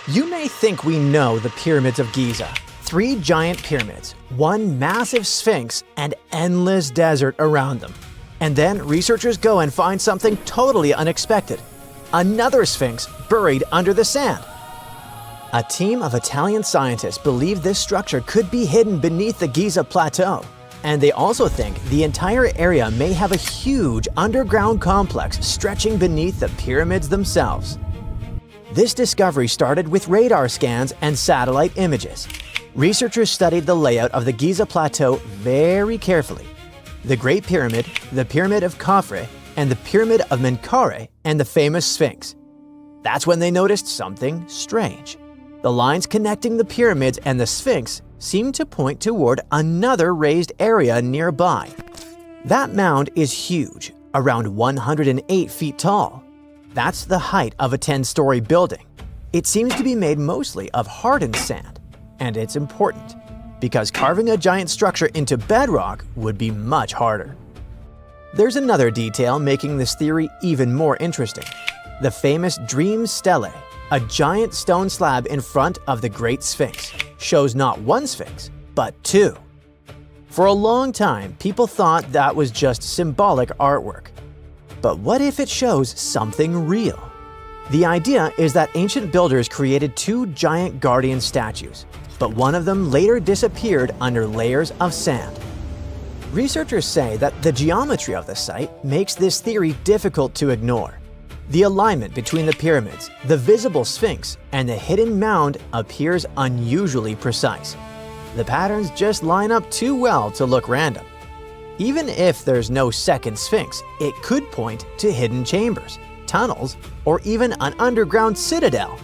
You may think we know the pyramids of Giza. 3 giant pyramids, 1 massive sphinx, and endless desert around them. And then researchers go and find something totally unexpected. Another sphinx buried under the sand. A team of Italian scientists believe this structure could be hidden beneath the Giza plateau. And they also think the entire area may have a huge underground complex stretching beneath the pyramids themselves. This discovery started with radar scans and satellite images. Researchers studied the layout of the Giza Plateau very carefully. The Great Pyramid, the Pyramid of Khafre, and the Pyramid of Menkaure, and the famous Sphinx. That's when they noticed something strange. The lines connecting the pyramids and the Sphinx seemed to point toward another raised area nearby. That mound is huge, around 108 feet tall. That's the height of a 10-story building. It seems to be made mostly of hardened sand, and it's important because carving a giant structure into bedrock would be much harder. There's another detail making this theory even more interesting. The famous Dream Stele, a giant stone slab in front of the Great Sphinx, shows not 1 sphinx, but 2. For a long time, people thought that was just symbolic artwork. But what if it shows something real? The idea is that ancient builders created 2 giant guardian statues, but one of them later disappeared under layers of sand. Researchers say that the geometry of the site makes this theory difficult to ignore. The alignment between the pyramids, the visible Sphinx, and the hidden mound appears unusually precise. The patterns just line up too well to look random. Even if there's no second Sphinx, it could point to hidden chambers, tunnels, or even an underground citadel.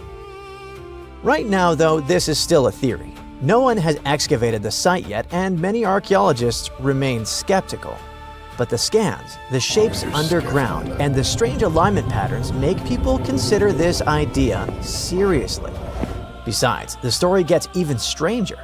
Right now, though, this is still a theory. No one has excavated the site yet, and many archaeologists remain skeptical. But the scans, the shapes underground, and the strange alignment patterns make people consider this idea seriously. Besides, the story gets even stranger.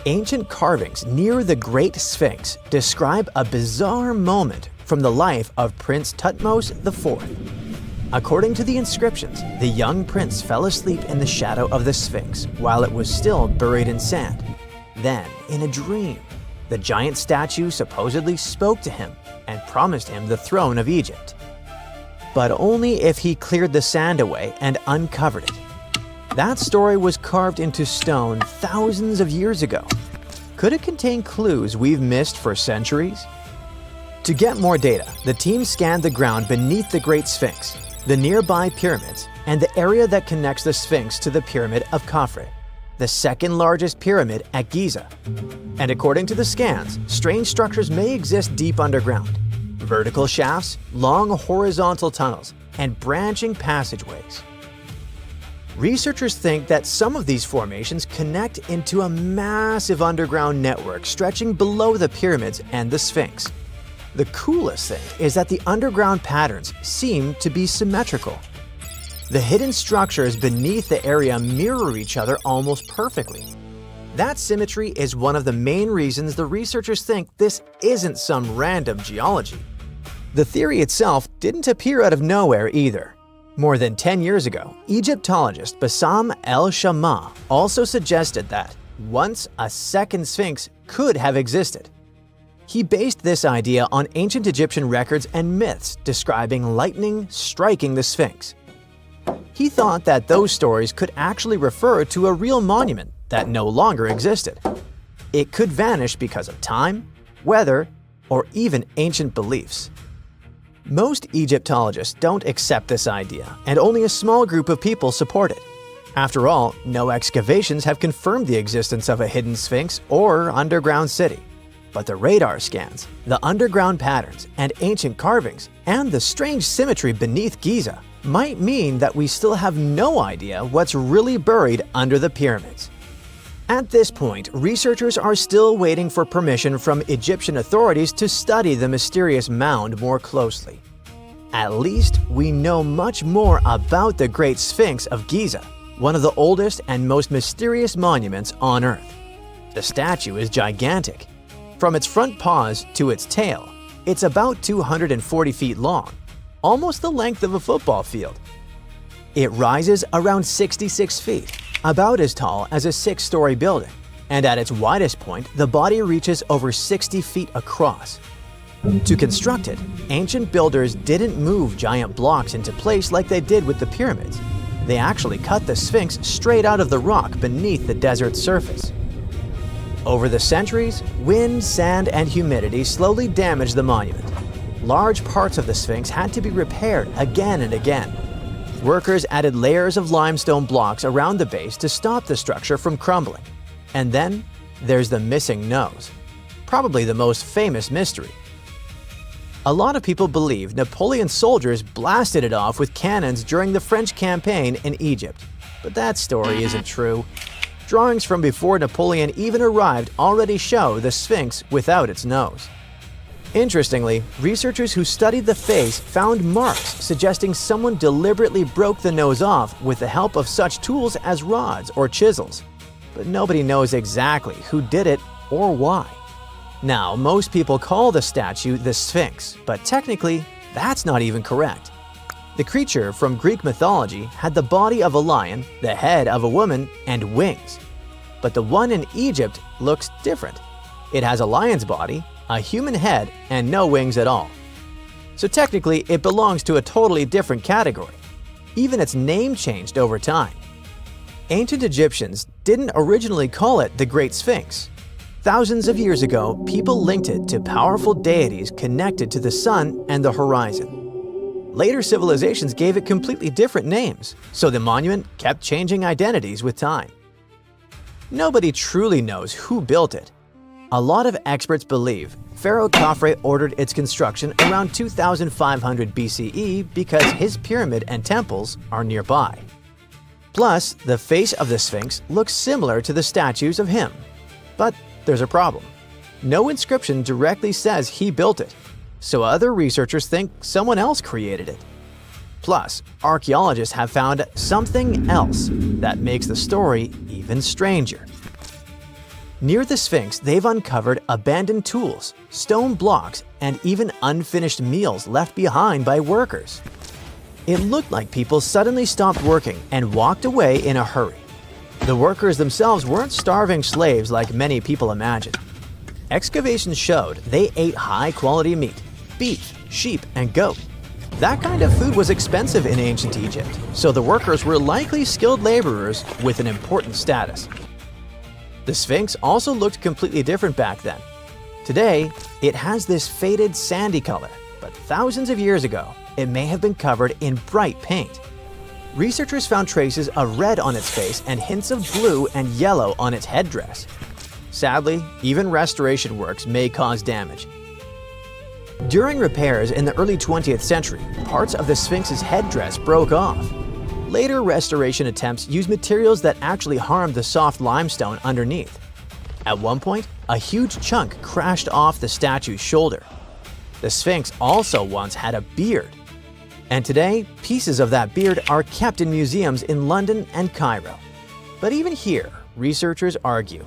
Ancient carvings near the Great Sphinx describe a bizarre moment from the life of Prince Thutmose IV. According to the inscriptions, the young prince fell asleep in the shadow of the Sphinx while it was still buried in sand. Then, in a dream, the giant statue supposedly spoke to him and promised him the throne of Egypt. But only if he cleared the sand away and uncovered it. That story was carved into stone thousands of years ago. Could it contain clues we've missed for centuries? To get more data, the team scanned the ground beneath the Great Sphinx, the nearby pyramids, and the area that connects the Sphinx to the Pyramid of Khafre, the second largest pyramid at Giza. And according to the scans, strange structures may exist deep underground. Vertical shafts, long horizontal tunnels, and branching passageways. Researchers think that some of these formations connect into a massive underground network stretching below the pyramids and the Sphinx. The coolest thing is that the underground patterns seem to be symmetrical. The hidden structures beneath the area mirror each other almost perfectly. That symmetry is one of the main reasons the researchers think this isn't some random geology. The theory itself didn't appear out of nowhere either. More than 10 years ago, Egyptologist Bassam el-Shamma also suggested that once a second Sphinx could have existed. He based this idea on ancient Egyptian records and myths describing lightning striking the Sphinx. He thought that those stories could actually refer to a real monument that no longer existed. It could vanish because of time, weather, or even ancient beliefs. Most Egyptologists don't accept this idea, and only a small group of people support it. After all, no excavations have confirmed the existence of a hidden Sphinx or underground city. But the radar scans, the underground patterns, and ancient carvings, and the strange symmetry beneath Giza might mean that we still have no idea what's really buried under the pyramids. At this point, researchers are still waiting for permission from Egyptian authorities to study the mysterious mound more closely. At least we know much more about the Great Sphinx of Giza, one of the oldest and most mysterious monuments on Earth. The statue is gigantic. From its front paws to its tail, it's about 240 feet long, almost the length of a football field. It rises around 66 feet, about as tall as a 6-story building, and at its widest point, the body reaches over 60 feet across. To construct it, ancient builders didn't move giant blocks into place like they did with the pyramids. They actually cut the Sphinx straight out of the rock beneath the desert's surface. Over the centuries, wind, sand, and humidity slowly damaged the monument. Large parts of the Sphinx had to be repaired again and again. Workers added layers of limestone blocks around the base to stop the structure from crumbling. And then there's the missing nose, probably the most famous mystery. A lot of people believe Napoleon's soldiers blasted it off with cannons during the French campaign in Egypt, but that story isn't true. Drawings from before Napoleon even arrived already show the Sphinx without its nose. Interestingly, researchers who studied the face found marks suggesting someone deliberately broke the nose off with the help of such tools as rods or chisels. But nobody knows exactly who did it or why. Now, most people call the statue the Sphinx, but technically, that's not even correct. The creature from Greek mythology had the body of a lion, the head of a woman, and wings. But the one in Egypt looks different. It has a lion's body, a human head, and no wings at all. So technically, it belongs to a totally different category. Even its name changed over time. Ancient Egyptians didn't originally call it the Great Sphinx. Thousands of years ago, people linked it to powerful deities connected to the sun and the horizon. Later civilizations gave it completely different names, so the monument kept changing identities with time. Nobody truly knows who built it. A lot of experts believe Pharaoh Khafre ordered its construction around 2500 BCE because his pyramid and temples are nearby. Plus, the face of the Sphinx looks similar to the statues of him. But there's a problem. No inscription directly says he built it, so other researchers think someone else created it. Plus, archaeologists have found something else that makes the story even stranger. Near the Sphinx, they've uncovered abandoned tools, stone blocks, and even unfinished meals left behind by workers. It looked like people suddenly stopped working and walked away in a hurry. The workers themselves weren't starving slaves like many people imagine. Excavations showed they ate high-quality meat, beef, sheep, and goat. That kind of food was expensive in ancient Egypt, so the workers were likely skilled laborers with an important status. The Sphinx also looked completely different back then. Today, it has this faded sandy color, but thousands of years ago, it may have been covered in bright paint. Researchers found traces of red on its face and hints of blue and yellow on its headdress. Sadly, even restoration works may cause damage. During repairs in the early 20th century, parts of the Sphinx's headdress broke off. Later restoration attempts used materials that actually harmed the soft limestone underneath. At one point, a huge chunk crashed off the statue's shoulder. The Sphinx also once had a beard. And today, pieces of that beard are kept in museums in London and Cairo. But even here, researchers argue.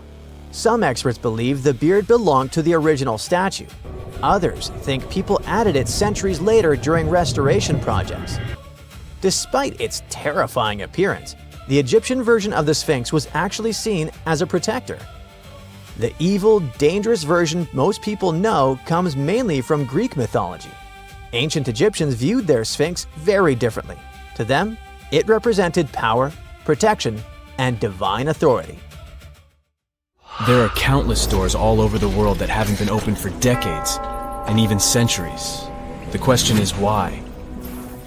Some experts believe the beard belonged to the original statue. Others think people added it centuries later during restoration projects. Despite its terrifying appearance, the Egyptian version of the Sphinx was actually seen as a protector. The evil, dangerous version most people know comes mainly from Greek mythology. Ancient Egyptians viewed their Sphinx very differently. To them, it represented power, protection, and divine authority. There are countless doors all over the world that haven't been opened for decades, and even centuries. The question is why?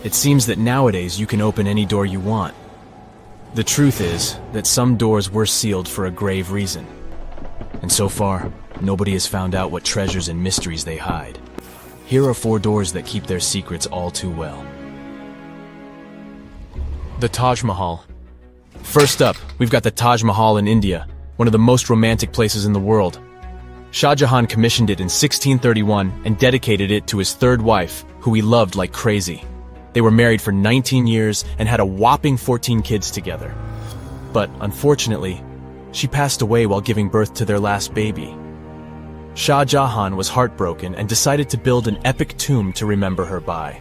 It seems that nowadays you can open any door you want. The truth is that some doors were sealed for a grave reason. And so far, nobody has found out what treasures and mysteries they hide. Here are 4 doors that keep their secrets all too well. The Taj Mahal. First up, we've got the Taj Mahal in India, one of the most romantic places in the world. Shah Jahan commissioned it in 1631 and dedicated it to his 3rd wife, who he loved like crazy. They were married for 19 years and had a whopping 14 kids together. But unfortunately, she passed away while giving birth to their last baby. Shah Jahan was heartbroken and decided to build an epic tomb to remember her by.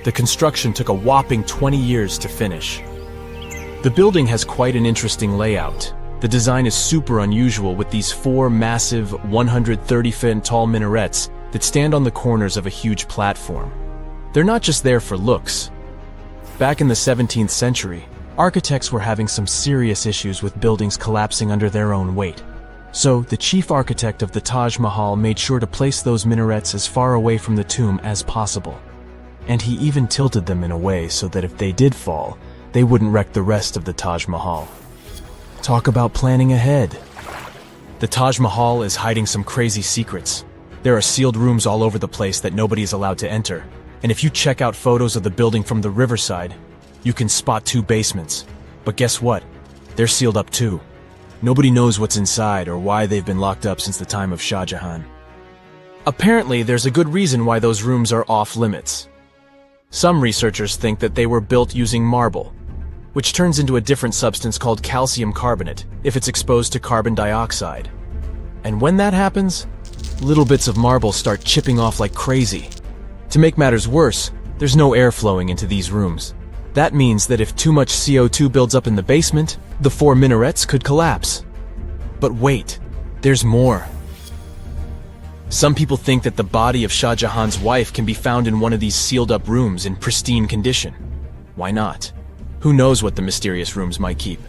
The construction took a whopping 20 years to finish. The building has quite an interesting layout. The design is super unusual with these four massive 130-foot tall minarets that stand on the corners of a huge platform. They're not just there for looks. Back in the 17th century, architects were having some serious issues with buildings collapsing under their own weight. So, the chief architect of the Taj Mahal made sure to place those minarets as far away from the tomb as possible. And he even tilted them in a way so that if they did fall, they wouldn't wreck the rest of the Taj Mahal. Talk about planning ahead. The Taj Mahal is hiding some crazy secrets. There are sealed rooms all over the place that nobody is allowed to enter. And if you check out photos of the building from the riverside, you can spot two basements. But guess what? They're sealed up too. Nobody knows what's inside or why they've been locked up since the time of Shah Jahan. Apparently, there's a good reason why those rooms are off limits. Some researchers think that they were built using marble, which turns into a different substance called calcium carbonate if it's exposed to carbon dioxide. And when that happens, little bits of marble start chipping off like crazy. To make matters worse, there's no air flowing into these rooms. That means that if too much CO2 builds up in the basement, the four minarets could collapse. But wait, there's more. Some people think that the body of Shah Jahan's wife can be found in one of these sealed-up rooms in pristine condition. Why not? Who knows what the mysterious rooms might keep?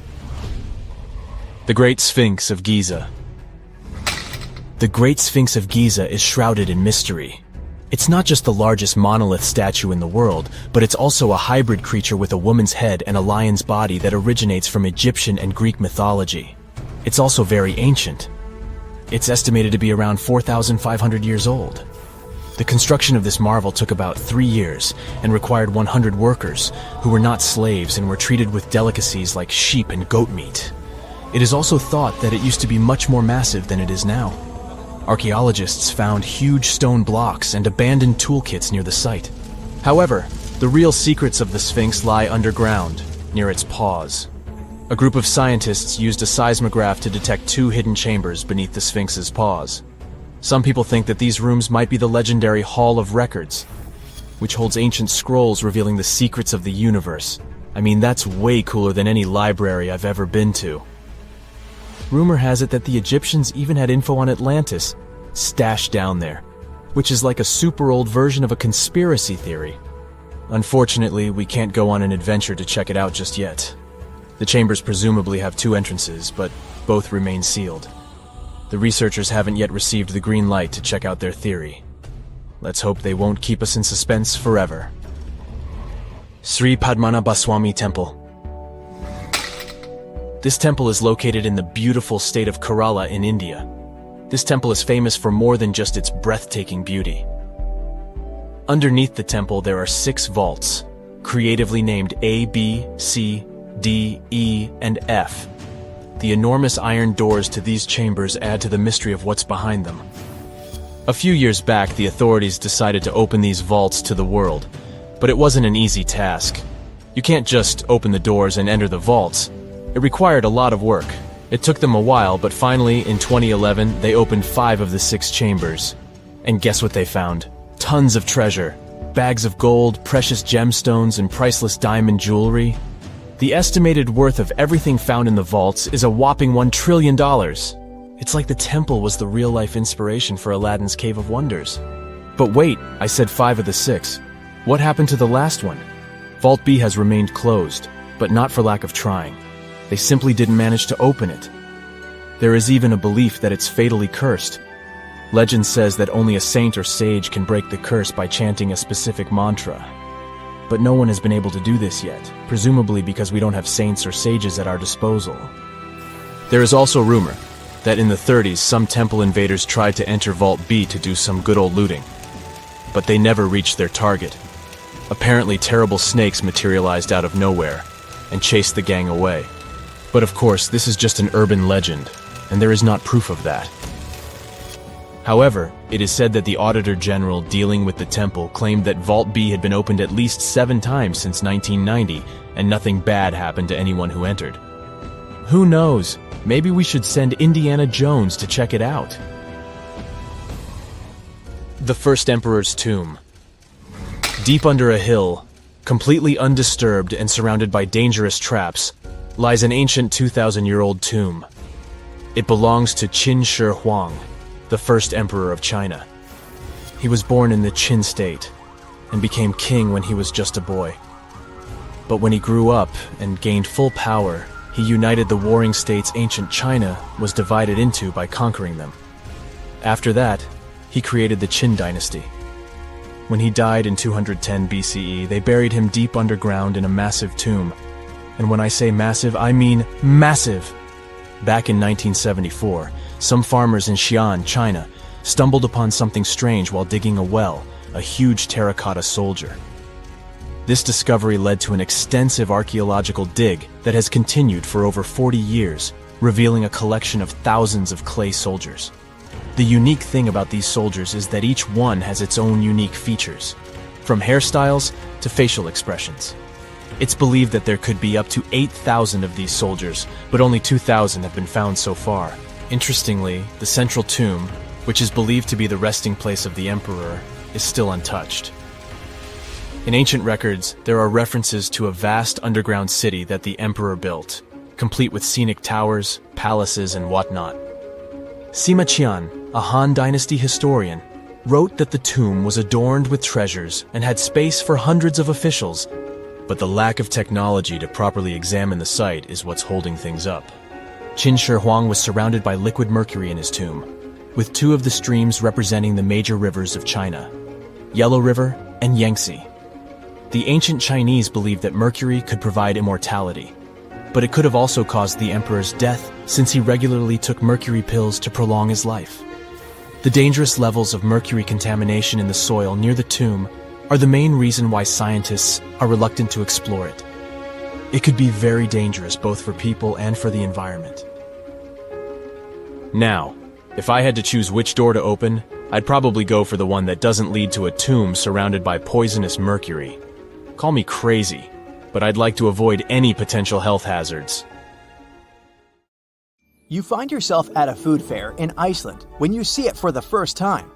The Great Sphinx of Giza. The Great Sphinx of Giza is shrouded in mystery. It's not just the largest monolith statue in the world, but it's also a hybrid creature with a woman's head and a lion's body that originates from Egyptian and Greek mythology. It's also very ancient. It's estimated to be around 4,500 years old. The construction of this marvel took about 3 years and required 100 workers who were not slaves and were treated with delicacies like sheep and goat meat. It is also thought that it used to be much more massive than it is now. Archaeologists found huge stone blocks and abandoned toolkits near the site. However, the real secrets of the Sphinx lie underground, near its paws. A group of scientists used a seismograph to detect 2 hidden chambers beneath the Sphinx's paws. Some people think that these rooms might be the legendary Hall of Records, which holds ancient scrolls revealing the secrets of the universe. I mean, that's way cooler than any library I've ever been to. Rumor has it that the Egyptians even had info on Atlantis stashed down there, which is like a super old version of a conspiracy theory. Unfortunately, we can't go on an adventure to check it out just yet. The chambers presumably have 2 entrances, but both remain sealed. The researchers haven't yet received the green light to check out their theory. Let's hope they won't keep us in suspense forever. Sri Padmanabhaswamy Temple. This temple is located in the beautiful state of Kerala in India. This temple is famous for more than just its breathtaking beauty. Underneath the temple there are 6 vaults, creatively named A, B, C, D, E, and F. The enormous iron doors to these chambers add to the mystery of what's behind them. A few years back, the authorities decided to open these vaults to the world, but it wasn't an easy task. You can't just open the doors and enter the vaults. It required a lot of work. It took them a while, but finally, in 2011, they opened 5 of the 6 chambers. And guess what they found? Tons of treasure. Bags of gold, precious gemstones, and priceless diamond jewelry. The estimated worth of everything found in the vaults is a whopping $1 trillion. It's like the temple was the real-life inspiration for Aladdin's Cave of Wonders. But wait, I said 5 of the 6. What happened to the last one? Vault B has remained closed, but not for lack of trying. They simply didn't manage to open it. There is even a belief that it's fatally cursed. Legend says that only a saint or sage can break the curse by chanting a specific mantra. But no one has been able to do this yet, presumably because we don't have saints or sages at our disposal. There is also rumor that in the 30s some temple invaders tried to enter Vault B to do some good old looting. But they never reached their target. Apparently terrible snakes materialized out of nowhere and chased the gang away. But of course, this is just an urban legend, and there is not proof of that. However, it is said that the Auditor General dealing with the temple claimed that Vault B had been opened at least 7 times since 1990, and nothing bad happened to anyone who entered. Who knows? Maybe we should send Indiana Jones to check it out. The First Emperor's Tomb. Deep under a hill, completely undisturbed and surrounded by dangerous traps, lies an ancient 2,000-year-old tomb. It belongs to Qin Shi Huang, the first emperor of China. He was born in the Qin state and became king when he was just a boy. But when he grew up and gained full power, he united the warring states ancient China was divided into by conquering them. After that, he created the Qin dynasty. When he died in 210 BCE, they buried him deep underground in a massive tomb. And when I say massive, I mean massive! Back in 1974, some farmers in Xi'an, China, stumbled upon something strange while digging a well, a huge terracotta soldier. This discovery led to an extensive archaeological dig that has continued for over 40 years, revealing a collection of thousands of clay soldiers. The unique thing about these soldiers is that each one has its own unique features, from hairstyles to facial expressions. It's believed that there could be up to 8,000 of these soldiers, but only 2,000 have been found so far. Interestingly, the central tomb, which is believed to be the resting place of the emperor, is still untouched. In ancient records, there are references to a vast underground city that the emperor built, complete with scenic towers, palaces, and whatnot. Sima Qian, a Han Dynasty historian, wrote that the tomb was adorned with treasures and had space for hundreds of officials, but the lack of technology to properly examine the site is what's holding things up. Qin Shi Huang was surrounded by liquid mercury in his tomb, with two of the streams representing the major rivers of China, Yellow River and Yangtze. The ancient Chinese believed that mercury could provide immortality, but it could have also caused the emperor's death since he regularly took mercury pills to prolong his life. The dangerous levels of mercury contamination in the soil near the tomb are the main reason why scientists are reluctant to explore it. It could be very dangerous both for people and for the environment. Now, if I had to choose which door to open, I'd probably go for the one that doesn't lead to a tomb surrounded by poisonous mercury. Call me crazy, but I'd like to avoid any potential health hazards. You find yourself at a food fair in Iceland when you see it for the first time.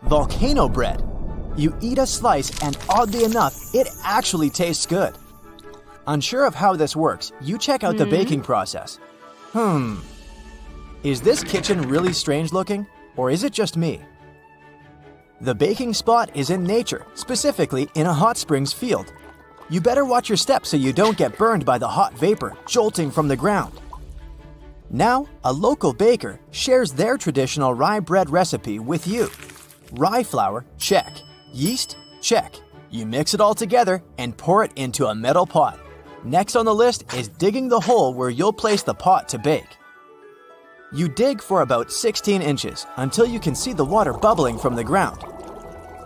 Volcano bread. You eat a slice and oddly enough, it actually tastes good. Unsure of how this works, you check out the baking process. Is this kitchen really strange looking, or is it just me? The baking spot is in nature, specifically in a hot springs field. You better watch your steps so you don't get burned by the hot vapor jolting from the ground. Now, a local baker shares their traditional rye bread recipe with you. Rye flour, check. Yeast, check. You mix it all together and pour it into a metal pot. Next on the list is digging the hole where you'll place the pot to bake. You dig for about 16 inches until you can see the water bubbling from the ground.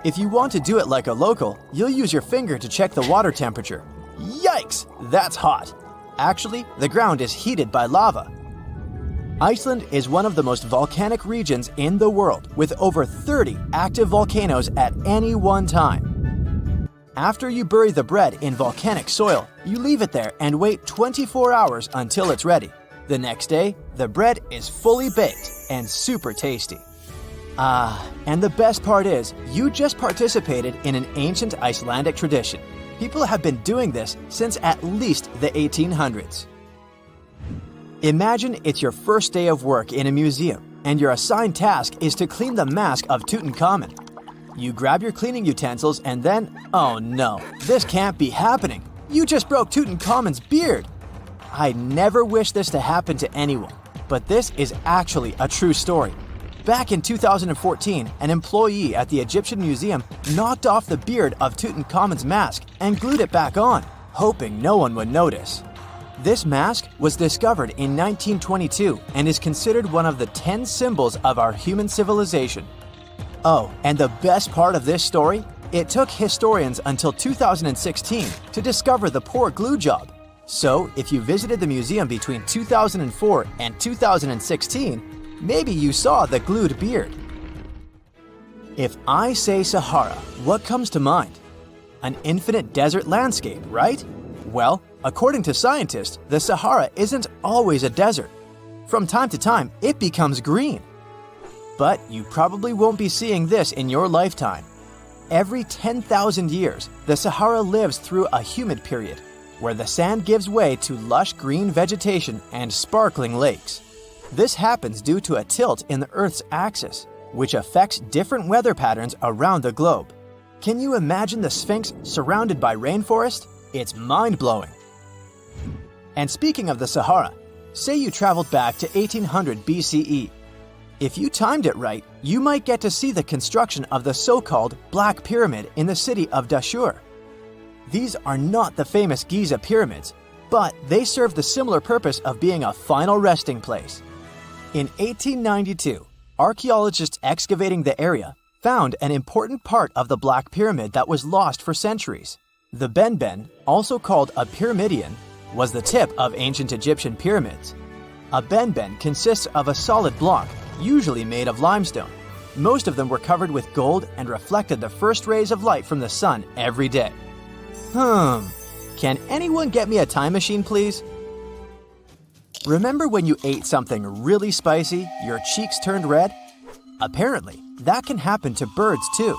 If you want to do it like a local, you'll use your finger to check the water temperature. Yikes, that's hot. Actually, the ground is heated by lava. Iceland is one of the most volcanic regions in the world, with over 30 active volcanoes at any one time. After you bury the bread in volcanic soil, you leave it there and wait 24 hours until it's ready. The next day, the bread is fully baked and super tasty. And the best part is, you just participated in an ancient Icelandic tradition. People have been doing this since at least the 1800s. Imagine it's your first day of work in a museum, and your assigned task is to clean the mask of Tutankhamun. You grab your cleaning utensils and then, oh no, this can't be happening. You just broke Tutankhamun's beard. I never wish this to happen to anyone, but this is actually a true story. Back in 2014, an employee at the Egyptian Museum knocked off the beard of Tutankhamun's mask and glued it back on, hoping no one would notice. This mask was discovered in 1922 and is considered one of the 10 symbols of our human civilization. Oh, and the best part of this story? It took historians until 2016 to discover the poor glue job. So, if you visited the museum between 2004 and 2016, maybe you saw the glued beard. If I say Sahara, what comes to mind? An infinite desert landscape, right? Well, according to scientists, the Sahara isn't always a desert. From time to time, it becomes green. But you probably won't be seeing this in your lifetime. Every 10,000 years, the Sahara lives through a humid period, where the sand gives way to lush green vegetation and sparkling lakes. This happens due to a tilt in the Earth's axis, which affects different weather patterns around the globe. Can you imagine the Sphinx surrounded by rainforest? It's mind-blowing. And speaking of the Sahara, say you traveled back to 1800 BCE. If you timed it right, you might get to see the construction of the so-called Black Pyramid in the city of Dashur. These are not the famous Giza pyramids, but they serve the similar purpose of being a final resting place. In 1892, archaeologists excavating the area found an important part of the Black Pyramid that was lost for centuries. The benben, also called a pyramidion, was the tip of ancient Egyptian pyramids. A benben consists of a solid block, usually made of limestone. Most of them were covered with gold and reflected the first rays of light from the sun every day. Can anyone get me a time machine, please? Remember when you ate something really spicy, your cheeks turned red? Apparently, that can happen to birds too.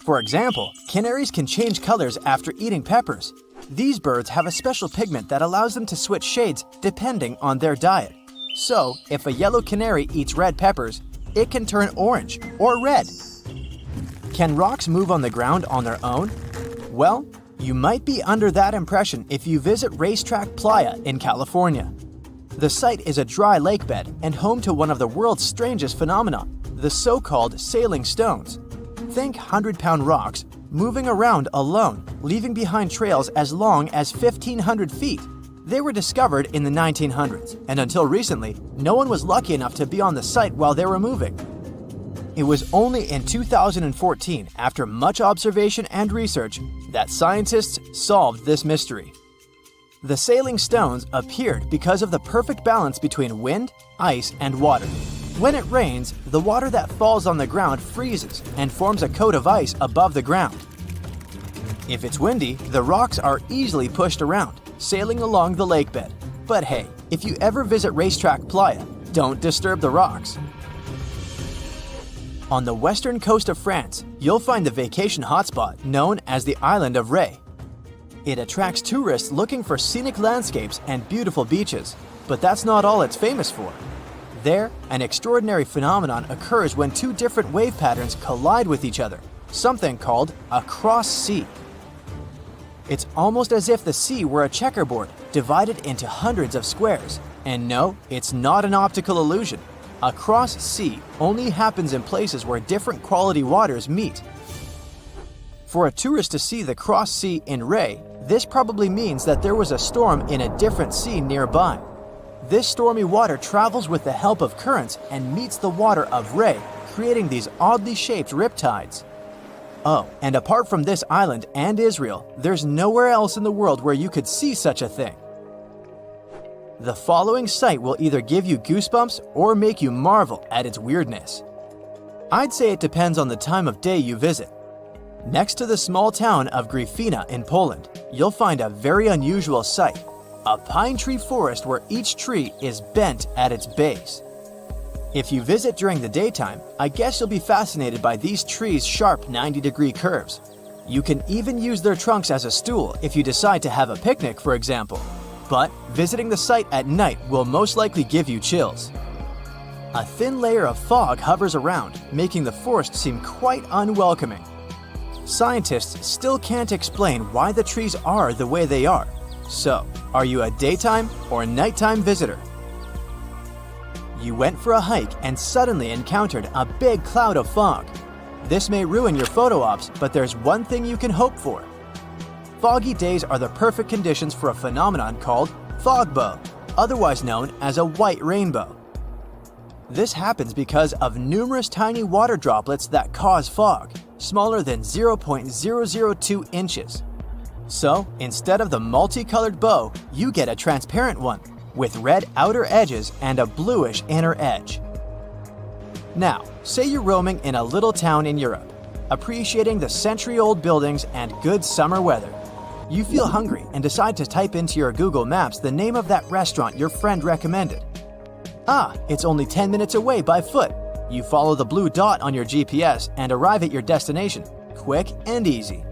For example, canaries can change colors after eating peppers. These birds have a special pigment that allows them to switch shades depending on their diet. So, if a yellow canary eats red peppers, it can turn orange or red. Can rocks move on the ground on their own? Well, you might be under that impression if you visit Racetrack Playa in California. The site is a dry lake bed and home to one of the world's strangest phenomena, the so-called sailing stones. Think 100-pound rocks moving around alone, leaving behind trails as long as 1,500 feet. They were discovered in the 1900s, and until recently, no one was lucky enough to be on the site while they were moving. It was only in 2014, after much observation and research, that scientists solved this mystery. The sailing stones appeared because of the perfect balance between wind, ice, and water. When it rains, the water that falls on the ground freezes and forms a coat of ice above the ground. If it's windy, the rocks are easily pushed around, sailing along the lake bed. But hey, if you ever visit Racetrack Playa, don't disturb the rocks. On the western coast of France, you'll find the vacation hotspot known as the island of Ré. It attracts tourists looking for scenic landscapes and beautiful beaches, but that's not all it's famous for. There, an extraordinary phenomenon occurs when two different wave patterns collide with each other, something called a cross sea. It's almost as if the sea were a checkerboard divided into hundreds of squares. And no, it's not an optical illusion. A cross sea only happens in places where different quality waters meet. For a tourist to see the cross sea in Ré, this probably means that there was a storm in a different sea nearby. This stormy water travels with the help of currents and meets the water of Ré, creating these oddly shaped riptides. Oh, and apart from this island and Israel, there's nowhere else in the world where you could see such a thing. The following sight will either give you goosebumps or make you marvel at its weirdness. I'd say it depends on the time of day you visit. Next to the small town of Gryfina in Poland, you'll find a very unusual sight. A pine tree forest where each tree is bent at its base. If you visit during the daytime, I guess you'll be fascinated by these trees' sharp 90-degree curves. You can even use their trunks as a stool if you decide to have a picnic, for example. But visiting the site at night will most likely give you chills. A thin layer of fog hovers around, making the forest seem quite unwelcoming. Scientists still can't explain why the trees are the way they are. So, are you a daytime or nighttime visitor? You went for a hike and suddenly encountered a big cloud of fog. This may ruin your photo ops, but there's one thing you can hope for. Foggy days are the perfect conditions for a phenomenon called fog bow, otherwise known as a white rainbow. This happens because of numerous tiny water droplets that cause fog, smaller than 0.002 inches. So, instead of the multicolored bow, you get a transparent one, with red outer edges and a bluish inner edge. Now, say you're roaming in a little town in Europe, appreciating the century-old buildings and good summer weather. You feel hungry and decide to type into your Google Maps the name of that restaurant your friend recommended. Ah, it's only 10 minutes away by foot. You follow the blue dot on your GPS and arrive at your destination, quick and easy.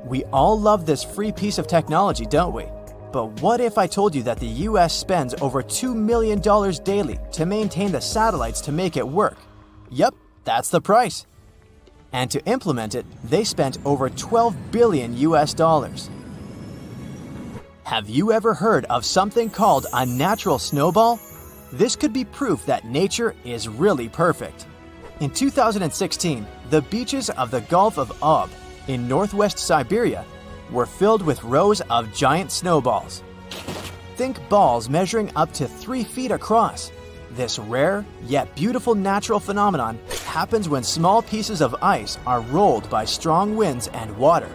We all love this free piece of technology, don't we? But what if I told you that the US spends over $2 million daily to maintain the satellites to make it work? Yep, that's the price. And to implement it, they spent over 12 billion US dollars. Have you ever heard of something called a natural snowball? This could be proof that nature is really perfect. In 2016, the beaches of the Gulf of Ob in northwest Siberia were filled with rows of giant snowballs. Think balls measuring up to 3 feet across. This rare yet beautiful natural phenomenon happens when small pieces of ice are rolled by strong winds and water.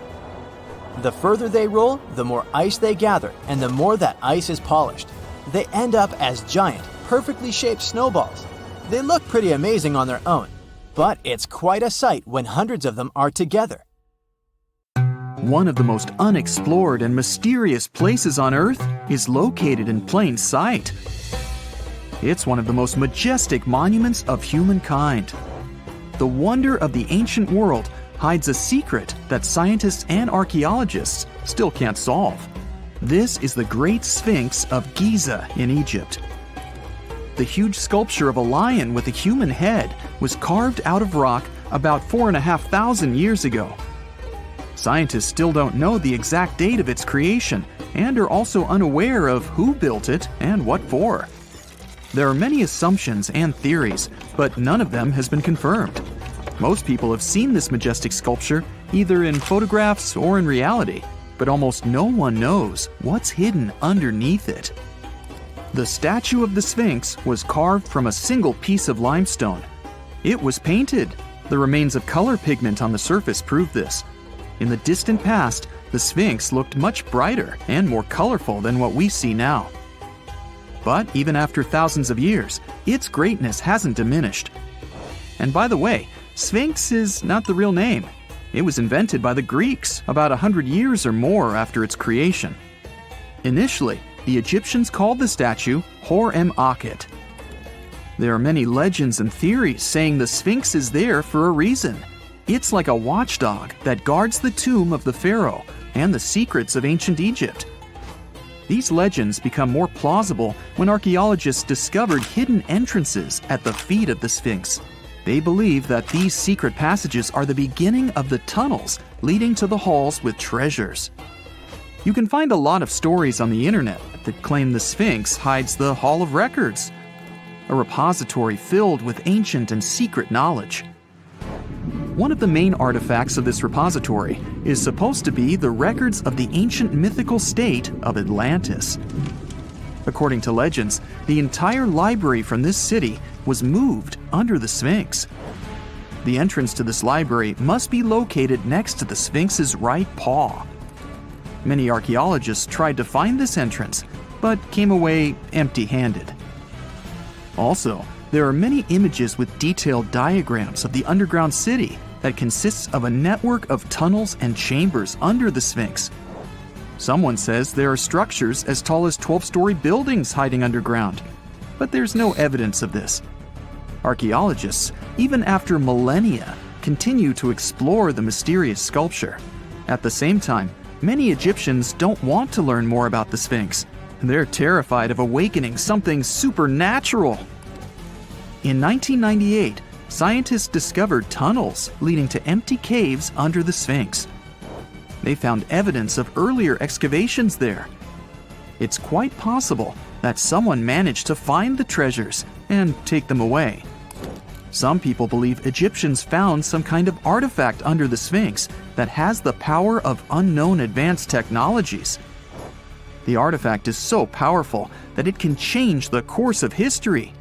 The further they roll, the more ice they gather, and the more that ice is polished. They end up as giant, perfectly shaped snowballs. They look pretty amazing on their own, but it's quite a sight when hundreds of them are together. One of the most unexplored and mysterious places on Earth is located in plain sight. It's one of the most majestic monuments of humankind. The wonder of the ancient world hides a secret that scientists and archaeologists still can't solve. This is the Great Sphinx of Giza in Egypt. The huge sculpture of a lion with a human head was carved out of rock about 4,500 years ago. Scientists still don't know the exact date of its creation and are also unaware of who built it and what for. There are many assumptions and theories, but none of them has been confirmed. Most people have seen this majestic sculpture either in photographs or in reality, but almost no one knows what's hidden underneath it. The statue of the Sphinx was carved from a single piece of limestone. It was painted. The remains of color pigment on the surface prove this. In the distant past, the Sphinx looked much brighter and more colorful than what we see now. But even after thousands of years, its greatness hasn't diminished. And by the way, Sphinx is not the real name. It was invented by the Greeks about 100 years or more after its creation. Initially, the Egyptians called the statue Hor-em-Akhet. There are many legends and theories saying the Sphinx is there for a reason. It's like a watchdog that guards the tomb of the pharaoh and the secrets of ancient Egypt. These legends become more plausible when archaeologists discovered hidden entrances at the feet of the Sphinx. They believe that these secret passages are the beginning of the tunnels leading to the halls with treasures. You can find a lot of stories on the internet that claim the Sphinx hides the Hall of Records, a repository filled with ancient and secret knowledge. One of the main artifacts of this repository is supposed to be the records of the ancient mythical state of Atlantis. According to legends, the entire library from this city was moved under the Sphinx. The entrance to this library must be located next to the Sphinx's right paw. Many archaeologists tried to find this entrance, but came away empty-handed. Also, there are many images with detailed diagrams of the underground city that consists of a network of tunnels and chambers under the Sphinx. Someone says there are structures as tall as 12-story buildings hiding underground, but there's no evidence of this. Archaeologists, even after millennia, continue to explore the mysterious sculpture. At the same time, many Egyptians don't want to learn more about the Sphinx. They're terrified of awakening something supernatural. In 1998, scientists discovered tunnels leading to empty caves under the Sphinx. They found evidence of earlier excavations there. It's quite possible that someone managed to find the treasures and take them away. Some people believe Egyptians found some kind of artifact under the Sphinx that has the power of unknown advanced technologies. The artifact is so powerful that it can change the course of history.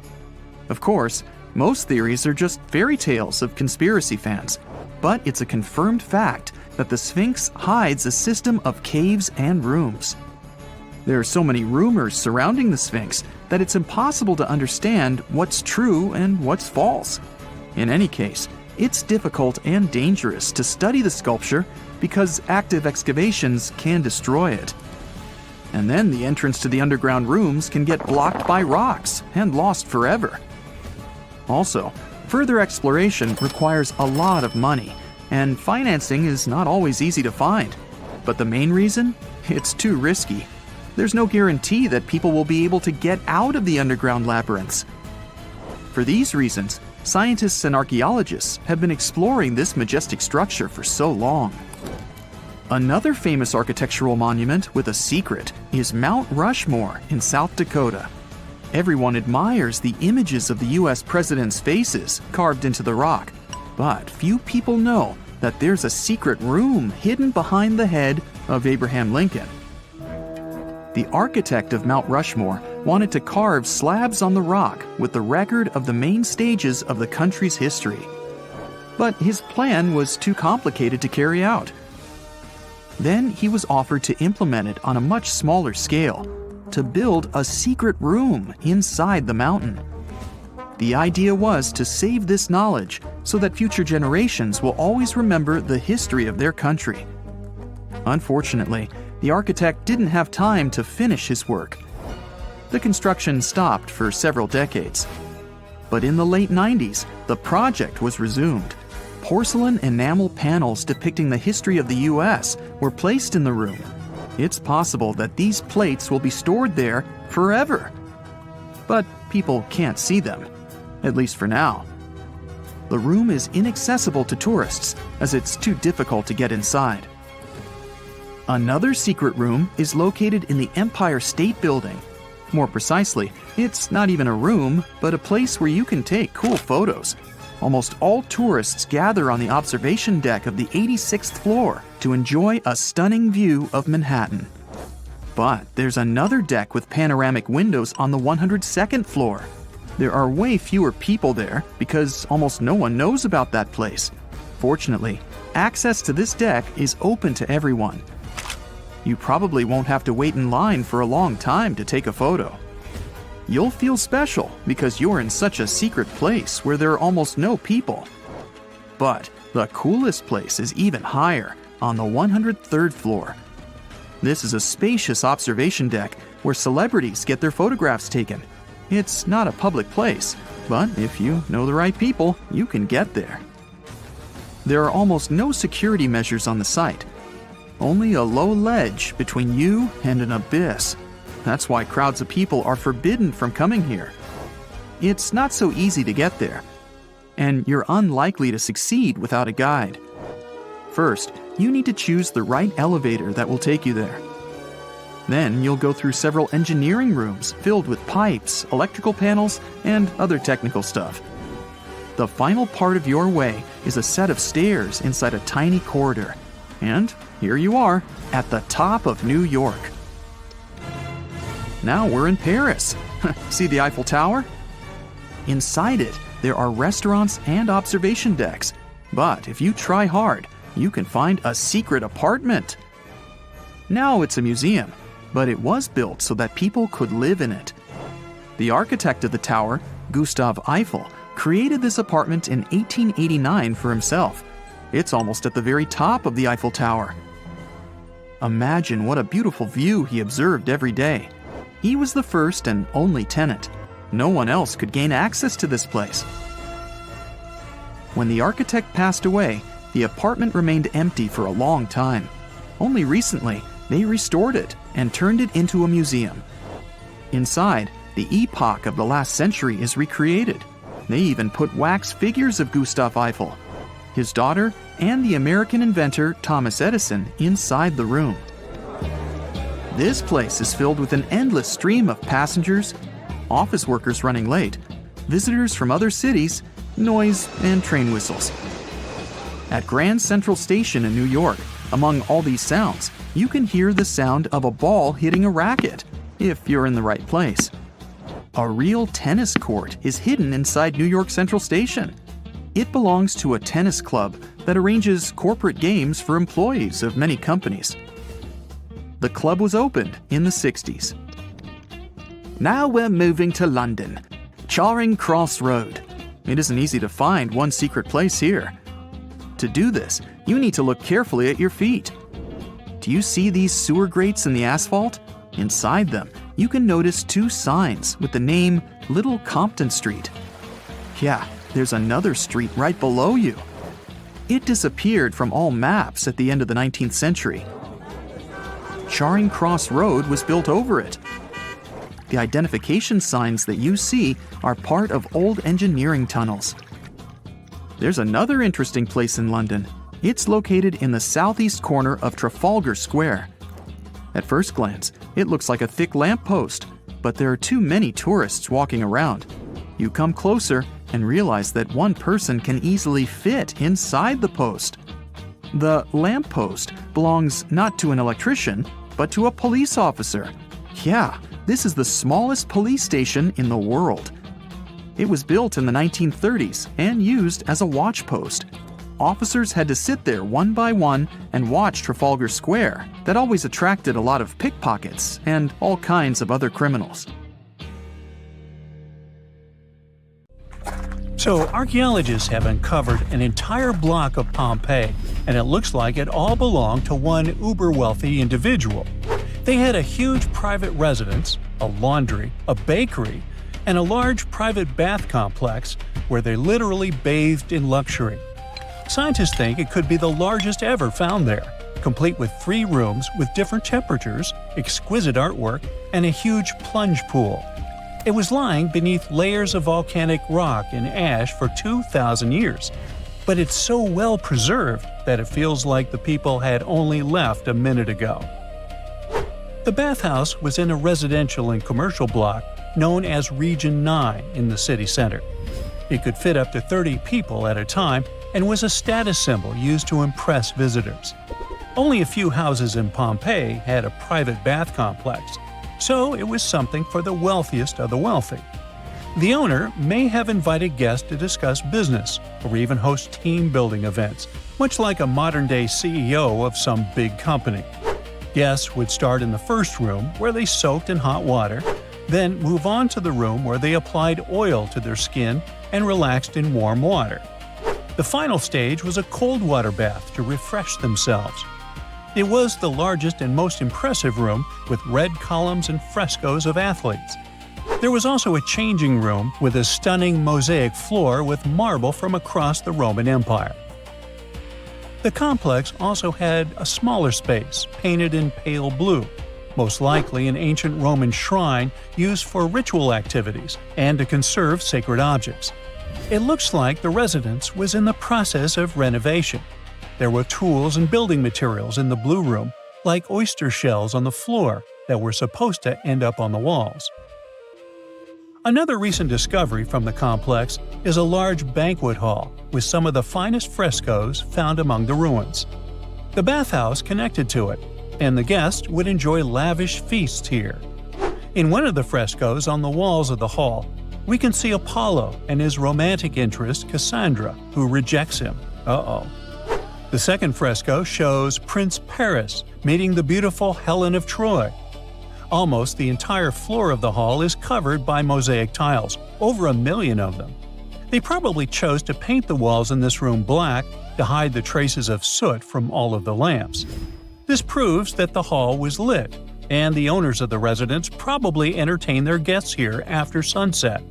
Of course, most theories are just fairy tales of conspiracy fans, but it's a confirmed fact that the Sphinx hides a system of caves and rooms. There are so many rumors surrounding the Sphinx that it's impossible to understand what's true and what's false. In any case, it's difficult and dangerous to study the sculpture because active excavations can destroy it. And then the entrance to the underground rooms can get blocked by rocks and lost forever. Also, further exploration requires a lot of money, and financing is not always easy to find. But the main reason? It's too risky. there's no guarantee that people will be able to get out of the underground labyrinths. For these reasons, scientists and archaeologists have been exploring this majestic structure for so long. Another famous architectural monument with a secret is Mount Rushmore in South Dakota. Everyone admires the images of the US presidents' faces carved into the rock, but few people know that there's a secret room hidden behind the head of Abraham Lincoln. The architect of Mount Rushmore wanted to carve slabs on the rock with the record of the main stages of the country's history. But his plan was too complicated to carry out. Then he was offered to implement it on a much smaller scale, to build a secret room inside the mountain. The idea was to save this knowledge so that future generations will always remember the history of their country. Unfortunately, the architect didn't have time to finish his work. The construction stopped for several decades. But in the late 90s, the project was resumed. Porcelain enamel panels depicting the history of the US were placed in the room. It's possible that these plates will be stored there forever. But people can't see them, at least for now. The room is inaccessible to tourists as it's too difficult to get inside. Another secret room is located in the Empire State Building. More precisely, it's not even a room, but a place where you can take cool photos. Almost all tourists gather on the observation deck of the 86th floor to enjoy a stunning view of Manhattan. But there's another deck with panoramic windows on the 102nd floor. There are way fewer people there because almost no one knows about that place. Fortunately, access to this deck is open to everyone. You probably won't have to wait in line for a long time to take a photo. You'll feel special because you're in such a secret place where there are almost no people. But the coolest place is even higher, on the 103rd floor. This is a spacious observation deck where celebrities get their photographs taken. It's not a public place, but if you know the right people, you can get there. There are almost no security measures on the site. Only a low ledge between you and an abyss. That's why crowds of people are forbidden from coming here. It's not so easy to get there, and you're unlikely to succeed without a guide. First, you need to choose the right elevator that will take you there. Then you'll go through several engineering rooms filled with pipes, electrical panels, and other technical stuff. The final part of your way is a set of stairs inside a tiny corridor. And here you are, at the top of New York. Now we're in Paris. See the Eiffel Tower? Inside it, there are restaurants and observation decks. But if you try hard, you can find a secret apartment. Now it's a museum, but it was built so that people could live in it. The architect of the tower, Gustav Eiffel, created this apartment in 1889 for himself. It's almost at the very top of the Eiffel Tower. Imagine what a beautiful view he observed every day. He was the first and only tenant. No one else could gain access to this place. When the architect passed away, the apartment remained empty for a long time. Only recently, they restored it and turned it into a museum. Inside, the epoch of the last century is recreated. They even put wax figures of Gustav Eiffel, his daughter, and the American inventor Thomas Edison inside the room. This place is filled with an endless stream of passengers, office workers running late, visitors from other cities, noise, and train whistles. At Grand Central Station in New York, among all these sounds, you can hear the sound of a ball hitting a racket, if you're in the right place. A real tennis court is hidden inside New York Central Station. It belongs to a tennis club that arranges corporate games for employees of many companies. The club was opened in the 60s. Now we're moving to London, Charing Cross Road. It isn't easy to find one secret place here. To do this, you need to look carefully at your feet. Do you see these sewer grates in the asphalt? Inside them, you can notice two signs with the name Little Compton Street. Yeah, there's another street right below you. It disappeared from all maps at the end of the 19th century. Charing Cross Road was built over it. The identification signs that you see are part of old engineering tunnels. There's another interesting place in London. It's located in the southeast corner of Trafalgar Square. At first glance, it looks like a thick lamppost, but there are too many tourists walking around. You come closer and realize that one person can easily fit inside the post. The lamppost belongs not to an electrician, but to a police officer. Yeah, this is the smallest police station in the world. It was built in the 1930s and used as a watch post. Officers had to sit there one by one and watch Trafalgar Square. That always attracted a lot of pickpockets and all kinds of other criminals. So, archaeologists have uncovered an entire block of Pompeii, and it looks like it all belonged to one uber-wealthy individual. They had a huge private residence, a laundry, a bakery, and a large private bath complex where they literally bathed in luxury. Scientists think it could be the largest ever found there, complete with 3 rooms with different temperatures, exquisite artwork, and a huge plunge pool. It was lying beneath layers of volcanic rock and ash for 2,000 years, but it's so well preserved that it feels like the people had only left a minute ago. The bathhouse was in a residential and commercial block known as Region 9 in the city center. It could fit up to 30 people at a time and was a status symbol used to impress visitors. Only a few houses in Pompeii had a private bath complex, so it was something for the wealthiest of the wealthy. The owner may have invited guests to discuss business or even host team-building events, much like a modern-day CEO of some big company. Guests would start in the first room, where they soaked in hot water, then move on to the room where they applied oil to their skin and relaxed in warm water. The final stage was a cold water bath to refresh themselves. It was the largest and most impressive room, with red columns and frescoes of athletes. There was also a changing room with a stunning mosaic floor with marble from across the Roman Empire. The complex also had a smaller space, painted in pale blue, most likely an ancient Roman shrine used for ritual activities and to conserve sacred objects. It looks like the residence was in the process of renovation. There were tools and building materials in the blue room, like oyster shells on the floor that were supposed to end up on the walls. Another recent discovery from the complex is a large banquet hall with some of the finest frescoes found among the ruins. The bathhouse connected to it, and the guests would enjoy lavish feasts here. In one of the frescoes on the walls of the hall, we can see Apollo and his romantic interest Cassandra, who rejects him. The second fresco shows Prince Paris meeting the beautiful Helen of Troy. Almost the entire floor of the hall is covered by mosaic tiles, over 1 million of them. They probably chose to paint the walls in this room black to hide the traces of soot from all of the lamps. This proves that the hall was lit, and the owners of the residence probably entertain their guests here after sunset.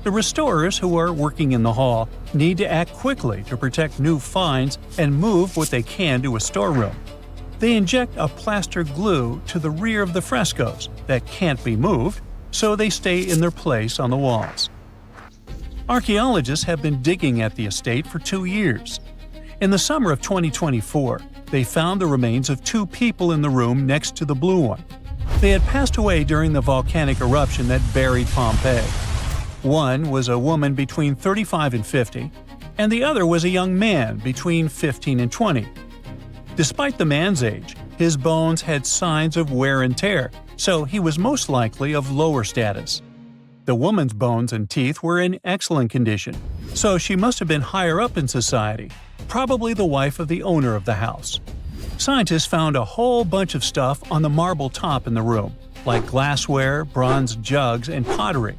The restorers who are working in the hall need to act quickly to protect new finds and move what they can to a storeroom. They inject a plaster glue to the rear of the frescoes that can't be moved, so they stay in their place on the walls. Archaeologists have been digging at the estate for 2 years. In the summer of 2024, they found the remains of 2 people in the room next to the blue one. They had passed away during the volcanic eruption that buried Pompeii. One was a woman between 35 and 50, and the other was a young man between 15 and 20. Despite the man's age, his bones had signs of wear and tear, so he was most likely of lower status. The woman's bones and teeth were in excellent condition, so she must have been higher up in society, probably the wife of the owner of the house. Scientists found a whole bunch of stuff on the marble top in the room, like glassware, bronze jugs, and pottery.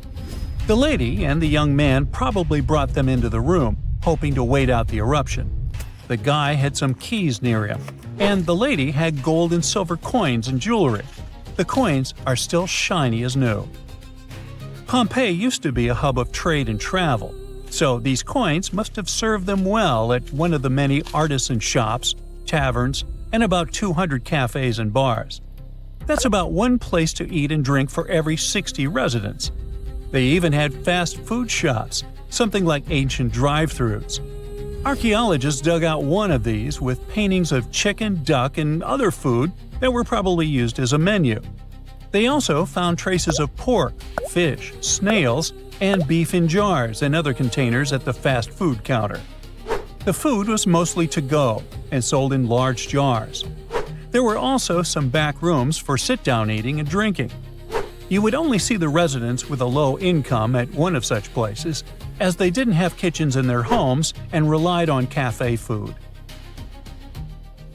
The lady and the young man probably brought them into the room, hoping to wait out the eruption. The guy had some keys near him, and the lady had gold and silver coins and jewelry. The coins are still shiny as new. Pompeii used to be a hub of trade and travel, so these coins must have served them well at one of the many artisan shops, taverns, and about 200 cafes and bars. That's about one place to eat and drink for every 60 residents. They even had fast food shops, something like ancient drive-thrus. Archaeologists dug out one of these with paintings of chicken, duck, and other food that were probably used as a menu. They also found traces of pork, fish, snails, and beef in jars and other containers at the fast food counter. The food was mostly to go and sold in large jars. There were also some back rooms for sit-down eating and drinking. You would only see the residents with a low income at one of such places, as they didn't have kitchens in their homes and relied on cafe food.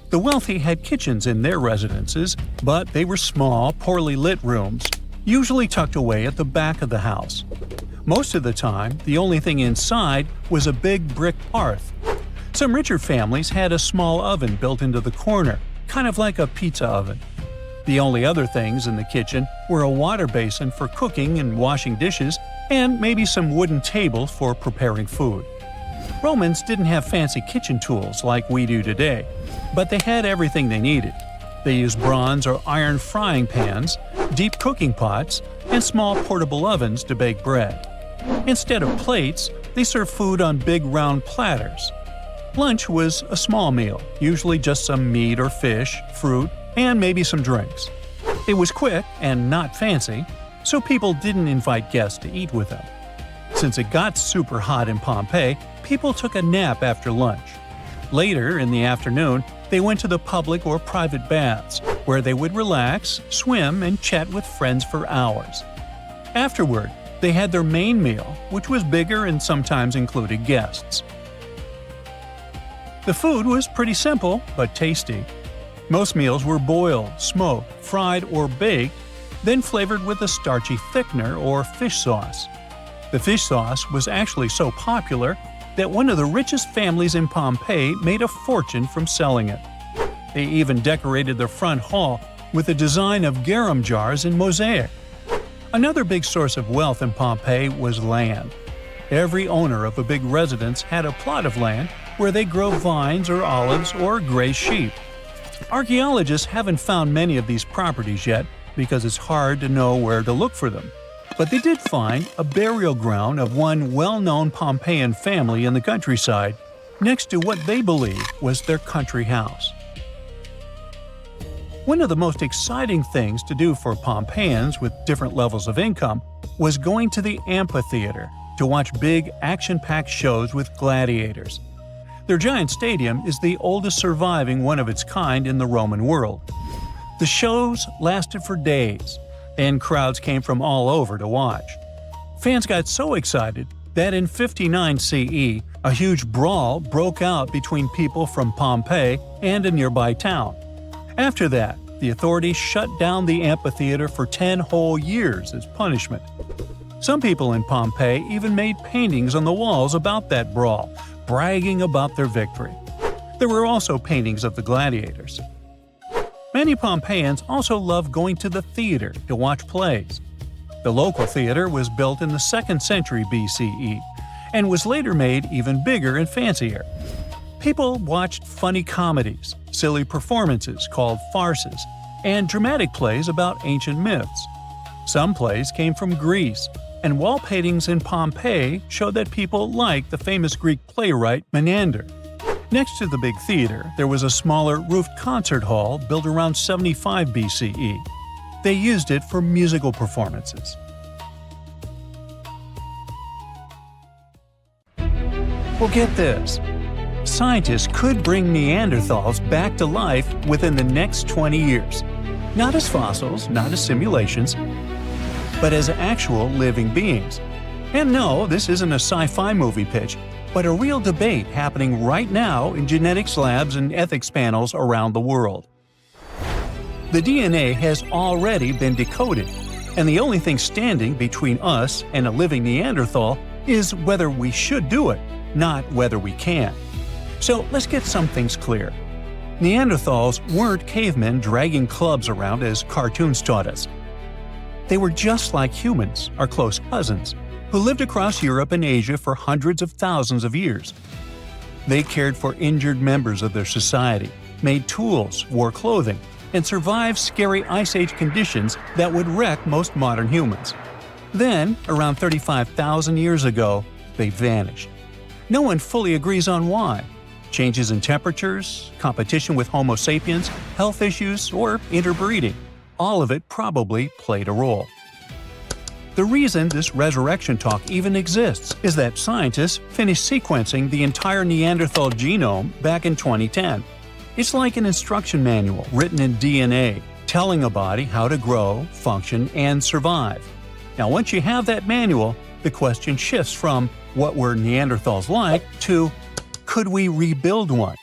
The wealthy had kitchens in their residences, but they were small, poorly lit rooms, usually tucked away at the back of the house. Most of the time, the only thing inside was a big brick hearth. Some richer families had a small oven built into the corner, kind of like a pizza oven. The only other things in the kitchen were a water basin for cooking and washing dishes, and maybe some wooden tables for preparing food. Romans didn't have fancy kitchen tools like we do today, but they had everything they needed. They used bronze or iron frying pans, deep cooking pots, and small portable ovens to bake bread. Instead of plates, they served food on big round platters. Lunch was a small meal, usually just some meat or fish, fruit, and maybe some drinks. It was quick and not fancy, so people didn't invite guests to eat with them. Since it got super hot in Pompeii, people took a nap after lunch. Later, in the afternoon, they went to the public or private baths, where they would relax, swim, and chat with friends for hours. Afterward, they had their main meal, which was bigger and sometimes included guests. The food was pretty simple, but tasty. Most meals were boiled, smoked, fried, or baked, then flavored with a starchy thickener or fish sauce. The fish sauce was actually so popular that one of the richest families in Pompeii made a fortune from selling it. They even decorated their front hall with a design of garum jars in mosaic. Another big source of wealth in Pompeii was land. Every owner of a big residence had a plot of land where they grow vines or olives or graze sheep. Archaeologists haven't found many of these properties yet because it's hard to know where to look for them. But they did find a burial ground of one well-known Pompeian family in the countryside, next to what they believe was their country house. One of the most exciting things to do for Pompeians with different levels of income was going to the amphitheater to watch big, action-packed shows with gladiators. Their giant stadium is the oldest surviving one of its kind in the Roman world. The shows lasted for days, and crowds came from all over to watch. Fans got so excited that in 59 CE, a huge brawl broke out between people from Pompeii and a nearby town. After that, the authorities shut down the amphitheater for 10 whole years as punishment. Some people in Pompeii even made paintings on the walls about that brawl, bragging about their victory. There were also paintings of the gladiators. Many Pompeians also loved going to the theater to watch plays. The local theater was built in the 2nd century BCE and was later made even bigger and fancier. People watched funny comedies, silly performances called farces, and dramatic plays about ancient myths. Some plays came from Greece, and wall paintings in Pompeii showed that people liked the famous Greek playwright Menander. Next to the big theater, there was a smaller roofed concert hall built around 75 BCE. They used it for musical performances. Well, get this. Scientists could bring Neanderthals back to life within the next 20 years. Not as fossils, not as simulations, but as actual living beings. And no, this isn't a sci-fi movie pitch, but a real debate happening right now in genetics labs and ethics panels around the world. The DNA has already been decoded, and the only thing standing between us and a living Neanderthal is whether we should do it, not whether we can. So let's get some things clear. Neanderthals weren't cavemen dragging clubs around as cartoons taught us. They were just like humans, our close cousins, who lived across Europe and Asia for hundreds of thousands of years. They cared for injured members of their society, made tools, wore clothing, and survived scary Ice Age conditions that would wreck most modern humans. Then, around 35,000 years ago, they vanished. No one fully agrees on why. Changes in temperatures, competition with Homo sapiens, health issues, or interbreeding. All of it probably played a role. The reason this resurrection talk even exists is that scientists finished sequencing the entire Neanderthal genome back in 2010. It's like an instruction manual written in DNA, telling a body how to grow, function, and survive. Now, once you have that manual, the question shifts from what were Neanderthals like to could we rebuild one?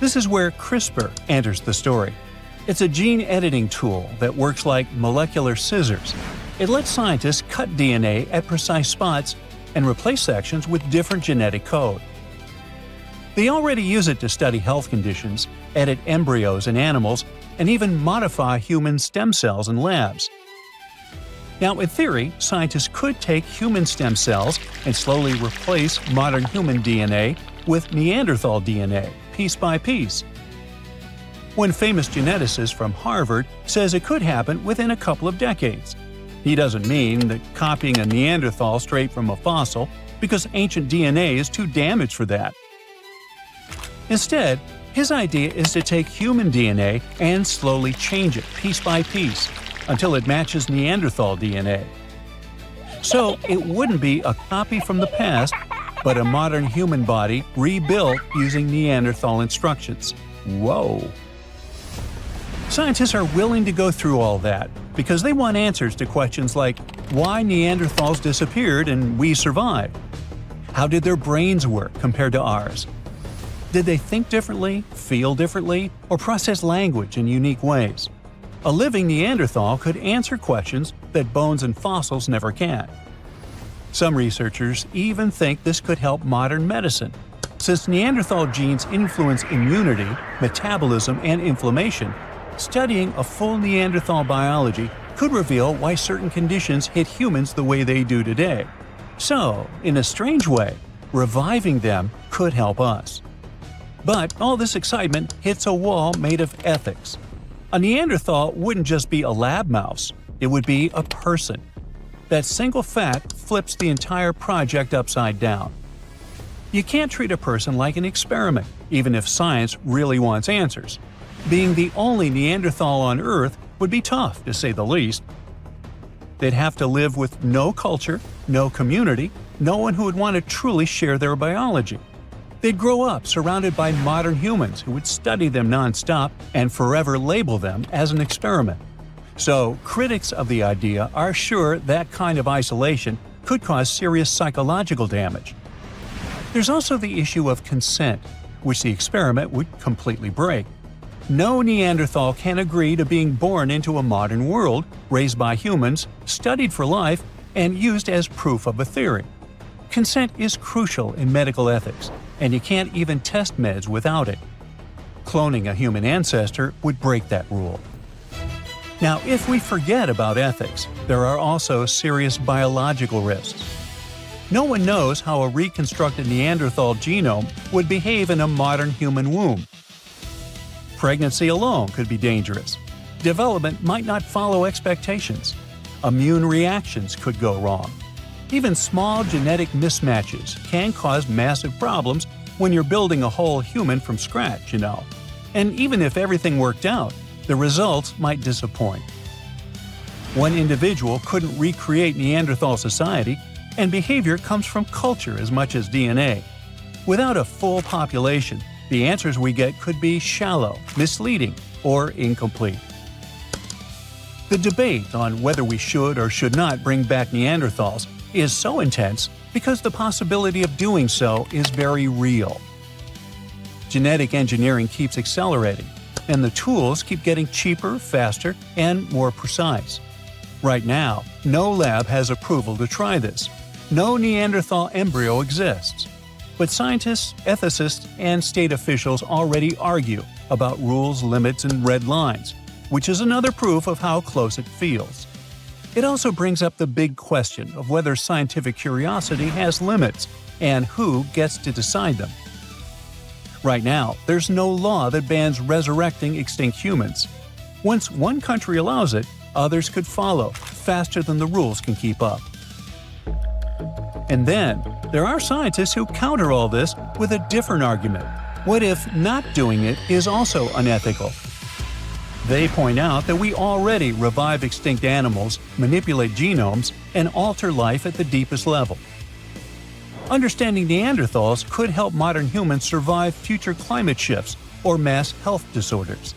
This is where CRISPR enters the story. It's a gene editing tool that works like molecular scissors. It lets scientists cut DNA at precise spots and replace sections with different genetic code. They already use it to study health conditions, edit embryos in animals, and even modify human stem cells in labs. Now, in theory, scientists could take human stem cells and slowly replace modern human DNA with Neanderthal DNA, piece by piece. One famous geneticist from Harvard says it could happen within a couple of decades. He doesn't mean that copying a Neanderthal straight from a fossil, because ancient DNA is too damaged for that. Instead, his idea is to take human DNA and slowly change it piece by piece until it matches Neanderthal DNA. So it wouldn't be a copy from the past, but a modern human body rebuilt using Neanderthal instructions. Whoa! Scientists are willing to go through all that because they want answers to questions like why Neanderthals disappeared and we survived. How did their brains work compared to ours? Did they think differently, feel differently, or process language in unique ways? A living Neanderthal could answer questions that bones and fossils never can. Some researchers even think this could help modern medicine. Since Neanderthal genes influence immunity, metabolism, and inflammation, studying a full Neanderthal biology could reveal why certain conditions hit humans the way they do today. So, in a strange way, reviving them could help us. But all this excitement hits a wall made of ethics. A Neanderthal wouldn't just be a lab mouse, it would be a person. That single fact flips the entire project upside down. You can't treat a person like an experiment, even if science really wants answers. Being the only Neanderthal on Earth would be tough, to say the least. They'd have to live with no culture, no community, no one who would want to truly share their biology. They'd grow up surrounded by modern humans who would study them nonstop and forever label them as an experiment. So, critics of the idea are sure that kind of isolation could cause serious psychological damage. There's also the issue of consent, which the experiment would completely break. No Neanderthal can agree to being born into a modern world, raised by humans, studied for life, and used as proof of a theory. Consent is crucial in medical ethics, and you can't even test meds without it. Cloning a human ancestor would break that rule. Now, if we forget about ethics, there are also serious biological risks. No one knows how a reconstructed Neanderthal genome would behave in a modern human womb. Pregnancy alone could be dangerous. Development might not follow expectations. Immune reactions could go wrong. Even small genetic mismatches can cause massive problems when you're building a whole human from scratch, And even if everything worked out, the results might disappoint. One individual couldn't recreate Neanderthal society, and behavior comes from culture as much as DNA. Without a full population, the answers we get could be shallow, misleading, or incomplete. The debate on whether we should or should not bring back Neanderthals is so intense because the possibility of doing so is very real. Genetic engineering keeps accelerating, and the tools keep getting cheaper, faster, and more precise. Right now, no lab has approval to try this. No Neanderthal embryo exists. But scientists, ethicists, and state officials already argue about rules, limits, and red lines, which is another proof of how close it feels. It also brings up the big question of whether scientific curiosity has limits and who gets to decide them. Right now, there's no law that bans resurrecting extinct humans. Once one country allows it, others could follow, faster than the rules can keep up. And then, there are scientists who counter all this with a different argument. What if not doing it is also unethical? They point out that we already revive extinct animals, manipulate genomes, and alter life at the deepest level. Understanding Neanderthals could help modern humans survive future climate shifts or mass health disorders.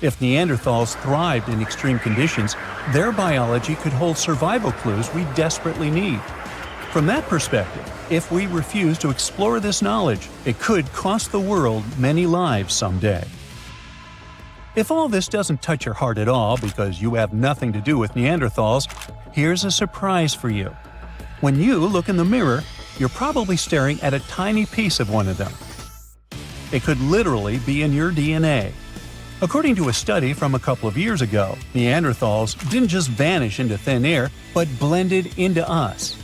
If Neanderthals thrived in extreme conditions, their biology could hold survival clues we desperately need. From that perspective, if we refuse to explore this knowledge, it could cost the world many lives someday. If all this doesn't touch your heart at all because you have nothing to do with Neanderthals, here's a surprise for you. When you look in the mirror, you're probably staring at a tiny piece of one of them. It could literally be in your DNA. According to a study from a couple of years ago, Neanderthals didn't just vanish into thin air, but blended into us.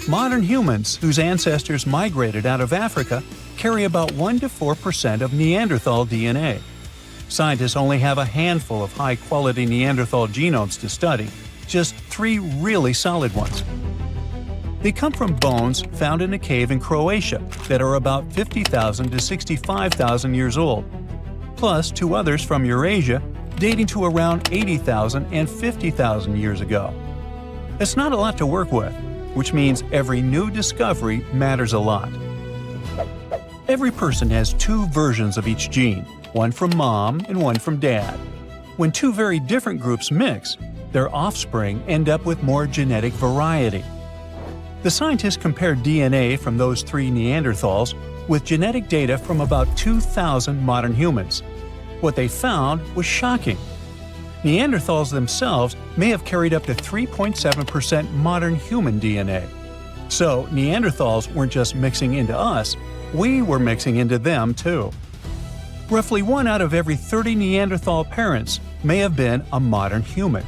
Modern humans, whose ancestors migrated out of Africa, carry about 1 to 4% of Neanderthal DNA. Scientists only have a handful of high-quality Neanderthal genomes to study, just 3 really solid ones. They come from bones found in a cave in Croatia that are about 50,000 to 65,000 years old, plus 2 others from Eurasia dating to around 80,000 and 50,000 years ago. It's not a lot to work with, which means every new discovery matters a lot. Every person has 2 versions of each gene, one from mom and one from dad. When 2 very different groups mix, their offspring end up with more genetic variety. The scientists compared DNA from those 3 Neanderthals with genetic data from about 2,000 modern humans. What they found was shocking. Neanderthals themselves may have carried up to 3.7% modern human DNA. So Neanderthals weren't just mixing into us, we were mixing into them too. Roughly 1 out of every 30 Neanderthal parents may have been a modern human.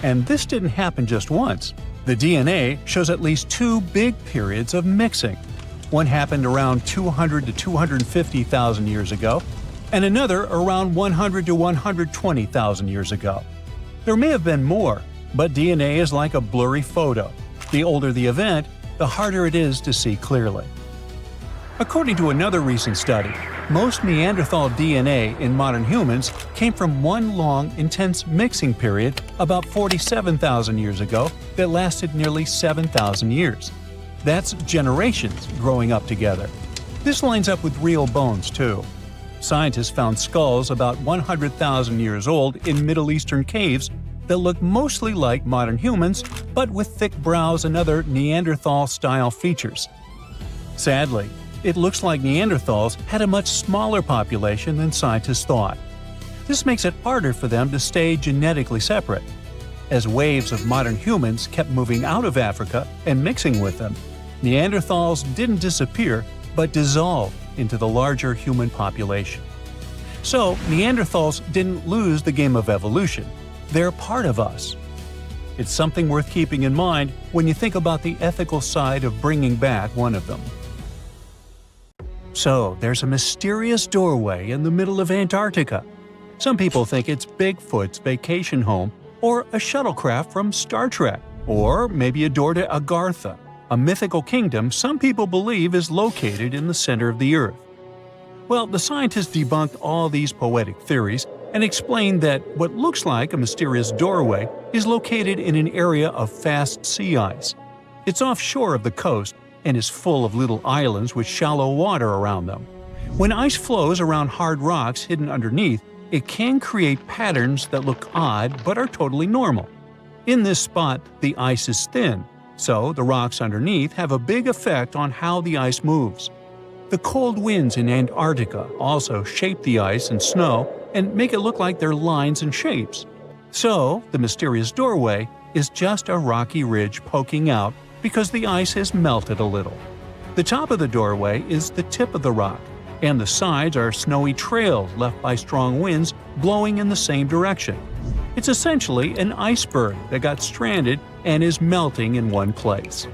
And this didn't happen just once. The DNA shows at least 2 big periods of mixing. One happened around 200 to 250,000 years ago, and another around 100 to 120,000 years ago. There may have been more, but DNA is like a blurry photo. The older the event, the harder it is to see clearly. According to another recent study, most Neanderthal DNA in modern humans came from one long, intense mixing period about 47,000 years ago that lasted nearly 7,000 years. That's generations growing up together. This lines up with real bones, too. Scientists found skulls about 100,000 years old in Middle Eastern caves that look mostly like modern humans, but with thick brows and other Neanderthal-style features. Sadly, it looks like Neanderthals had a much smaller population than scientists thought. This makes it harder for them to stay genetically separate. As waves of modern humans kept moving out of Africa and mixing with them, Neanderthals didn't disappear, but dissolved into the larger human population. So, Neanderthals didn't lose the game of evolution. They're part of us. It's something worth keeping in mind when you think about the ethical side of bringing back one of them. So, there's a mysterious doorway in the middle of Antarctica. Some people think it's Bigfoot's vacation home, or a shuttlecraft from Star Trek, or maybe a door to Agartha, a mythical kingdom some people believe is located in the center of the Earth. Well, the scientists debunked all these poetic theories and explained that what looks like a mysterious doorway is located in an area of fast sea ice. It's offshore of the coast and is full of little islands with shallow water around them. When ice flows around hard rocks hidden underneath, it can create patterns that look odd but are totally normal. In this spot, the ice is thin, so the rocks underneath have a big effect on how the ice moves. The cold winds in Antarctica also shape the ice and snow and make it look like they're lines and shapes. So, the mysterious doorway is just a rocky ridge poking out because the ice has melted a little. The top of the doorway is the tip of the rock, and the sides are snowy trails left by strong winds blowing in the same direction. It's essentially an iceberg that got stranded and is melting in one place.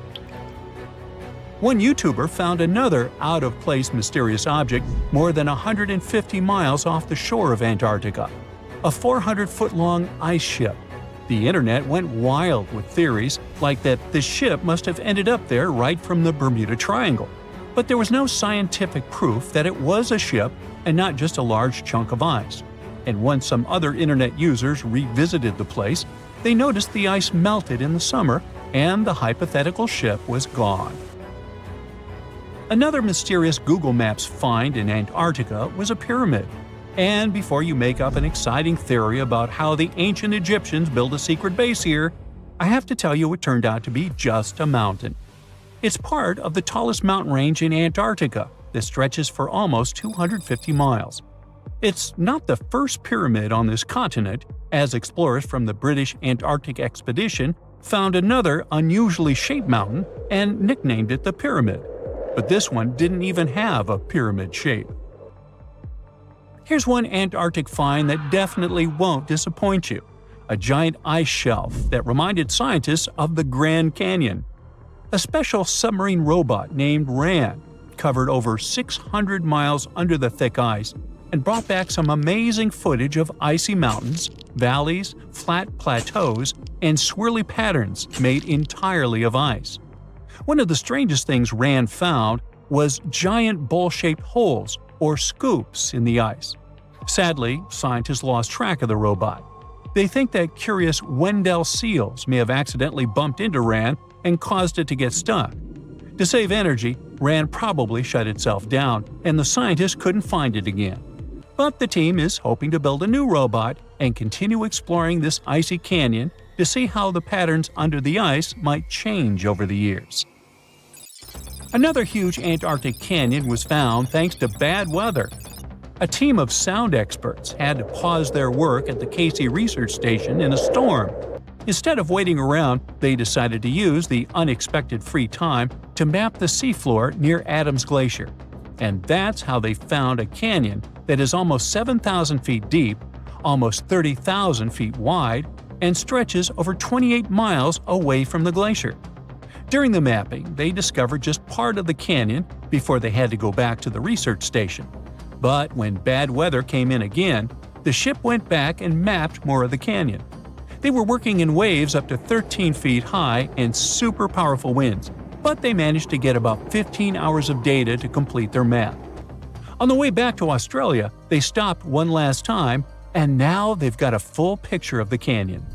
One YouTuber found another out-of-place mysterious object more than 150 miles off the shore of Antarctica, a 400-foot-long ice ship. The internet went wild with theories like that the ship must have ended up there right from the Bermuda Triangle. But there was no scientific proof that it was a ship and not just a large chunk of ice. And once some other internet users revisited the place, they noticed the ice melted in the summer and the hypothetical ship was gone. Another mysterious Google Maps find in Antarctica was a pyramid. And before you make up an exciting theory about how the ancient Egyptians built a secret base here, I have to tell you it turned out to be just a mountain. It's part of the tallest mountain range in Antarctica that stretches for almost 250 miles. It's not the first pyramid on this continent, as explorers from the British Antarctic Expedition found another unusually shaped mountain and nicknamed it the Pyramid. But this one didn't even have a pyramid shape. Here's one Antarctic find that definitely won't disappoint you: a giant ice shelf that reminded scientists of the Grand Canyon. A special submarine robot named RAN covered over 600 miles under the thick ice and brought back some amazing footage of icy mountains, valleys, flat plateaus, and swirly patterns made entirely of ice. One of the strangest things RAN found was giant bowl-shaped holes or scoops in the ice. Sadly, scientists lost track of the robot. They think that curious Wendell seals may have accidentally bumped into RAN and caused it to get stuck. To save energy, RAN probably shut itself down, and the scientists couldn't find it again. But the team is hoping to build a new robot and continue exploring this icy canyon to see how the patterns under the ice might change over the years. Another huge Antarctic canyon was found thanks to bad weather. A team of sound experts had to pause their work at the Casey Research Station in a storm. Instead of waiting around, they decided to use the unexpected free time to map the seafloor near Adams Glacier. And that's how they found a canyon that is almost 7,000 feet deep, almost 30,000 feet wide, and stretches over 28 miles away from the glacier. During the mapping, they discovered just part of the canyon before they had to go back to the research station. But when bad weather came in again, the ship went back and mapped more of the canyon. They were working in waves up to 13 feet high and super powerful winds, but they managed to get about 15 hours of data to complete their map. On the way back to Australia, they stopped one last time, and now they've got a full picture of the canyon.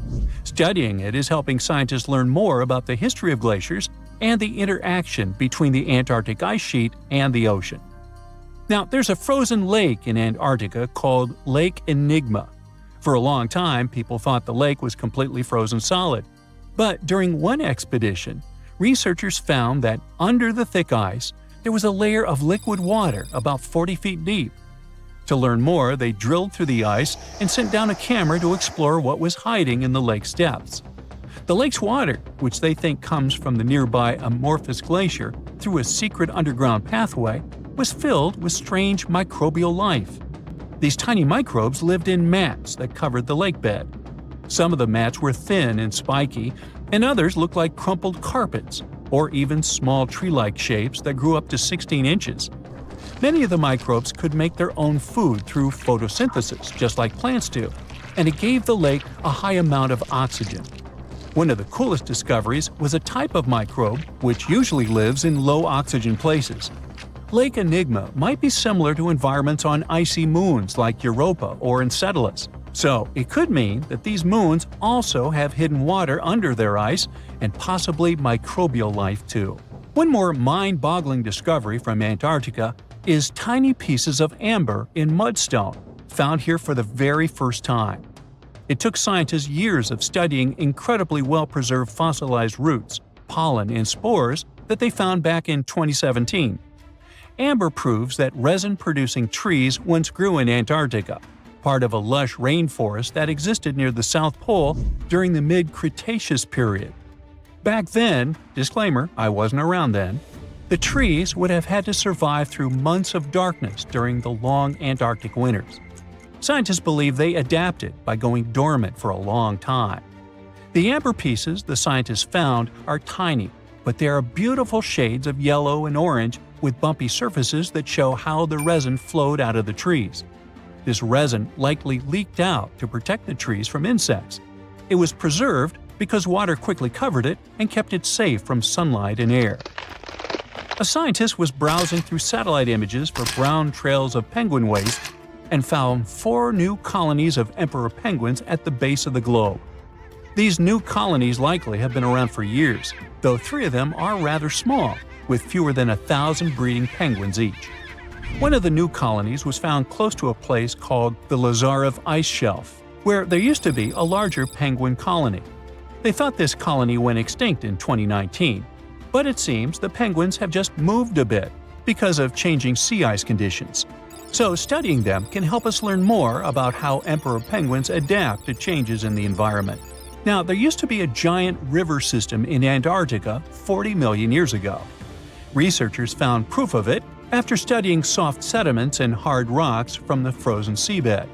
Studying it is helping scientists learn more about the history of glaciers and the interaction between the Antarctic ice sheet and the ocean. Now, there's a frozen lake in Antarctica called Lake Enigma. For a long time, people thought the lake was completely frozen solid. But during one expedition, researchers found that under the thick ice, there was a layer of liquid water about 40 feet deep. To learn more, they drilled through the ice and sent down a camera to explore what was hiding in the lake's depths. The lake's water, which they think comes from the nearby Amorphous Glacier through a secret underground pathway, was filled with strange microbial life. These tiny microbes lived in mats that covered the lake bed. Some of the mats were thin and spiky, and others looked like crumpled carpets, or even small tree-like shapes that grew up to 16 inches. Many of the microbes could make their own food through photosynthesis, just like plants do, and it gave the lake a high amount of oxygen. One of the coolest discoveries was a type of microbe which usually lives in low-oxygen places. Lake Enigma might be similar to environments on icy moons like Europa or Enceladus, so it could mean that these moons also have hidden water under their ice and possibly microbial life too. One more mind-boggling discovery from Antarctica is tiny pieces of amber in mudstone, found here for the very first time. It took scientists years of studying incredibly well-preserved fossilized roots, pollen, and spores that they found back in 2017. Amber proves that resin-producing trees once grew in Antarctica, part of a lush rainforest that existed near the South Pole during the mid-Cretaceous period. Back then, disclaimer, I wasn't around then, the trees would have had to survive through months of darkness during the long Antarctic winters. Scientists believe they adapted by going dormant for a long time. The amber pieces the scientists found are tiny, but they are beautiful shades of yellow and orange with bumpy surfaces that show how the resin flowed out of the trees. This resin likely leaked out to protect the trees from insects. It was preserved because water quickly covered it and kept it safe from sunlight and air. A scientist was browsing through satellite images for brown trails of penguin waste and found 4 new colonies of emperor penguins at the base of the globe. These new colonies likely have been around for years, though 3 of them are rather small, with fewer than 1,000 breeding penguins each. One of the new colonies was found close to a place called the Lazarev Ice Shelf, where there used to be a larger penguin colony. They thought this colony went extinct in 2019, but it seems the penguins have just moved a bit because of changing sea ice conditions. So studying them can help us learn more about how emperor penguins adapt to changes in the environment. Now, there used to be a giant river system in Antarctica 40 million years ago. Researchers found proof of it after studying soft sediments and hard rocks from the frozen seabed.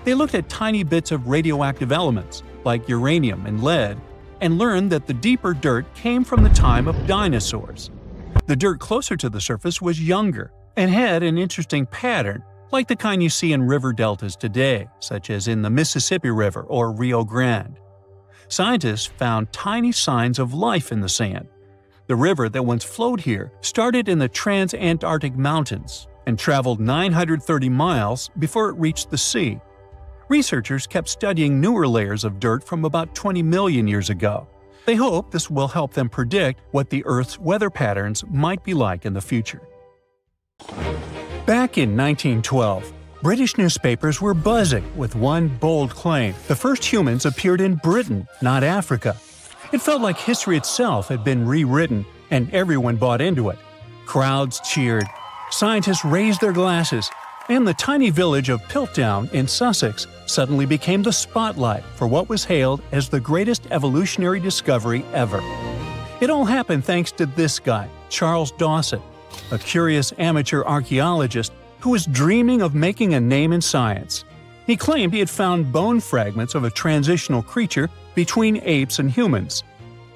They looked at tiny bits of radioactive elements, like uranium and lead, and learned that the deeper dirt came from the time of dinosaurs. The dirt closer to the surface was younger and had an interesting pattern, like the kind you see in river deltas today, such as in the Mississippi River or Rio Grande. Scientists found tiny signs of life in the sand. The river that once flowed here started in the Transantarctic Mountains and traveled 930 miles before it reached the sea. Researchers kept studying newer layers of dirt from about 20 million years ago. They hope this will help them predict what the Earth's weather patterns might be like in the future. Back in 1912, British newspapers were buzzing with one bold claim: the first humans appeared in Britain, not Africa. It felt like history itself had been rewritten, and everyone bought into it. Crowds cheered, scientists raised their glasses, and the tiny village of Piltdown in Sussex suddenly became the spotlight for what was hailed as the greatest evolutionary discovery ever. It all happened thanks to this guy, Charles Dawson, a curious amateur archaeologist who was dreaming of making a name in science. He claimed he had found bone fragments of a transitional creature between apes and humans.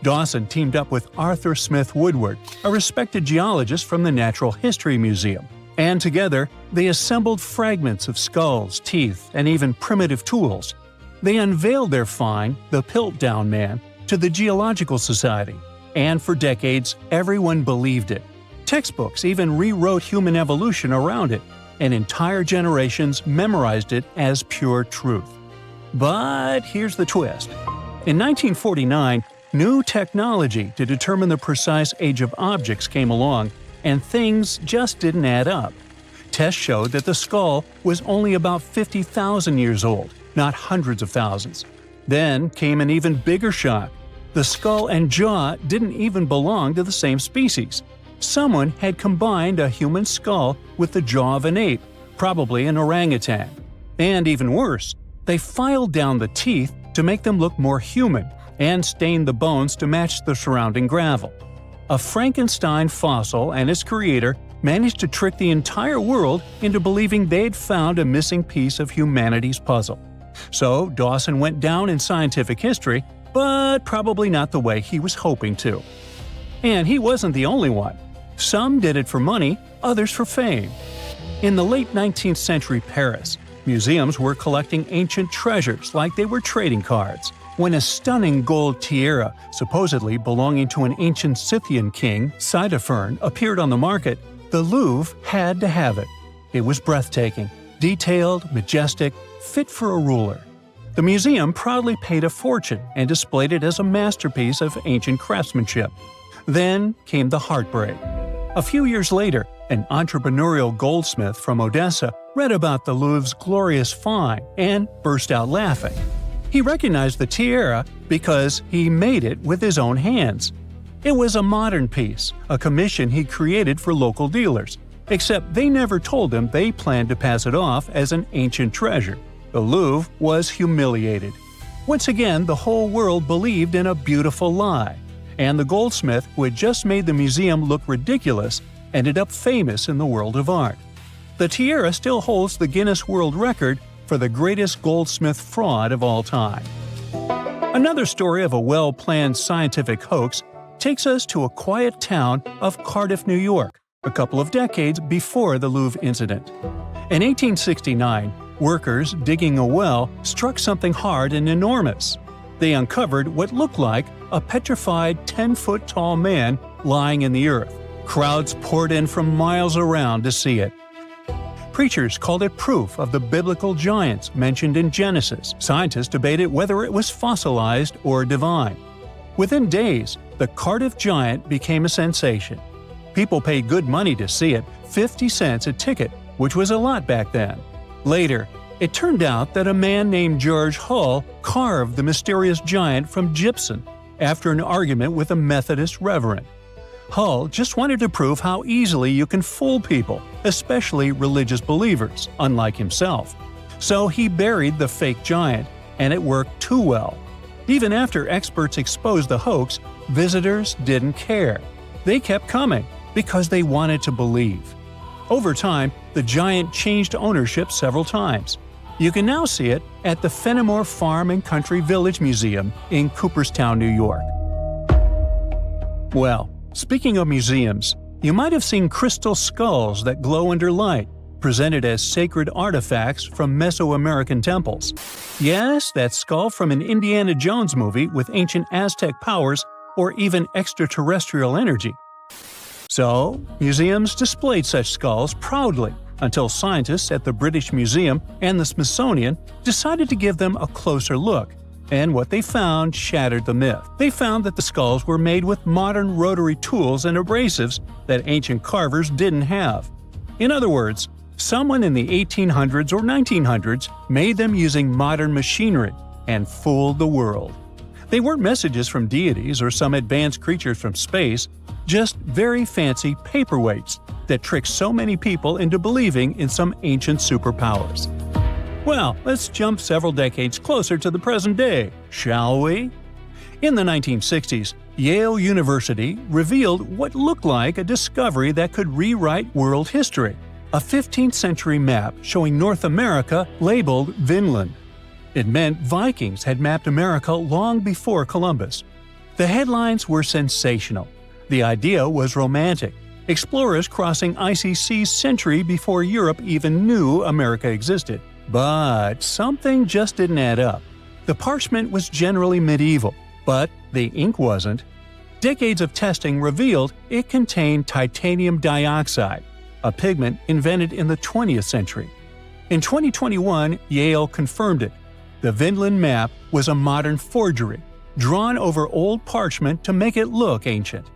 Dawson teamed up with Arthur Smith Woodward, a respected geologist from the Natural History Museum, and together they assembled fragments of skulls, teeth, and even primitive tools. They unveiled their find, the Piltdown Man, to the Geological Society, and for decades everyone believed it. Textbooks even rewrote human evolution around it, and entire generations memorized it as pure truth. But here's the twist. In 1949, new technology to determine the precise age of objects came along, and things just didn't add up. Tests showed that the skull was only about 50,000 years old, not hundreds of thousands. Then came an even bigger shock. The skull and jaw didn't even belong to the same species. Someone had combined a human skull with the jaw of an ape, probably an orangutan. And even worse, they filed down the teeth to make them look more human and stained the bones to match the surrounding gravel. A Frankenstein fossil and its creator managed to trick the entire world into believing they'd found a missing piece of humanity's puzzle. So Dawson went down in scientific history, but probably not the way he was hoping to. And he wasn't the only one. Some did it for money, others for fame. In the late 19th century Paris, museums were collecting ancient treasures like they were trading cards. When a stunning gold tiara, supposedly belonging to an ancient Scythian king, Ctesiphon, appeared on the market, the Louvre had to have it. It was breathtaking, detailed, majestic, fit for a ruler. The museum proudly paid a fortune and displayed it as a masterpiece of ancient craftsmanship. Then came the heartbreak. A few years later, an entrepreneurial goldsmith from Odessa read about the Louvre's glorious find and burst out laughing. He recognized the tiara because he made it with his own hands. It was a modern piece, a commission he created for local dealers, except they never told him they planned to pass it off as an ancient treasure. The Louvre was humiliated. Once again, the whole world believed in a beautiful lie, and the goldsmith who had just made the museum look ridiculous ended up famous in the world of art. The tiara still holds the Guinness World Record for the greatest goldsmith fraud of all time. Another story of a well-planned scientific hoax takes us to a quiet town of Cardiff, New York, a couple of decades before the Louvre incident. In 1869, workers digging a well struck something hard and enormous. They uncovered what looked like a petrified 10-foot-tall man lying in the earth. Crowds poured in from miles around to see it. Preachers called it proof of the biblical giants mentioned in Genesis. Scientists debated whether it was fossilized or divine. Within days, the Cardiff giant became a sensation. People paid good money to see it, 50 cents a ticket, which was a lot back then. Later, it turned out that a man named George Hull carved the mysterious giant from gypsum after an argument with a Methodist reverend. Hull just wanted to prove how easily you can fool people, especially religious believers, unlike himself. So he buried the fake giant, and it worked too well. Even after experts exposed the hoax, visitors didn't care. They kept coming because they wanted to believe. Over time, the giant changed ownership several times. You can now see it at the Fenimore Farm and Country Village Museum in Cooperstown, New York. Well, speaking of museums, you might have seen crystal skulls that glow under light, presented as sacred artifacts from Mesoamerican temples. Yes, that skull from an Indiana Jones movie with ancient Aztec powers or even extraterrestrial energy. So, museums displayed such skulls proudly until scientists at the British Museum and the Smithsonian decided to give them a closer look. And what they found shattered the myth. They found that the skulls were made with modern rotary tools and abrasives that ancient carvers didn't have. In other words, someone in the 1800s or 1900s made them using modern machinery and fooled the world. They weren't messages from deities or some advanced creatures from space, just very fancy paperweights that tricked so many people into believing in some ancient superpowers. Well, let's jump several decades closer to the present day, shall we? In the 1960s, Yale University revealed what looked like a discovery that could rewrite world history: a 15th century map showing North America labeled Vinland. It meant Vikings had mapped America long before Columbus. The headlines were sensational. The idea was romantic. Explorers crossing icy seas century before Europe even knew America existed. But something just didn't add up. The parchment was generally medieval, but the ink wasn't. Decades of testing revealed it contained titanium dioxide, a pigment invented in the 20th century. In 2021, Yale confirmed it. The Vinland map was a modern forgery, drawn over old parchment to make it look ancient.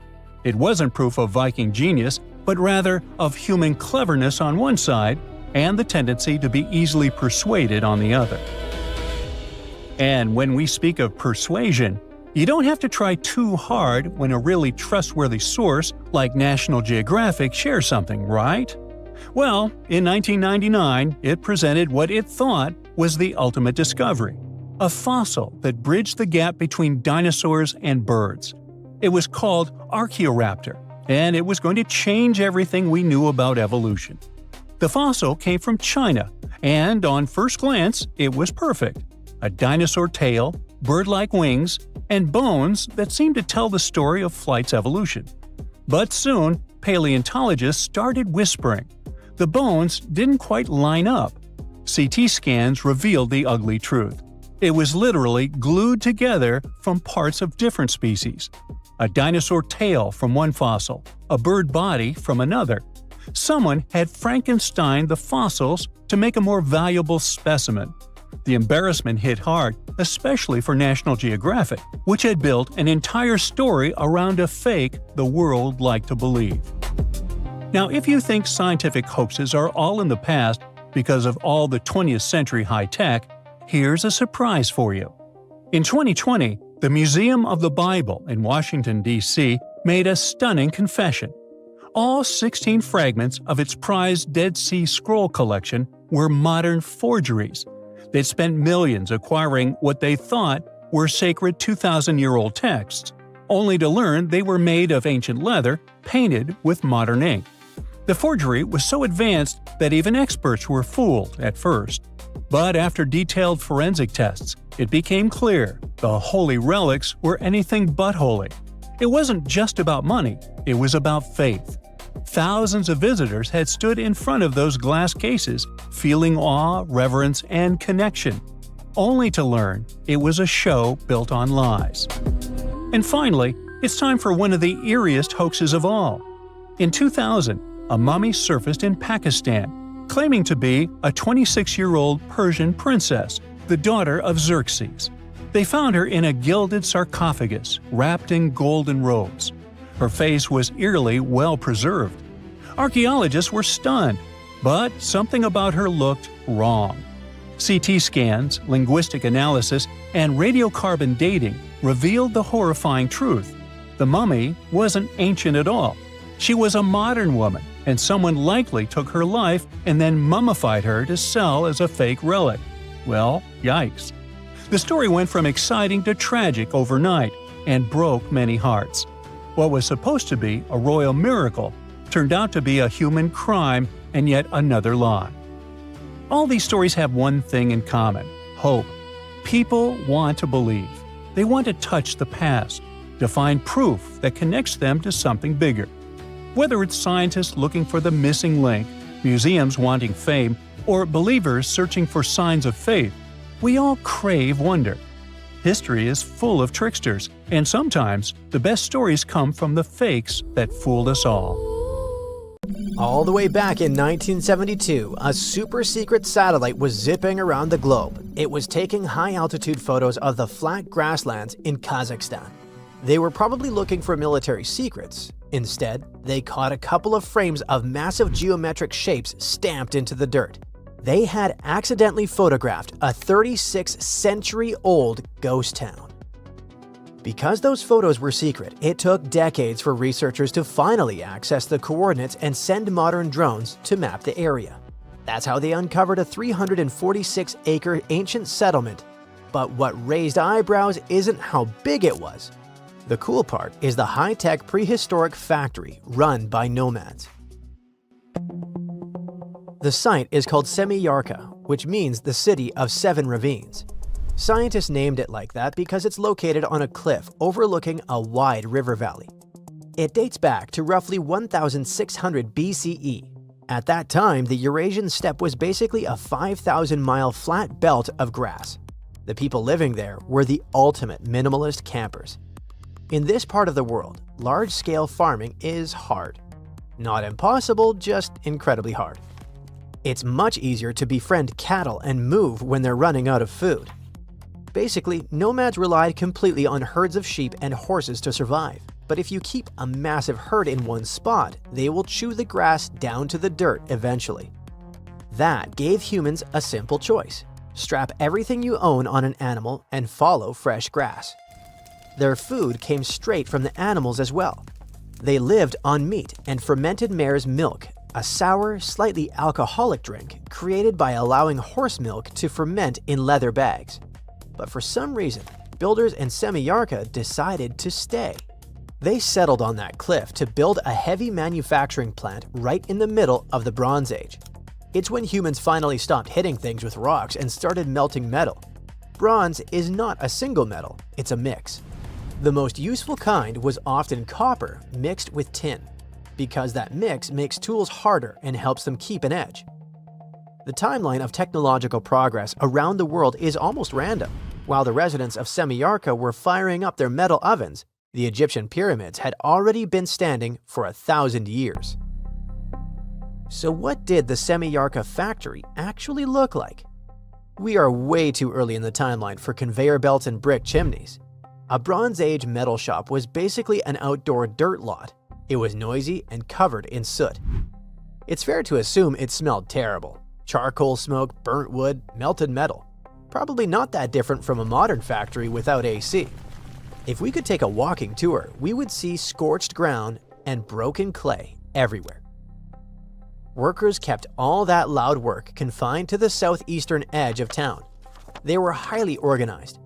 It wasn't proof of Viking genius, but rather of human cleverness on one side and the tendency to be easily persuaded on the other. And when we speak of persuasion, you don't have to try too hard when a really trustworthy source like National Geographic shares something, right? Well, in 1999, it presented what it thought was the ultimate discovery: a fossil that bridged the gap between dinosaurs and birds. It was called Archaeoraptor, and it was going to change everything we knew about evolution. The fossil came from China, and on first glance, it was perfect. A dinosaur tail, bird-like wings, and bones that seemed to tell the story of flight's evolution. But soon, paleontologists started whispering. The bones didn't quite line up. CT scans revealed the ugly truth. It was literally glued together from parts of different species. A dinosaur tail from one fossil, a bird body from another. Someone had Frankensteined the fossils to make a more valuable specimen. The embarrassment hit hard, especially for National Geographic, which had built an entire story around a fake the world liked to believe. Now, if you think scientific hoaxes are all in the past because of all the 20th century high-tech, here's a surprise for you. In 2020, the Museum of the Bible in Washington, D.C. made a stunning confession. All 16 fragments of its prized Dead Sea Scroll collection were modern forgeries. They'd spent millions acquiring what they thought were sacred 2,000-year-old texts, only to learn they were made of ancient leather painted with modern ink. The forgery was so advanced that even experts were fooled at first. But after detailed forensic tests, it became clear the holy relics were anything but holy. It wasn't just about money, it was about faith. Thousands of visitors had stood in front of those glass cases, feeling awe, reverence, and connection, only to learn it was a show built on lies. And finally, it's time for one of the eeriest hoaxes of all. In 2000, a mummy surfaced in Pakistan, claiming to be a 26-year-old Persian princess, the daughter of Xerxes. They found her in a gilded sarcophagus, wrapped in golden robes. Her face was eerily well preserved. Archaeologists were stunned, but something about her looked wrong. CT scans, linguistic analysis, and radiocarbon dating revealed the horrifying truth. The mummy wasn't ancient at all. She was a modern woman, and someone likely took her life and then mummified her to sell as a fake relic. Well, yikes. The story went from exciting to tragic overnight and broke many hearts. What was supposed to be a royal miracle turned out to be a human crime and yet another lie. All these stories have one thing in common: hope. People want to believe. They want to touch the past, to find proof that connects them to something bigger. Whether it's scientists looking for the missing link, museums wanting fame, or believers searching for signs of faith, we all crave wonder. History is full of tricksters, and sometimes the best stories come from the fakes that fooled us all. All the way back in 1972, a super-secret satellite was zipping around the globe. It was taking high-altitude photos of the flat grasslands in Kazakhstan. They were probably looking for military secrets. Instead, they caught a couple of frames of massive geometric shapes stamped into the dirt. They had accidentally photographed a 36-century-old ghost town. Because those photos were secret, it took decades for researchers to finally access the coordinates and send modern drones to map the area. That's how they uncovered a 346-acre ancient settlement. But what raised eyebrows isn't how big it was. The cool part is the high-tech prehistoric factory run by nomads. The site is called Semiyarka, which means the city of seven ravines. Scientists named it like that because it's located on a cliff overlooking a wide river valley. It dates back to roughly 1600 BCE. At that time, the Eurasian steppe was basically a 5,000-mile flat belt of grass. The people living there were the ultimate minimalist campers. In this part of the world, large-scale farming is hard. Not impossible, just incredibly hard. It's much easier to befriend cattle and move when they're running out of food. Basically, nomads relied completely on herds of sheep and horses to survive. But if you keep a massive herd in one spot, they will chew the grass down to the dirt eventually. That gave humans a simple choice: strap everything you own on an animal and follow fresh grass. Their food came straight from the animals as well. They lived on meat and fermented mare's milk, a sour, slightly alcoholic drink created by allowing horse milk to ferment in leather bags. But for some reason, builders in Semiyarka decided to stay. They settled on that cliff to build a heavy manufacturing plant right in the middle of the Bronze Age. It's when humans finally stopped hitting things with rocks and started melting metal. Bronze is not a single metal, it's a mix. The most useful kind was often copper mixed with tin, because that mix makes tools harder and helps them keep an edge. The timeline of technological progress around the world is almost random. While the residents of Semiyarka were firing up their metal ovens, the Egyptian pyramids had already been standing for 1,000 years. So what did the Semiyarka factory actually look like? We are way too early in the timeline for conveyor belts and brick chimneys. A Bronze Age metal shop was basically an outdoor dirt lot. It was noisy and covered in soot. It's fair to assume it smelled terrible. Charcoal smoke, burnt wood, melted metal. Probably not that different from a modern factory without AC. If we could take a walking tour, we would see scorched ground and broken clay everywhere. Workers kept all that loud work confined to the southeastern edge of town. They were highly organized.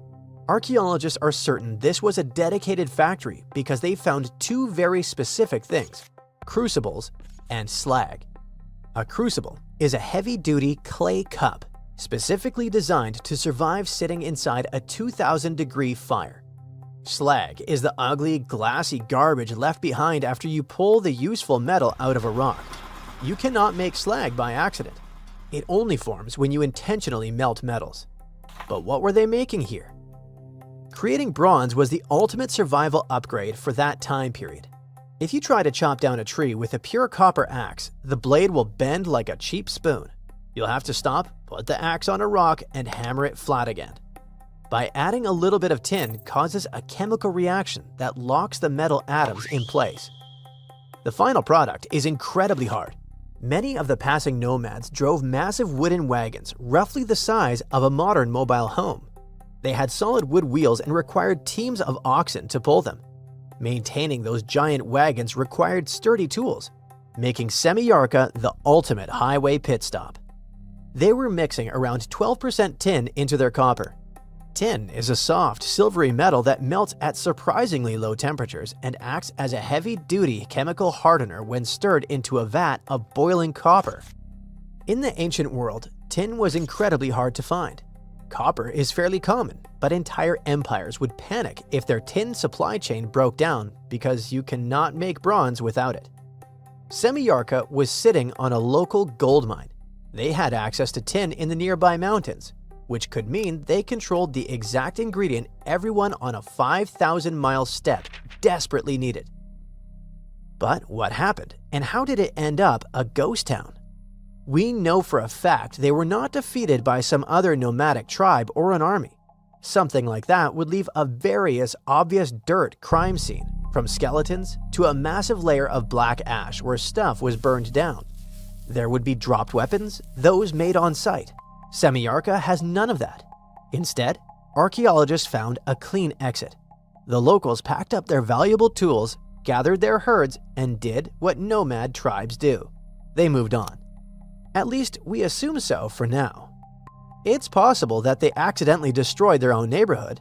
Archaeologists are certain this was a dedicated factory because they found two very specific things: crucibles and slag. A crucible is a heavy-duty clay cup specifically designed to survive sitting inside a 2,000-degree fire. Slag is the ugly, glassy garbage left behind after you pull the useful metal out of a rock. You cannot make slag by accident. It only forms when you intentionally melt metals. But what were they making here? Creating bronze was the ultimate survival upgrade for that time period. If you try to chop down a tree with a pure copper axe, the blade will bend like a cheap spoon. You'll have to stop, put the axe on a rock, and hammer it flat again. By adding a little bit of tin causes a chemical reaction that locks the metal atoms in place. The final product is incredibly hard. Many of the passing nomads drove massive wooden wagons, roughly the size of a modern mobile home. They had solid wood wheels and required teams of oxen to pull them. Maintaining those giant wagons required sturdy tools, making Semiyarka the ultimate highway pit stop. They were mixing around 12% tin into their copper. Tin is a soft, silvery metal that melts at surprisingly low temperatures and acts as a heavy-duty chemical hardener when stirred into a vat of boiling copper. In the ancient world, tin was incredibly hard to find. Copper is fairly common, but entire empires would panic if their tin supply chain broke down because you cannot make bronze without it. Semiyarka was sitting on a local gold mine. They had access to tin in the nearby mountains, which could mean they controlled the exact ingredient everyone on a 5,000-mile steppe desperately needed. But what happened, and how did it end up a ghost town? We know for a fact they were not defeated by some other nomadic tribe or an army. Something like that would leave a very obvious dirt crime scene, from skeletons to a massive layer of black ash where stuff was burned down. There would be dropped weapons, those made on site. Semiyarka has none of that. Instead, archaeologists found a clean exit. The locals packed up their valuable tools, gathered their herds, and did what nomad tribes do. They moved on. At least we assume so for now. It's possible that they accidentally destroyed their own neighborhood.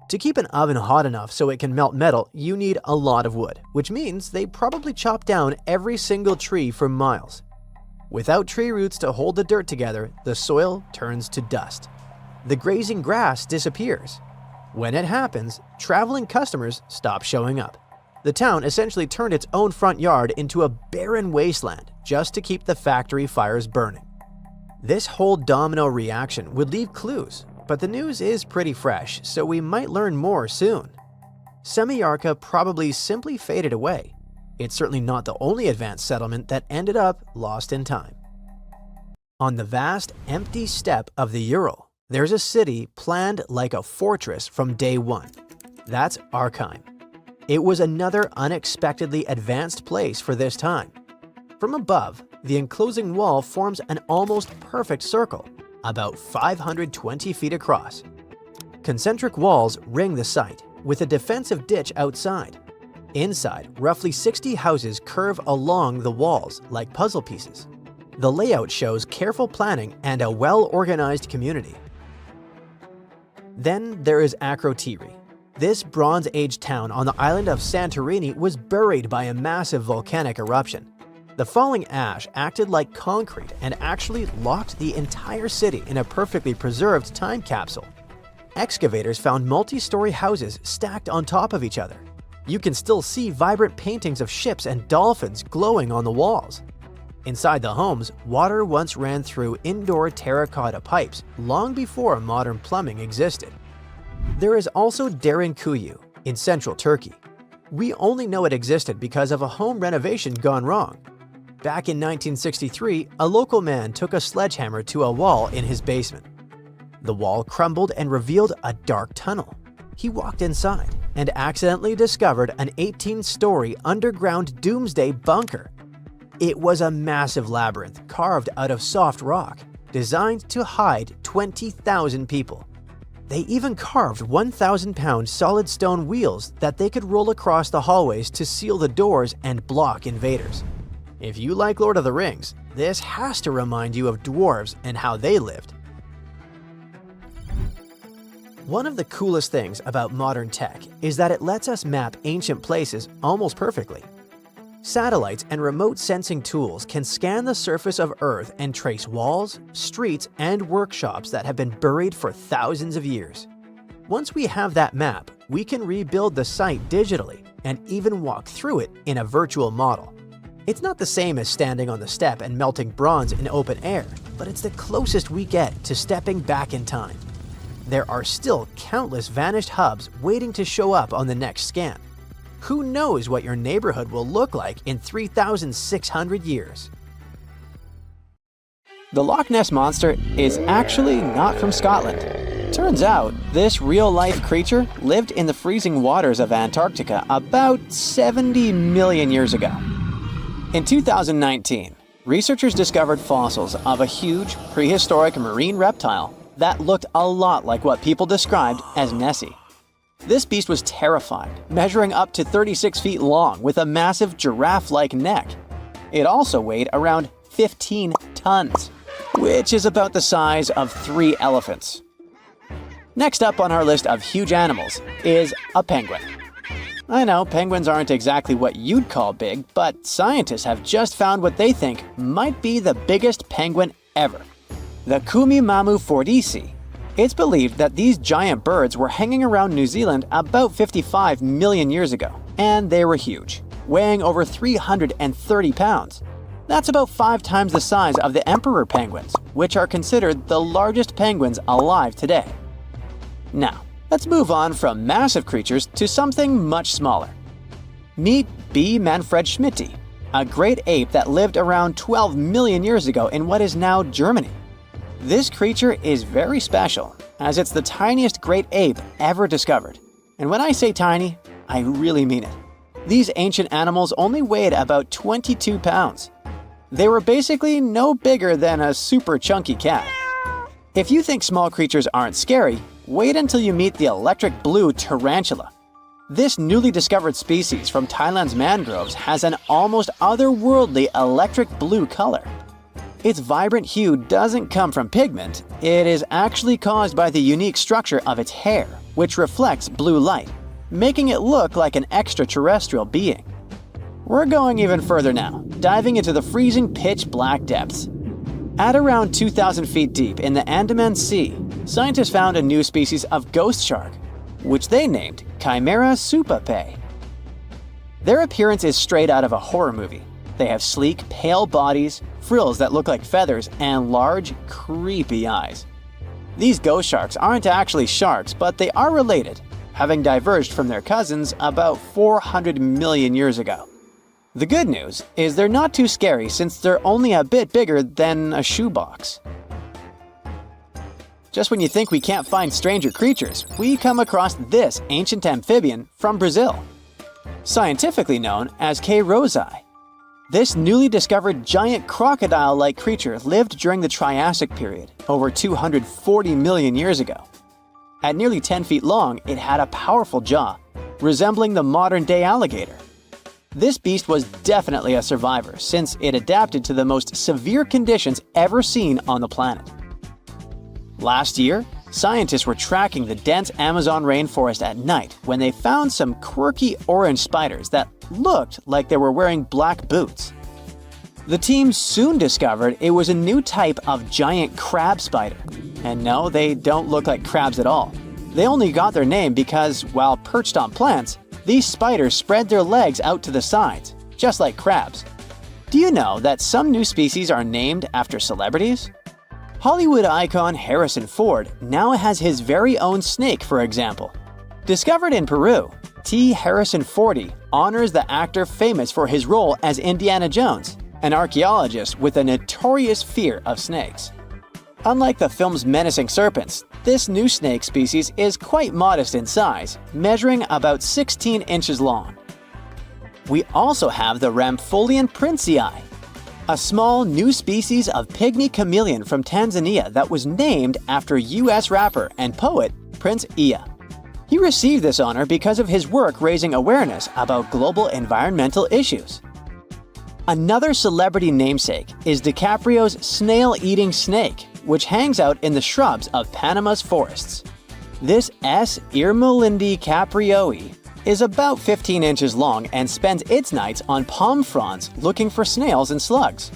To keep an oven hot enough so it can melt metal, you need a lot of wood, which means they probably chopped down every single tree for miles. Without tree roots to hold the dirt together, the soil turns to dust. The grazing grass disappears. When it happens, traveling customers stop showing up. The town essentially turned its own front yard into a barren wasteland just to keep the factory fires burning. This whole domino reaction would leave clues, but the news is pretty fresh, so we might learn more soon. Semiyarka probably simply faded away. It's certainly not the only advanced settlement that ended up lost in time. On the vast, empty steppe of the Ural, there's a city planned like a fortress from day one. That's Archaeology. It was another unexpectedly advanced place for this time. From above, the enclosing wall forms an almost perfect circle, about 520 feet across. Concentric walls ring the site, with a defensive ditch outside. Inside, roughly 60 houses curve along the walls like puzzle pieces. The layout shows careful planning and a well-organized community. Then there is Akrotiri. This Bronze Age town on the island of Santorini was buried by a massive volcanic eruption. The falling ash acted like concrete and actually locked the entire city in a perfectly preserved time capsule. Excavators found multi-story houses stacked on top of each other. You can still see vibrant paintings of ships and dolphins glowing on the walls. Inside the homes, water once ran through indoor terracotta pipes long before modern plumbing existed. There is also Derinkuyu in central Turkey. We only know it existed because of a home renovation gone wrong. Back in 1963, a local man took a sledgehammer to a wall in his basement. The wall crumbled and revealed a dark tunnel. He walked inside and accidentally discovered an 18-story underground doomsday bunker. It was a massive labyrinth carved out of soft rock, designed to hide 20,000 people. They even carved 1,000-pound solid stone wheels that they could roll across the hallways to seal the doors and block invaders. If you like Lord of the Rings, this has to remind you of dwarves and how they lived. One of the coolest things about modern tech is that it lets us map ancient places almost perfectly. Satellites and remote sensing tools can scan the surface of Earth and trace walls, streets, and workshops that have been buried for thousands of years. Once we have that map, we can rebuild the site digitally and even walk through it in a virtual model. It's not the same as standing on the step and melting bronze in open air, but it's the closest we get to stepping back in time. There are still countless vanished hubs waiting to show up on the next scan. Who knows what your neighborhood will look like in 3,600 years? The Loch Ness Monster is actually not from Scotland. Turns out, this real-life creature lived in the freezing waters of Antarctica about 70 million years ago. In 2019, researchers discovered fossils of a huge, prehistoric marine reptile that looked a lot like what people described as Nessie. This beast was terrifying, measuring up to 36 feet long with a massive giraffe-like neck. It also weighed around 15 tons, which is about the size of 3 elephants. Next up on our list of huge animals is a penguin. I know penguins aren't exactly what you'd call big, but scientists have just found what they think might be the biggest penguin ever, the Kumimamu fordyce. It's believed that these giant birds were hanging around New Zealand about 55 million years ago, and they were huge, weighing over 330 pounds. That's about 5 times the size of the emperor penguins, which are considered the largest penguins alive today. Now, let's move on from massive creatures to something much smaller. Meet B. manfredschmidti, a great ape that lived around 12 million years ago in what is now Germany. This creature is very special, as it's the tiniest great ape ever discovered. And when I say tiny, I really mean it. These ancient animals only weighed about 22 pounds. They were basically no bigger than a super chunky cat. If you think small creatures aren't scary, wait until you meet the electric blue tarantula. This newly discovered species from Thailand's mangroves has an almost otherworldly electric blue color. Its vibrant hue doesn't come from pigment, it is actually caused by the unique structure of its hair, which reflects blue light, making it look like an extraterrestrial being. We're going even further now, diving into the freezing pitch-black depths. At around 2,000 feet deep in the Andaman Sea, scientists found a new species of ghost shark, which they named Chimera supape. Their appearance is straight out of a horror movie. They have sleek, pale bodies, frills that look like feathers, and large, creepy eyes. These ghost sharks aren't actually sharks, but they are related, having diverged from their cousins about 400 million years ago. The good news is they're not too scary since they're only a bit bigger than a shoebox. Just when you think we can't find stranger creatures, we come across this ancient amphibian from Brazil. Scientifically known as K. rosae. This newly discovered giant crocodile-like creature lived during the Triassic period, over 240 million years ago. At nearly 10 feet long, it had a powerful jaw, resembling the modern-day alligator. This beast was definitely a survivor since it adapted to the most severe conditions ever seen on the planet. Last year, scientists were tracking the dense Amazon rainforest at night when they found some quirky orange spiders that looked like they were wearing black boots. The team soon discovered it was a new type of giant crab spider. And no, they don't look like crabs at all. They only got their name because, while perched on plants, these spiders spread their legs out to the sides, just like crabs. Do you know that some new species are named after celebrities? Hollywood icon Harrison Ford now has his very own snake, for example. Discovered in Peru, T. Harrison Fordy honors the actor famous for his role as Indiana Jones, an archaeologist with a notorious fear of snakes. Unlike the film's menacing serpents, this new snake species is quite modest in size, measuring about 16 inches long. We also have the Rampholion princei, a small new species of pygmy chameleon from Tanzania that was named after US rapper and poet Prince Iya. He received this honor because of his work raising awareness about global environmental issues. Another celebrity namesake is DiCaprio's snail-eating snake, which hangs out in the shrubs of Panama's forests. This S. Irmelindi caprioi is about 15 inches long and spends its nights on palm fronds looking for snails and slugs.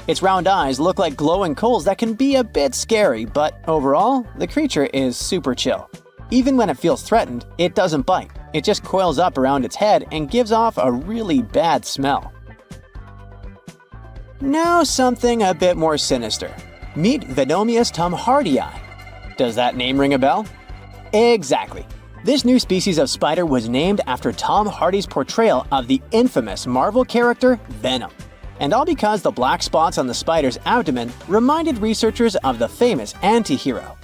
Its round eyes look like glowing coals that can be a bit scary, but overall, the creature is super chill. Even when it feels threatened, it doesn't bite. It just coils up around its head and gives off a really bad smell. Now something a bit more sinister. Meet Venomius tomhardii. Does that name ring a bell? Exactly. This new species of spider was named after Tom Hardy's portrayal of the infamous Marvel character Venom. And all because the black spots on the spider's abdomen reminded researchers of the famous anti-hero.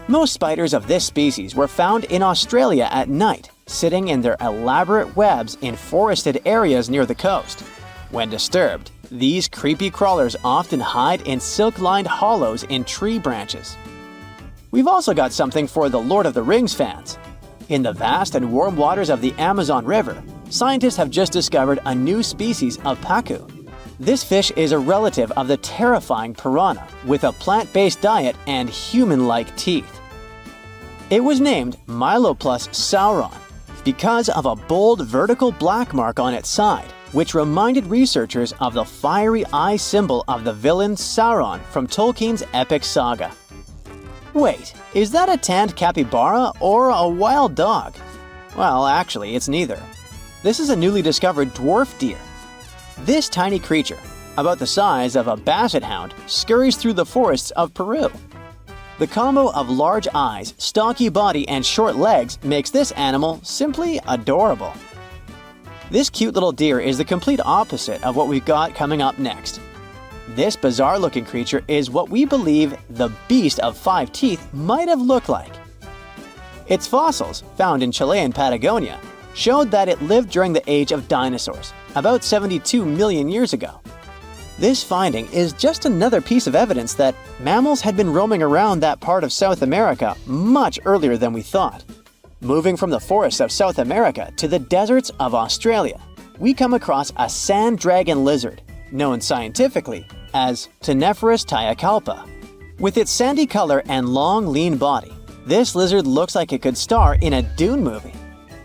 Most spiders of this species were found in Australia at night, sitting in their elaborate webs in forested areas near the coast. When disturbed, these creepy crawlers often hide in silk-lined hollows in tree branches. We've also got something for the Lord of the Rings fans. In the vast and warm waters of the Amazon River, scientists have just discovered a new species of pacu. This fish is a relative of the terrifying piranha, with a plant-based diet and human-like teeth. It was named Myloplus sauron because of a bold vertical black mark on its side, which reminded researchers of the fiery eye symbol of the villain Sauron from Tolkien's epic saga. Wait, is that a tanned capybara or a wild dog? Well, actually, it's neither. This is a newly discovered dwarf deer. This tiny creature, about the size of a basset hound, scurries through the forests of Peru. The combo of large eyes, stocky body, and short legs makes this animal simply adorable. This cute little deer is the complete opposite of what we've got coming up next. This bizarre-looking creature is what we believe the beast of 5 teeth might have looked like. Its fossils, found in Chilean Patagonia, showed that it lived during the age of dinosaurs, about 72 million years ago. This finding is just another piece of evidence that mammals had been roaming around that part of South America much earlier than we thought. Moving from the forests of South America to the deserts of Australia, we come across a sand dragon lizard, known scientifically as Cteniferus tayacalpa. With its sandy color and long, lean body, this lizard looks like it could star in a Dune movie.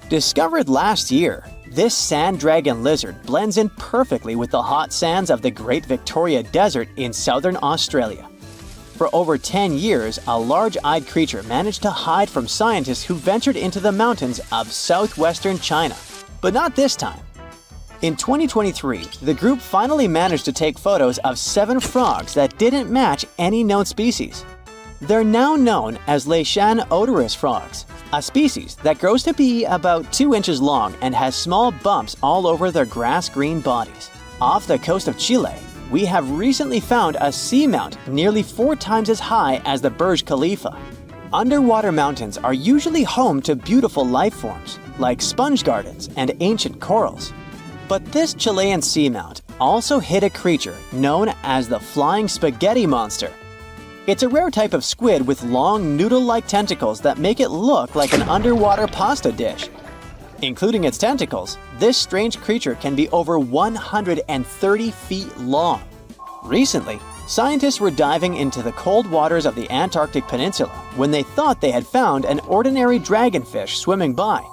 Discovered last year, this sand dragon lizard blends in perfectly with the hot sands of the Great Victoria Desert in southern Australia. For over 10 years, a large-eyed creature managed to hide from scientists who ventured into the mountains of southwestern China. But not this time. In 2023, the group finally managed to take photos of 7 frogs that didn't match any known species. They're now known as Leishan odorous frogs, a species that grows to be about 2 inches long and has small bumps all over their grass-green bodies. Off the coast of Chile, we have recently found a seamount nearly 4 times as high as the Burj Khalifa. Underwater mountains are usually home to beautiful life forms, like sponge gardens and ancient corals. But this Chilean seamount also hid a creature known as the flying spaghetti monster. It's a rare type of squid with long noodle-like tentacles that make it look like an underwater pasta dish. Including its tentacles, this strange creature can be over 130 feet long. Recently, scientists were diving into the cold waters of the Antarctic Peninsula when they thought they had found an ordinary dragonfish swimming by.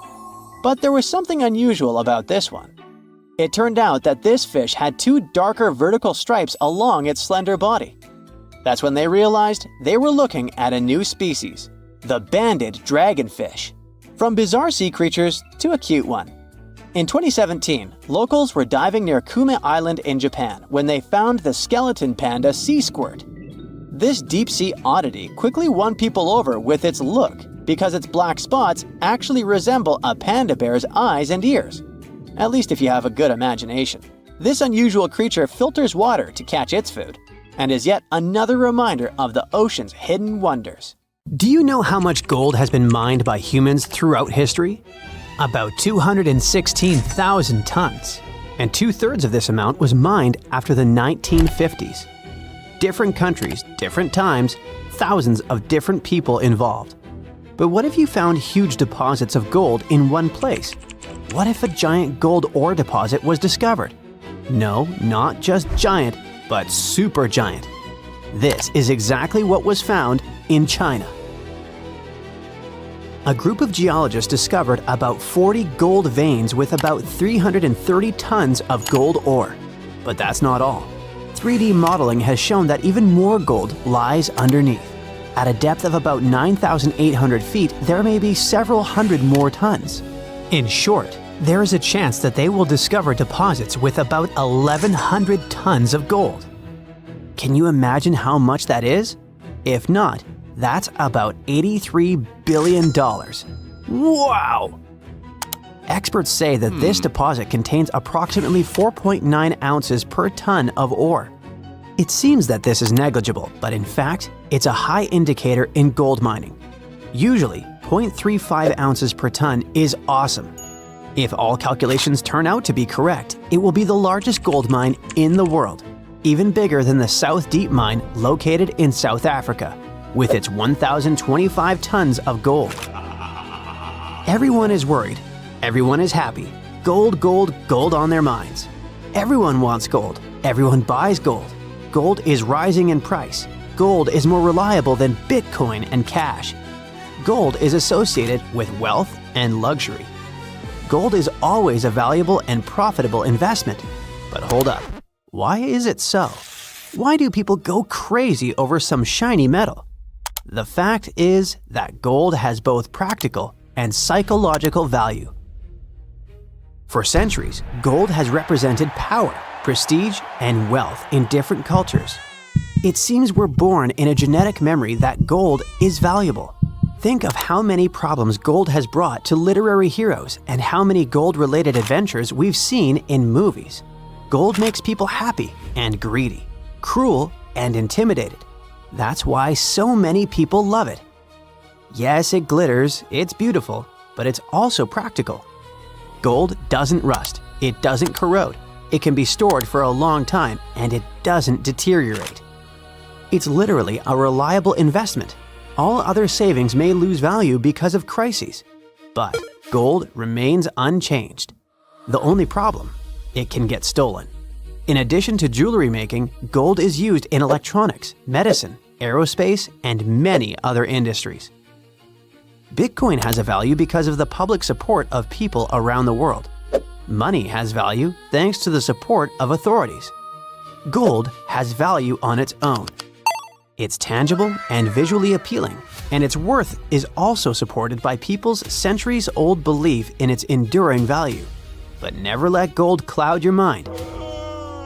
But there was something unusual about this one. It turned out that this fish had 2 darker vertical stripes along its slender body. That's when they realized they were looking at a new species, the banded dragonfish. From bizarre sea creatures to a cute one. In 2017, locals were diving near Kume Island in Japan when they found the skeleton panda sea squirt. This deep-sea oddity quickly won people over with its look because its black spots actually resemble a panda bear's eyes and ears. At least if you have a good imagination. This unusual creature filters water to catch its food, and is yet another reminder of the ocean's hidden wonders. Do you know how much gold has been mined by humans throughout history? About 216,000 tons, and 2/3 of this amount was mined after the 1950s. Different countries, different times, thousands of different people involved. But what if you found huge deposits of gold in one place? What if a giant gold ore deposit was discovered? No, not just giant, but supergiant. This is exactly what was found in China. A group of geologists discovered about 40 gold veins with about 330 tons of gold ore. But that's not all. 3D modeling has shown that even more gold lies underneath. At a depth of about 9,800 feet, there may be several hundred more tons. In short, there is a chance that they will discover deposits with about 1,100 tons of gold. Can you imagine how much that is? If not, that's about $83 billion. Wow! Experts say that this deposit contains approximately 4.9 ounces per ton of ore. It seems that this is negligible, but in fact, it's a high indicator in gold mining. Usually, 0.35 ounces per ton is awesome. If all calculations turn out to be correct, it will be the largest gold mine in the world, even bigger than the South Deep mine located in South Africa, with its 1,025 tons of gold. Everyone is worried. Everyone is happy. Gold, gold, gold on their minds. Everyone wants gold. Everyone buys gold. Gold is rising in price. Gold is more reliable than Bitcoin and cash. Gold is associated with wealth and luxury. Gold is always a valuable and profitable investment. But hold up. Why is it so? Why do people go crazy over some shiny metal? The fact is that gold has both practical and psychological value. For centuries, gold has represented power, prestige, and wealth in different cultures. It seems we're born in a genetic memory that gold is valuable. Think of how many problems gold has brought to literary heroes and how many gold-related adventures we've seen in movies. Gold makes people happy and greedy, cruel and intimidated. That's why so many people love it. Yes, it glitters, it's beautiful, but it's also practical. Gold doesn't rust, it doesn't corrode, it can be stored for a long time, and it doesn't deteriorate. It's literally a reliable investment. All other savings may lose value because of crises, but gold remains unchanged. The only problem, it can get stolen. In addition to jewelry making, gold is used in electronics, medicine, aerospace, and many other industries. Bitcoin has a value because of the public support of people around the world. Money has value thanks to the support of authorities. Gold has value on its own. It's tangible and visually appealing, and its worth is also supported by people's centuries-old belief in its enduring value. But never let gold cloud your mind.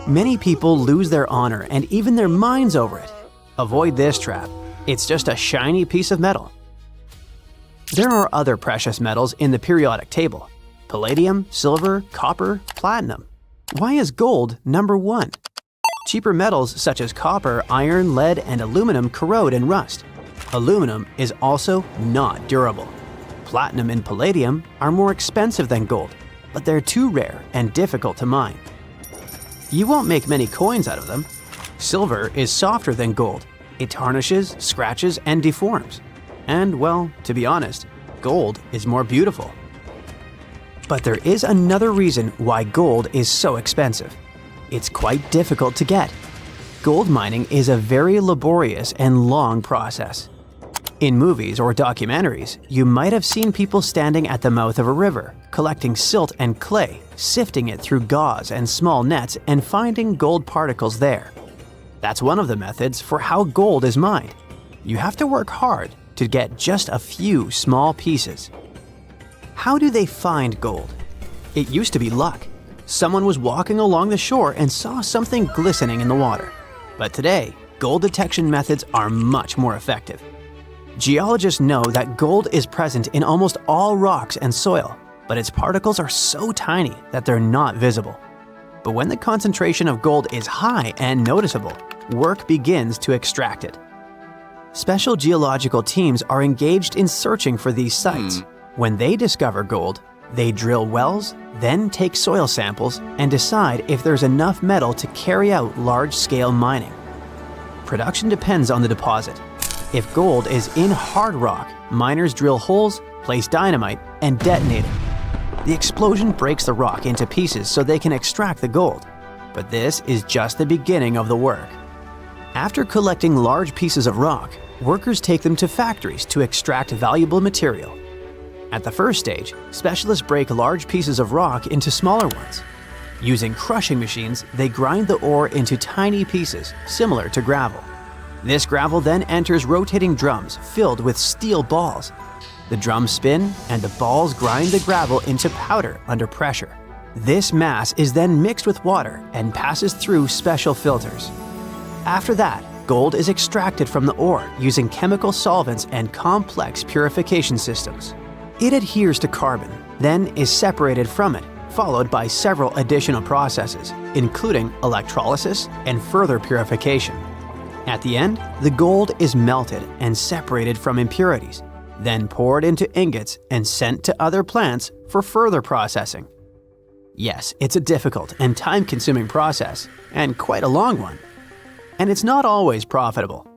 Many people lose their honor and even their minds over it. Avoid this trap. It's just a shiny piece of metal. There are other precious metals in the periodic table: palladium, silver, copper, platinum. Why is gold number 1? Cheaper metals such as copper, iron, lead, and aluminum corrode and rust. Aluminum is also not durable. Platinum and palladium are more expensive than gold, but they're too rare and difficult to mine. You won't make many coins out of them. Silver is softer than gold. It tarnishes, scratches, and deforms. And, well, to be honest, gold is more beautiful. But there is another reason why gold is so expensive. It's quite difficult to get. Gold mining is a very laborious and long process. In movies or documentaries, you might have seen people standing at the mouth of a river, collecting silt and clay, sifting it through gauze and small nets, and finding gold particles there. That's one of the methods for how gold is mined. You have to work hard to get just a few small pieces. How do they find gold? It used to be luck. Someone was walking along the shore and saw something glistening in the water. But today, gold detection methods are much more effective. Geologists know that gold is present in almost all rocks and soil, but its particles are so tiny that they're not visible. But when the concentration of gold is high and noticeable, work begins to extract it. Special geological teams are engaged in searching for these sites. When they discover gold, they drill wells, then take soil samples and decide if there's enough metal to carry out large-scale mining. Production depends on the deposit. If gold is in hard rock, miners drill holes, place dynamite, and detonate it. The explosion breaks the rock into pieces so they can extract the gold. But this is just the beginning of the work. After collecting large pieces of rock, workers take them to factories to extract valuable material. At the first stage, specialists break large pieces of rock into smaller ones. Using crushing machines, they grind the ore into tiny pieces, similar to gravel. This gravel then enters rotating drums filled with steel balls. The drums spin and the balls grind the gravel into powder under pressure. This mass is then mixed with water and passes through special filters. After that, gold is extracted from the ore using chemical solvents and complex purification systems. It adheres to carbon, then is separated from it, followed by several additional processes, including electrolysis and further purification. At the end, the gold is melted and separated from impurities, then poured into ingots and sent to other plants for further processing. Yes, it's a difficult and time-consuming process, and quite a long one. And it's not always profitable.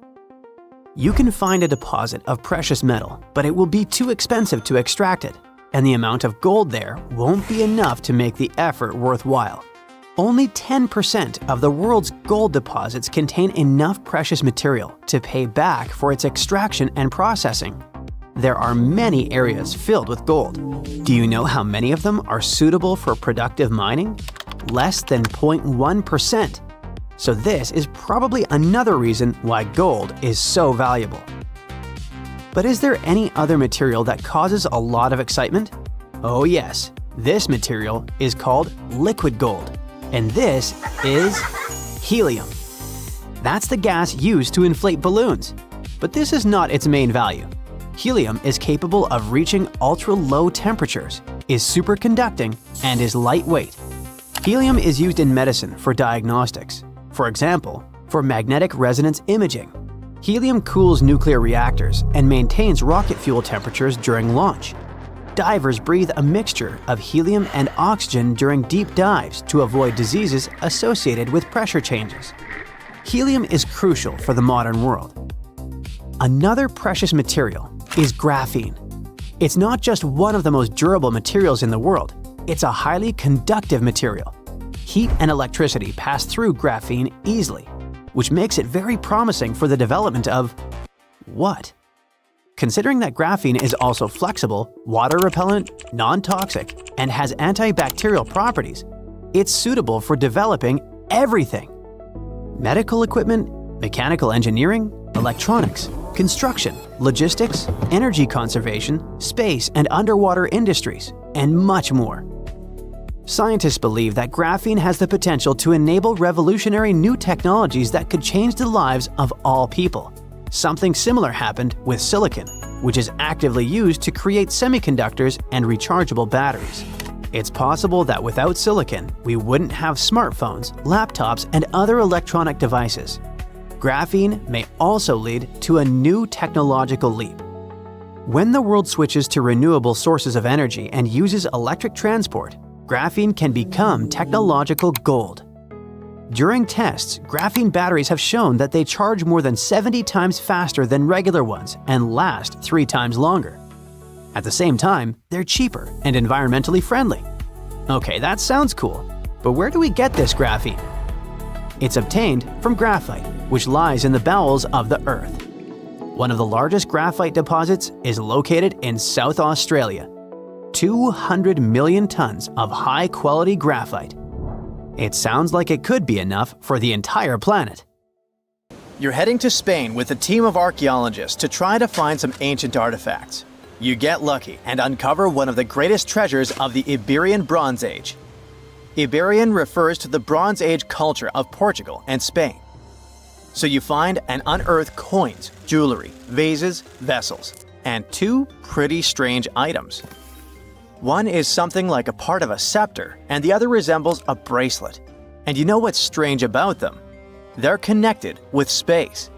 You can find a deposit of precious metal, but it will be too expensive to extract it, and the amount of gold there won't be enough to make the effort worthwhile. Only 10% of the world's gold deposits contain enough precious material to pay back for its extraction and processing. There are many areas filled with gold. Do you know how many of them are suitable for productive mining? Less than 0.1%. So this is probably another reason why gold is so valuable. But is there any other material that causes a lot of excitement? Oh yes, this material is called liquid gold, and this is helium. That's the gas used to inflate balloons, but this is not its main value. Helium is capable of reaching ultra-low temperatures, is superconducting, and is lightweight. Helium is used in medicine for diagnostics. For example, for magnetic resonance imaging. Helium cools nuclear reactors and maintains rocket fuel temperatures during launch. Divers breathe a mixture of helium and oxygen during deep dives to avoid diseases associated with pressure changes. Helium is crucial for the modern world. Another precious material is graphene. It's not just one of the most durable materials in the world, it's a highly conductive material. Heat and electricity pass through graphene easily, which makes it very promising for the development of what? Considering that graphene is also flexible, water-repellent, non-toxic, and has antibacterial properties, it's suitable for developing everything. Medical equipment, mechanical engineering, electronics, construction, logistics, energy conservation, space and underwater industries, and much more. Scientists believe that graphene has the potential to enable revolutionary new technologies that could change the lives of all people. Something similar happened with silicon, which is actively used to create semiconductors and rechargeable batteries. It's possible that without silicon, we wouldn't have smartphones, laptops, and other electronic devices. Graphene may also lead to a new technological leap. When the world switches to renewable sources of energy and uses electric transport, graphene can become technological gold. During tests, graphene batteries have shown that they charge more than 70 times faster than regular ones and last 3 times longer. At the same time, they're cheaper and environmentally friendly. Okay, that sounds cool, but where do we get this graphene? It's obtained from graphite, which lies in the bowels of the Earth. One of the largest graphite deposits is located in South Australia. 200 million tons of high-quality graphite. It sounds like it could be enough for the entire planet. You're heading to Spain with a team of archaeologists to try to find some ancient artifacts. You get lucky and uncover one of the greatest treasures of the Iberian Bronze Age. Iberian refers to the Bronze Age culture of Portugal and Spain. So you find and unearth coins, jewelry, vases, vessels, and 2 pretty strange items. One is something like a part of a scepter, and the other resembles a bracelet. And you know what's strange about them? They're connected with space.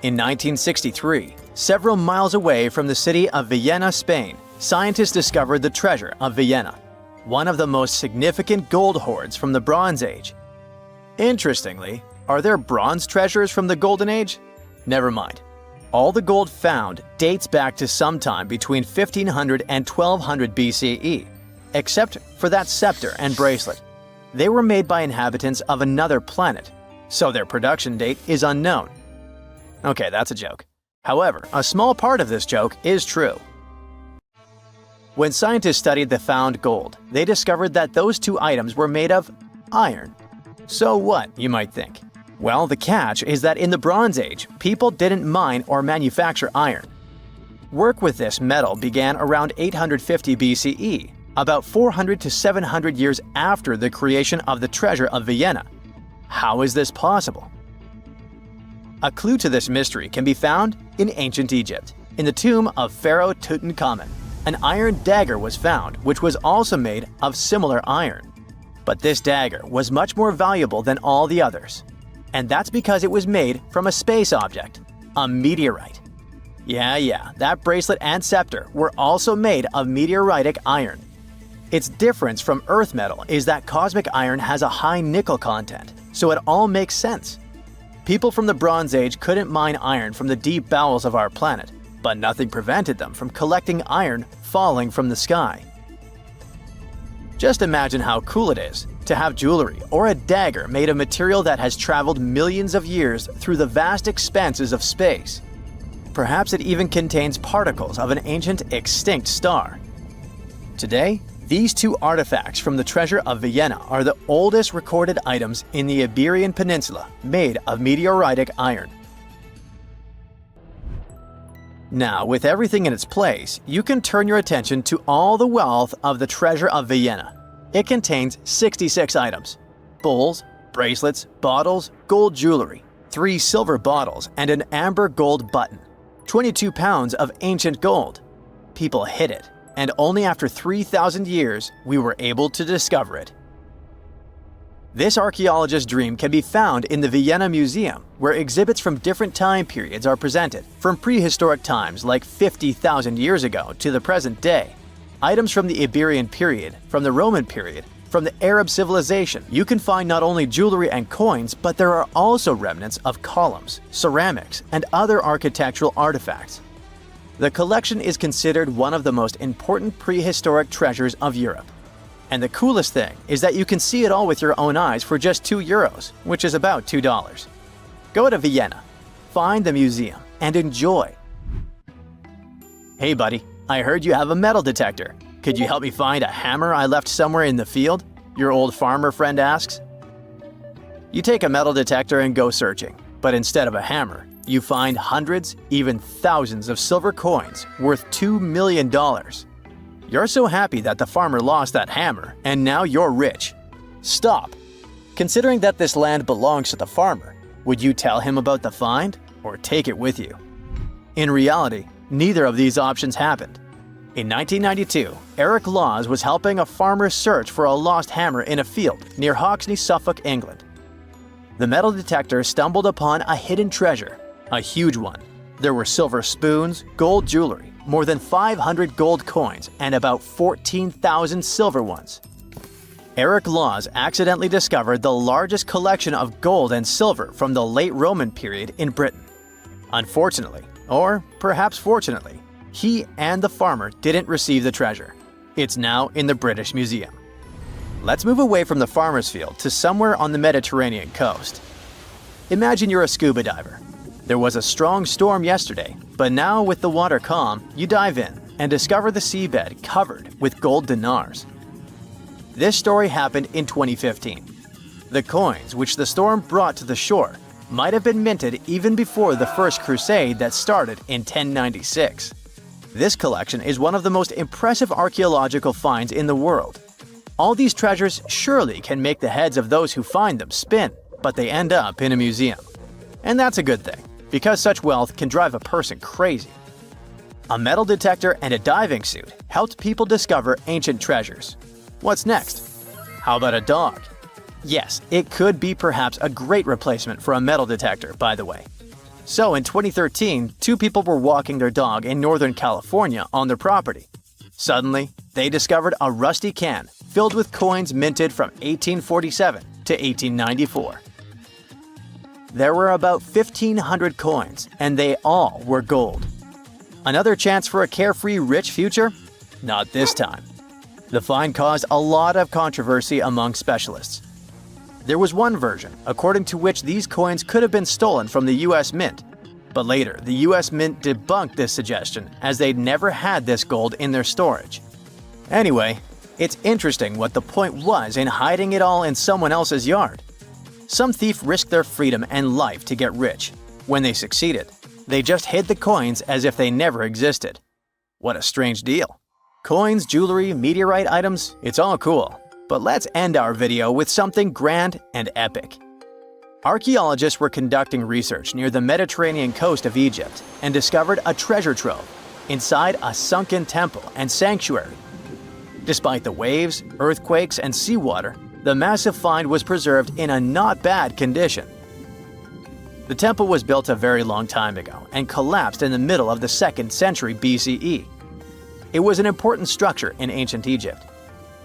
In 1963, several miles away from the city of Vienna, Spain, scientists discovered the treasure of Vienna, one of the most significant gold hoards from the Bronze Age. Interestingly, are there bronze treasures from the Golden Age? Never mind. All the gold found dates back to sometime between 1500 and 1200 BCE, except for that scepter and bracelet. They were made by inhabitants of another planet, so their production date is unknown. Okay, that's a joke. However, a small part of this joke is true. When scientists studied the found gold, they discovered that those 2 items were made of iron. So what, you might think? Well, the catch is that in the Bronze Age, people didn't mine or manufacture iron. Work with this metal began around 850 BCE, about 400 to 700 years after the creation of the treasure of Vienna. How is this possible? A clue to this mystery can be found in ancient Egypt. In the tomb of Pharaoh Tutankhamun, an iron dagger was found, which was also made of similar iron. But this dagger was much more valuable than all the others. And that's because it was made from a space object, a meteorite. Yeah, that bracelet and scepter were also made of meteoritic iron. Its difference from Earth metal is that cosmic iron has a high nickel content, so it all makes sense. People from the Bronze Age couldn't mine iron from the deep bowels of our planet, but nothing prevented them from collecting iron falling from the sky. Just imagine how cool it is to have jewelry or a dagger made of material that has traveled millions of years through the vast expanses of space. Perhaps it even contains particles of an ancient extinct star. Today, these two artifacts from the treasure of Vienna are the oldest recorded items in the Iberian Peninsula made of meteoritic iron. Now, with everything in its place, you can turn your attention to all the wealth of the treasure of Vienna. It contains 66 items: bowls, bracelets, bottles, gold jewelry, 3 silver bottles, and an amber gold button. 22 pounds of ancient gold. People hid it, and only after 3,000 years we were able to discover it. This archaeologist's dream can be found in the Vienna Museum, where exhibits from different time periods are presented, from prehistoric times like 50,000 years ago to the present day. Items from the Iberian period, from the Roman period, from the Arab civilization. You can find not only jewelry and coins, but there are also remnants of columns, ceramics, and other architectural artifacts. The collection is considered one of the most important prehistoric treasures of Europe. And the coolest thing is that you can see it all with your own eyes for just €2, which is about $2. Go to Vienna, find the museum, and enjoy. Hey buddy, I heard you have a metal detector. Could you help me find a hammer I left somewhere in the field? Your old farmer friend asks. You take a metal detector and go searching, but instead of a hammer, you find hundreds, even thousands of silver coins worth $2 million. You're so happy that the farmer lost that hammer, and now you're rich. Stop! Considering that this land belongs to the farmer, would you tell him about the find or take it with you? In reality, neither of these options happened. In 1992, Eric Laws was helping a farmer search for a lost hammer in a field near Hoxne, Suffolk, England. The metal detector stumbled upon a hidden treasure, a huge one. There were silver spoons, gold jewelry, more than 500 gold coins, and about 14,000 silver ones. Eric Laws accidentally discovered the largest collection of gold and silver from the late Roman period in Britain. Unfortunately, or perhaps fortunately, he and the farmer didn't receive the treasure. It's now in the British Museum. Let's move away from the farmer's field to somewhere on the Mediterranean coast. Imagine you're a scuba diver. There was a strong storm yesterday, but now with the water calm, you dive in and discover the seabed covered with gold dinars. This story happened in 2015. The coins which the storm brought to the shore might have been minted even before the First Crusade that started in 1096. This collection is one of the most impressive archaeological finds in the world. All these treasures surely can make the heads of those who find them spin, but they end up in a museum. And that's a good thing, because such wealth can drive a person crazy. A metal detector and a diving suit helped people discover ancient treasures. What's next? How about a dog? Yes, it could be perhaps a great replacement for a metal detector, by the way. So in 2013, 2 people were walking their dog in Northern California on their property. Suddenly, they discovered a rusty can filled with coins minted from 1847 to 1894. There were about 1,500 coins, and they all were gold. Another chance for a carefree, rich future? Not this time. The find caused a lot of controversy among specialists. There was one version, according to which these coins could have been stolen from the US Mint. But later, the US Mint debunked this suggestion, as they'd never had this gold in their storage. Anyway, it's interesting what the point was in hiding it all in someone else's yard. Some thief risked their freedom and life to get rich. When they succeeded, they just hid the coins as if they never existed. What a strange deal. Coins, jewelry, meteorite items, it's all cool. But let's end our video with something grand and epic. Archaeologists were conducting research near the Mediterranean coast of Egypt and discovered a treasure trove inside a sunken temple and sanctuary. Despite the waves, earthquakes, and seawater, the massive find was preserved in a not bad condition. The temple was built a very long time ago and collapsed in the middle of the 2nd century BCE. It was an important structure in ancient Egypt.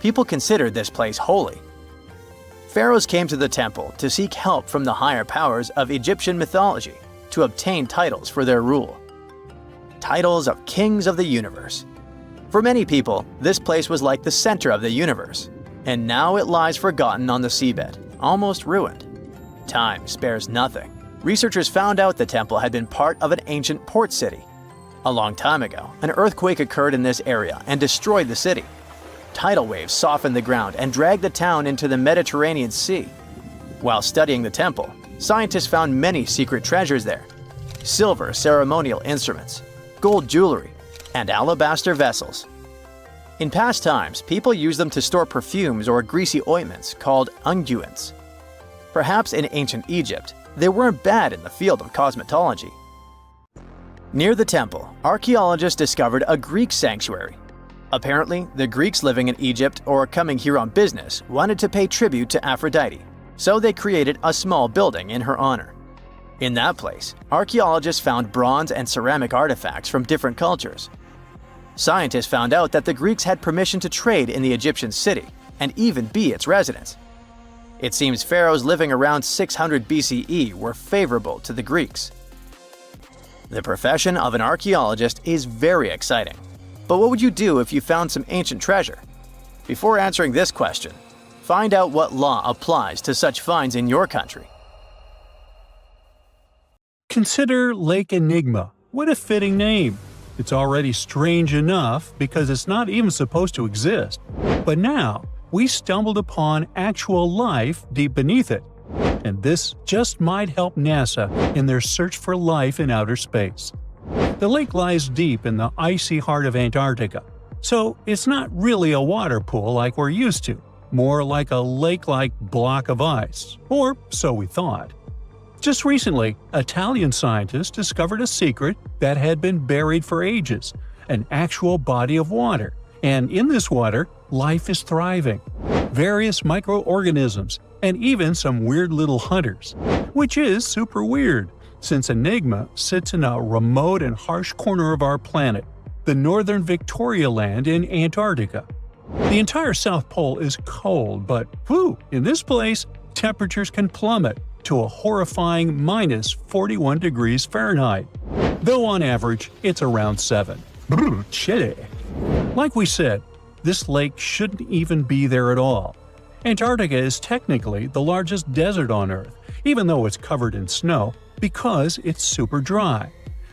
People considered this place holy. Pharaohs came to the temple to seek help from the higher powers of Egyptian mythology to obtain titles for their rule. Titles of kings of the universe. For many people, this place was like the center of the universe, and now it lies forgotten on the seabed, almost ruined. Time spares nothing. Researchers found out the temple had been part of an ancient port city. A long time ago, an earthquake occurred in this area and destroyed the city. Tidal waves softened the ground and dragged the town into the Mediterranean Sea. While studying the temple, scientists found many secret treasures there: silver ceremonial instruments, gold jewelry, and alabaster vessels. In past times, people used them to store perfumes or greasy ointments called unguents. Perhaps in ancient Egypt, they weren't bad in the field of cosmetology. Near the temple, archaeologists discovered a Greek sanctuary. Apparently, the Greeks living in Egypt or coming here on business wanted to pay tribute to Aphrodite, so they created a small building in her honor. In that place, archaeologists found bronze and ceramic artifacts from different cultures. Scientists found out that the Greeks had permission to trade in the Egyptian city and even be its residents. It seems pharaohs living around 600 BCE were favorable to the Greeks. The profession of an archaeologist is very exciting. But what would you do if you found some ancient treasure? Before answering this question, find out what law applies to such finds in your country. Consider Lake Enigma. What a fitting name. It's already strange enough because it's not even supposed to exist. But now, we stumbled upon actual life deep beneath it. And this just might help NASA in their search for life in outer space. The lake lies deep in the icy heart of Antarctica, so it's not really a water pool like we're used to, more like a lake-like block of ice, or so we thought. Just recently, Italian scientists discovered a secret that had been buried for ages, an actual body of water, and in this water, life is thriving. Various microorganisms, and even some weird little hunters, which is super weird, since Enigma sits in a remote and harsh corner of our planet, the northern Victoria Land in Antarctica. The entire South Pole is cold, but in this place, temperatures can plummet to a horrifying minus 41 degrees Fahrenheit, though on average it's around 7. Chilly. Like we said, this lake shouldn't even be there at all. Antarctica is technically the largest desert on Earth, even though it's covered in snow, because it's super dry.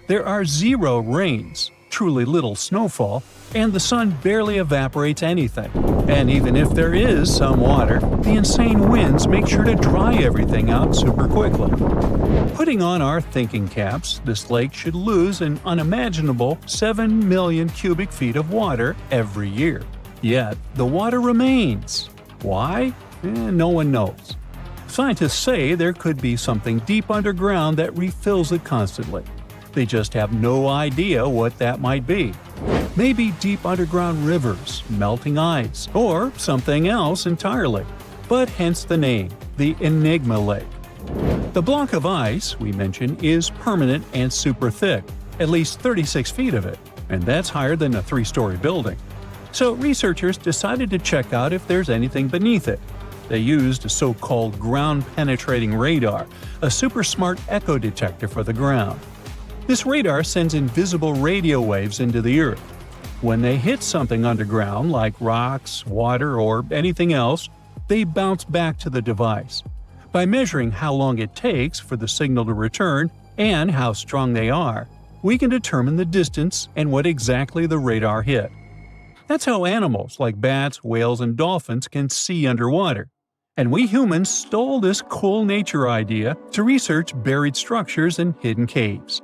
There are 0 rains, truly little snowfall, and the sun barely evaporates anything. And even if there is some water, the insane winds make sure to dry everything out super quickly. Putting on our thinking caps, this lake should lose an unimaginable 7 million cubic feet of water every year. Yet, the water remains. Why? No one knows. Scientists say there could be something deep underground that refills it constantly. They just have no idea what that might be. Maybe deep underground rivers, melting ice, or something else entirely. But hence the name, the Enigma Lake. The block of ice, we mentioned, is permanent and super thick, at least 36 feet of it, and that's higher than a 3-story building. So researchers decided to check out if there's anything beneath it. They used a so-called ground-penetrating radar, a super smart echo detector for the ground. This radar sends invisible radio waves into the Earth. When they hit something underground, like rocks, water, or anything else, they bounce back to the device. By measuring how long it takes for the signal to return and how strong they are, we can determine the distance and what exactly the radar hit. That's how animals like bats, whales, and dolphins can see underwater. And we humans stole this cool nature idea to research buried structures and hidden caves.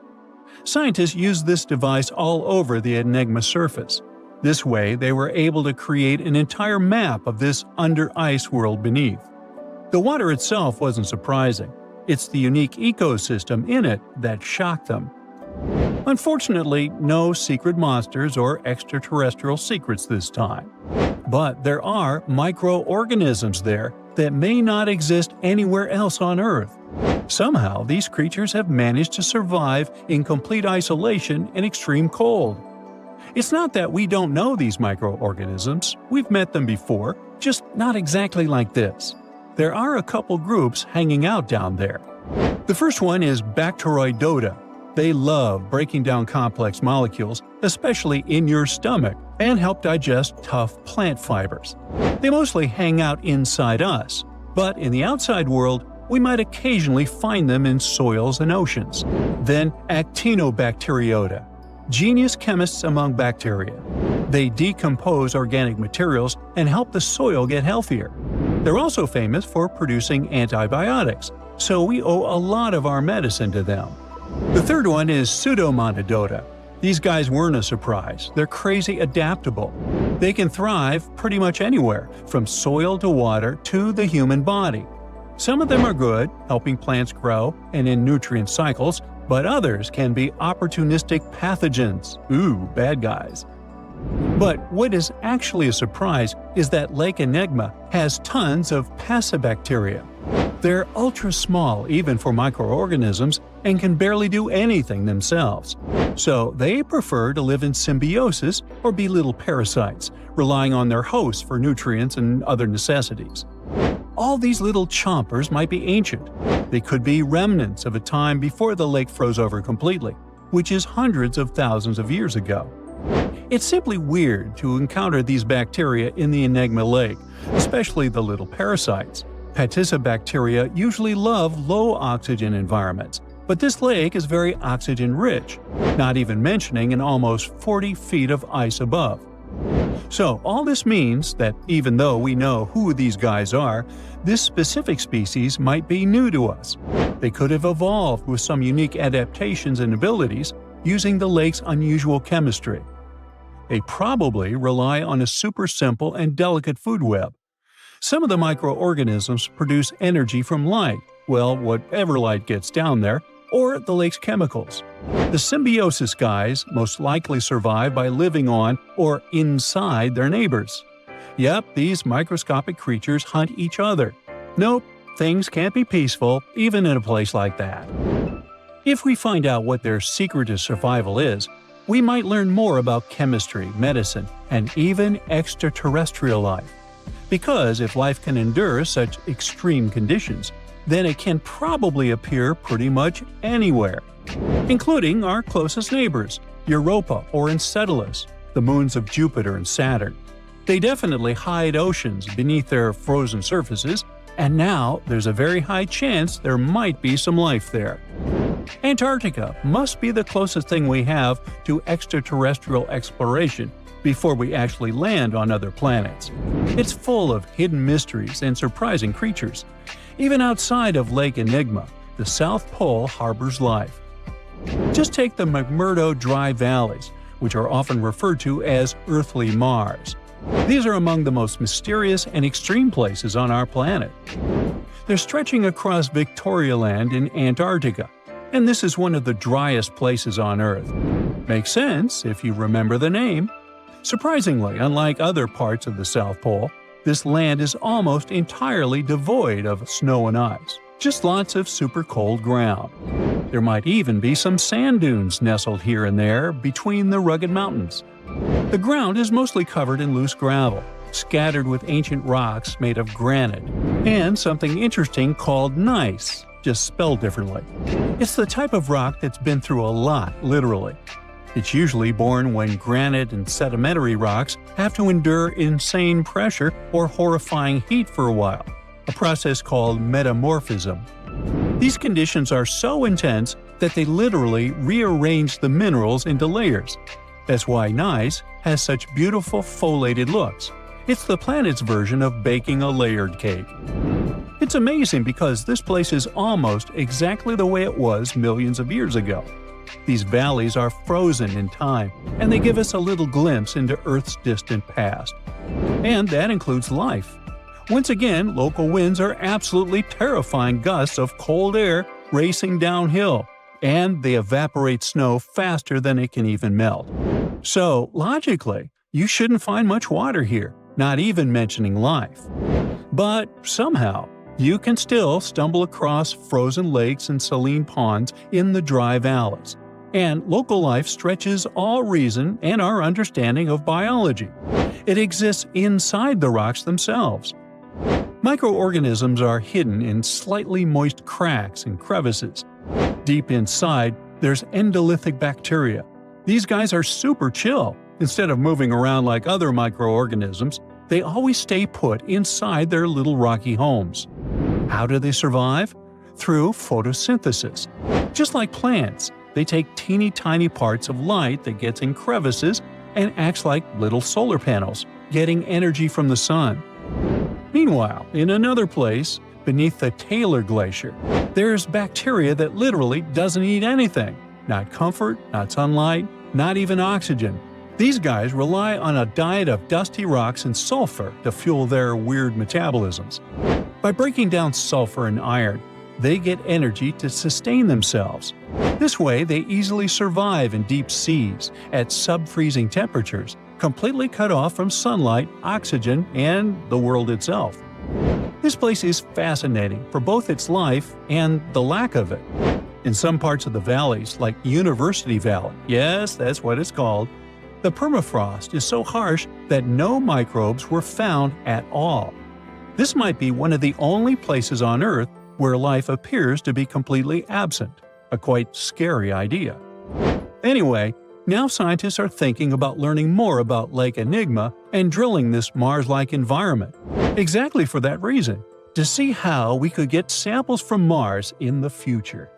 Scientists used this device all over the Enigma surface. This way, they were able to create an entire map of this under-ice world beneath. The water itself wasn't surprising. It's the unique ecosystem in it that shocked them. Unfortunately, no secret monsters or extraterrestrial secrets this time. But there are microorganisms there that may not exist anywhere else on Earth. Somehow, these creatures have managed to survive in complete isolation and extreme cold. It's not that we don't know these microorganisms, we've met them before, just not exactly like this. There are a couple groups hanging out down there. The first one is Bacteroidota. They love breaking down complex molecules, especially in your stomach, and help digest tough plant fibers. They mostly hang out inside us, but in the outside world, we might occasionally find them in soils and oceans. Then Actinobacteriota. Genius chemists among bacteria. They decompose organic materials and help the soil get healthier. They're also famous for producing antibiotics, so we owe a lot of our medicine to them. The third one is Pseudomonadota. These guys weren't a surprise. They're crazy adaptable. They can thrive pretty much anywhere, from soil to water to the human body. Some of them are good, helping plants grow and in nutrient cycles, but others can be opportunistic pathogens. Ooh, bad guys. But what is actually a surprise is that Lake Enigma has tons of passibacteria. They're ultra small even for microorganisms and can barely do anything themselves. So they prefer to live in symbiosis or be little parasites, relying on their hosts for nutrients and other necessities. All these little chompers might be ancient. They could be remnants of a time before the lake froze over completely, which is hundreds of thousands of years ago. It's simply weird to encounter these bacteria in the Enigma Lake, especially the little parasites. Passibacteria usually love low-oxygen environments, but this lake is very oxygen-rich, not even mentioning an almost 40 feet of ice above. So all this means that even though we know who these guys are, this specific species might be new to us. They could have evolved with some unique adaptations and abilities using the lake's unusual chemistry. They probably rely on a super simple and delicate food web. Some of the microorganisms produce energy from light, well, whatever light gets down there, or the lake's chemicals. The symbiosis guys most likely survive by living on or inside their neighbors. Yep, these microscopic creatures hunt each other. Nope, things can't be peaceful even in a place like that. If we find out what their secret to survival is, we might learn more about chemistry, medicine, and even extraterrestrial life. Because if life can endure such extreme conditions, then it can probably appear pretty much anywhere, including our closest neighbors, Europa or Enceladus, the moons of Jupiter and Saturn. They definitely hide oceans beneath their frozen surfaces, and now there's a very high chance there might be some life there. Antarctica must be the closest thing we have to extraterrestrial exploration before we actually land on other planets. It's full of hidden mysteries and surprising creatures. Even outside of Lake Enigma, the South Pole harbors life. Just take the McMurdo Dry Valleys, which are often referred to as Earthly Mars. These are among the most mysterious and extreme places on our planet. They're stretching across Victoria Land in Antarctica, and this is one of the driest places on Earth. Makes sense if you remember the name. Surprisingly, unlike other parts of the South Pole, this land is almost entirely devoid of snow and ice, just lots of super cold ground. There might even be some sand dunes nestled here and there between the rugged mountains. The ground is mostly covered in loose gravel, scattered with ancient rocks made of granite, and something interesting called gneiss, just spelled differently. It's the type of rock that's been through a lot, literally. It's usually born when granite and sedimentary rocks have to endure insane pressure or horrifying heat for a while, a process called metamorphism. These conditions are so intense that they literally rearrange the minerals into layers. That's why gneiss has such beautiful foliated looks. It's the planet's version of baking a layered cake. It's amazing because this place is almost exactly the way it was millions of years ago. These valleys are frozen in time, and they give us a little glimpse into Earth's distant past. And that includes life. Once again, local winds are absolutely terrifying gusts of cold air racing downhill, and they evaporate snow faster than it can even melt. So, logically, you shouldn't find much water here, not even mentioning life. But somehow, you can still stumble across frozen lakes and saline ponds in the dry valleys. And local life stretches all reason and our understanding of biology. It exists inside the rocks themselves. Microorganisms are hidden in slightly moist cracks and crevices. Deep inside, there's endolithic bacteria. These guys are super chill. Instead of moving around like other microorganisms, they always stay put inside their little rocky homes. How do they survive? Through photosynthesis. Just like plants, they take teeny tiny parts of light that gets in crevices and acts like little solar panels, getting energy from the sun. Meanwhile, in another place, beneath the Taylor Glacier, there's bacteria that literally doesn't eat anything. Not comfort, not sunlight, not even oxygen. These guys rely on a diet of dusty rocks and sulfur to fuel their weird metabolisms. By breaking down sulfur and iron, they get energy to sustain themselves. This way, they easily survive in deep seas at sub-freezing temperatures, completely cut off from sunlight, oxygen, and the world itself. This place is fascinating for both its life and the lack of it. In some parts of the valleys, like University Valley, yes, that's what it's called, the permafrost is so harsh that no microbes were found at all. This might be one of the only places on Earth where life appears to be completely absent, a quite scary idea. Anyway, now scientists are thinking about learning more about Lake Enigma and drilling this Mars-like environment. Exactly for that reason, to see how we could get samples from Mars in the future.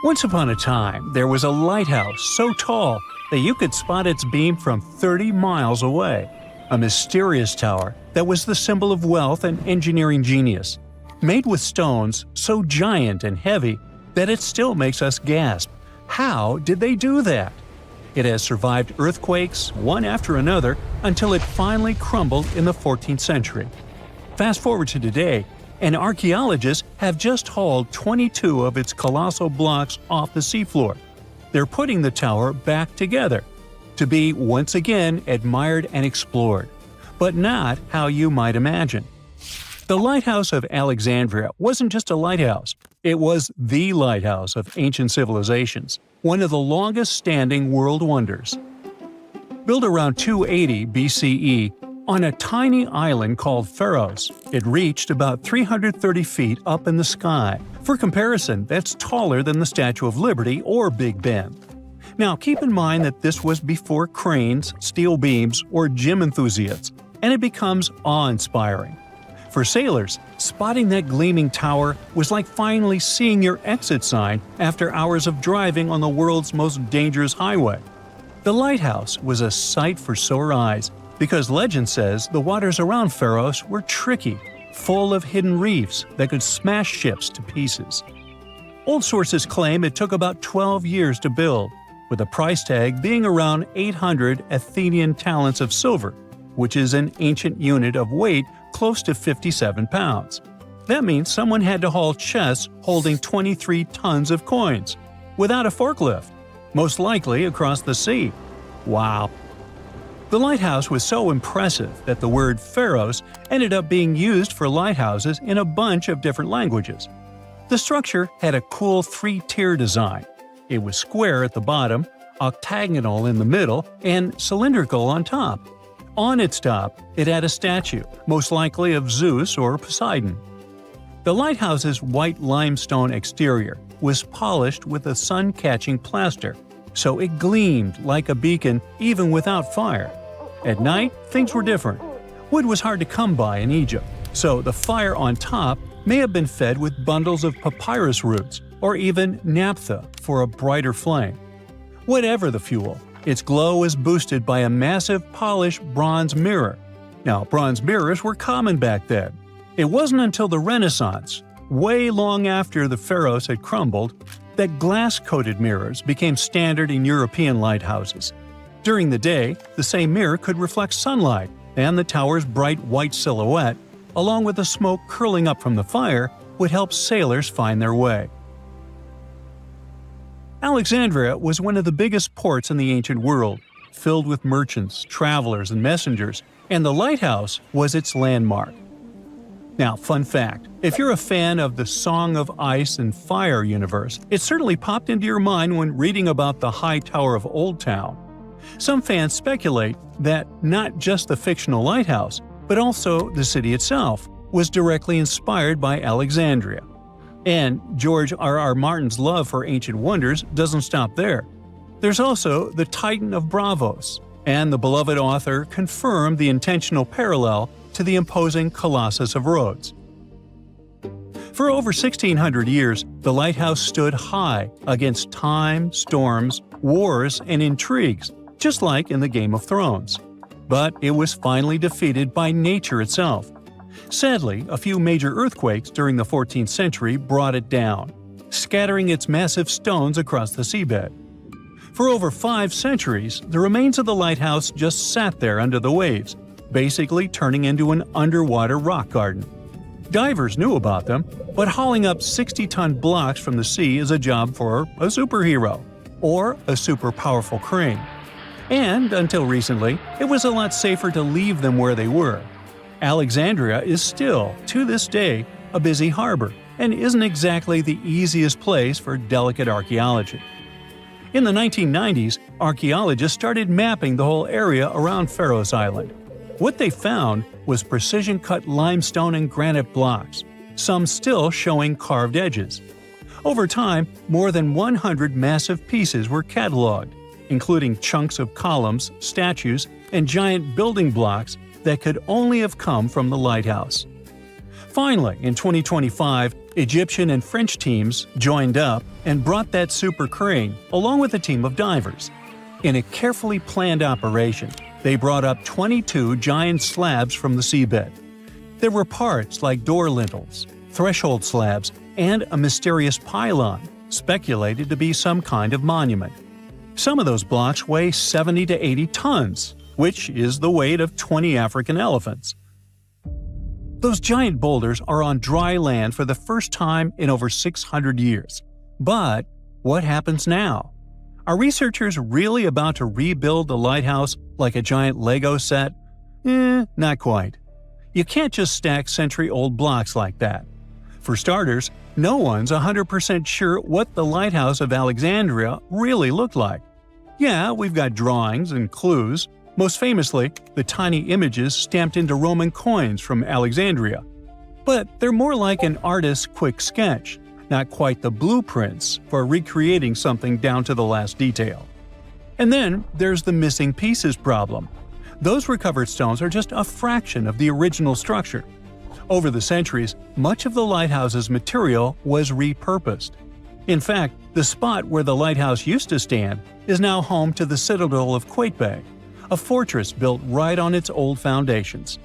Once upon a time, there was a lighthouse so tall that you could spot its beam from 30 miles away. A mysterious tower that was the symbol of wealth and engineering genius. Made with stones so giant and heavy that it still makes us gasp. How did they do that? It has survived earthquakes, one after another, until it finally crumbled in the 14th century. Fast forward to today, and archaeologists have just hauled 22 of its colossal blocks off the seafloor. They're putting the tower back together, to be once again admired and explored, but not how you might imagine. The Lighthouse of Alexandria wasn't just a lighthouse, it was the lighthouse of ancient civilizations, one of the longest-standing world wonders. Built around 280 BCE, on a tiny island called Pharos, it reached about 330 feet up in the sky. For comparison, that's taller than the Statue of Liberty or Big Ben. Now, keep in mind that this was before cranes, steel beams, or gym enthusiasts, and it becomes awe-inspiring. For sailors, spotting that gleaming tower was like finally seeing your exit sign after hours of driving on the world's most dangerous highway. The lighthouse was a sight for sore eyes, because legend says the waters around Pharos were tricky, full of hidden reefs that could smash ships to pieces. Old sources claim it took about 12 years to build, with the price tag being around 800 Athenian talents of silver, which is an ancient unit of weight close to 57 pounds. That means someone had to haul chests holding 23 tons of coins, without a forklift, most likely across the sea. Wow! The lighthouse was so impressive that the word Pharos ended up being used for lighthouses in a bunch of different languages. The structure had a cool three-tier design. It was square at the bottom, octagonal in the middle, and cylindrical on top. On its top, it had a statue, most likely of Zeus or Poseidon. The lighthouse's white limestone exterior was polished with a sun-catching plaster, so it gleamed like a beacon even without fire. At night, things were different. Wood was hard to come by in Egypt, so the fire on top may have been fed with bundles of papyrus roots or even naphtha for a brighter flame. Whatever the fuel, its glow was boosted by a massive polished bronze mirror. Now, bronze mirrors were common back then. It wasn't until the Renaissance, way long after the Pharos had crumbled, that glass-coated mirrors became standard in European lighthouses. During the day, the same mirror could reflect sunlight, and the tower's bright white silhouette, along with the smoke curling up from the fire, would help sailors find their way. Alexandria was one of the biggest ports in the ancient world, filled with merchants, travelers, and messengers, and the lighthouse was its landmark. Now, fun fact, if you're a fan of the Song of Ice and Fire universe, it certainly popped into your mind when reading about the High Tower of Old Town. Some fans speculate that not just the fictional lighthouse, but also the city itself, was directly inspired by Alexandria. And George R.R. Martin's love for ancient wonders doesn't stop there. There's also the Titan of Braavos, and the beloved author confirmed the intentional parallel to the imposing Colossus of Rhodes. For over 1,600 years, the lighthouse stood high against time, storms, wars, and intrigues, just like in the Game of Thrones. But it was finally defeated by nature itself. Sadly, a few major earthquakes during the 14th century brought it down, scattering its massive stones across the seabed. For over 5 centuries, the remains of the lighthouse just sat there under the waves, basically turning into an underwater rock garden. Divers knew about them, but hauling up 60-ton blocks from the sea is a job for a superhero, or a super powerful crane. And, until recently, it was a lot safer to leave them where they were. Alexandria is still, to this day, a busy harbor, and isn't exactly the easiest place for delicate archaeology. In the 1990s, archaeologists started mapping the whole area around Pharos Island. What they found was precision-cut limestone and granite blocks, some still showing carved edges. Over time, more than 100 massive pieces were cataloged, including chunks of columns, statues, and giant building blocks that could only have come from the lighthouse. Finally, in 2025, Egyptian and French teams joined up and brought that super crane along with a team of divers. In a carefully planned operation, they brought up 22 giant slabs from the seabed. There were parts like door lintels, threshold slabs, and a mysterious pylon, speculated to be some kind of monument. Some of those blocks weigh 70 to 80 tons, which is the weight of 20 African elephants. Those giant boulders are on dry land for the first time in over 600 years. But what happens now? Are researchers really about to rebuild the lighthouse like a giant Lego set? Not quite. You can't just stack century-old blocks like that. For starters, no one's 100% sure what the Lighthouse of Alexandria really looked like. Yeah, we've got drawings and clues, most famously the tiny images stamped into Roman coins from Alexandria. But they're more like an artist's quick sketch, not quite the blueprints for recreating something down to the last detail. And then there's the missing pieces problem. Those recovered stones are just a fraction of the original structure. Over the centuries, much of the lighthouse's material was repurposed. In fact, the spot where the lighthouse used to stand is now home to the Citadel of Qaitbay, a fortress built right on its old foundations.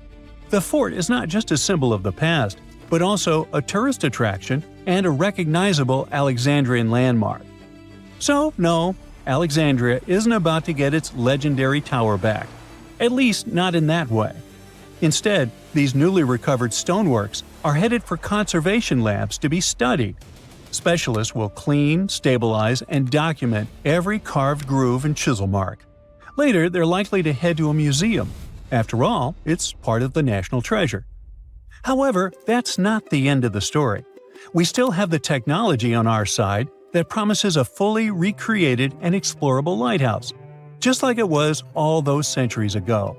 The fort is not just a symbol of the past, but also a tourist attraction and a recognizable Alexandrian landmark. So, no, Alexandria isn't about to get its legendary tower back. At least not in that way. Instead, these newly recovered stoneworks are headed for conservation labs to be studied. Specialists will clean, stabilize, and document every carved groove and chisel mark. Later, they're likely to head to a museum. After all, it's part of the national treasure. However, that's not the end of the story. We still have the technology on our side that promises a fully recreated and explorable lighthouse, just like it was all those centuries ago.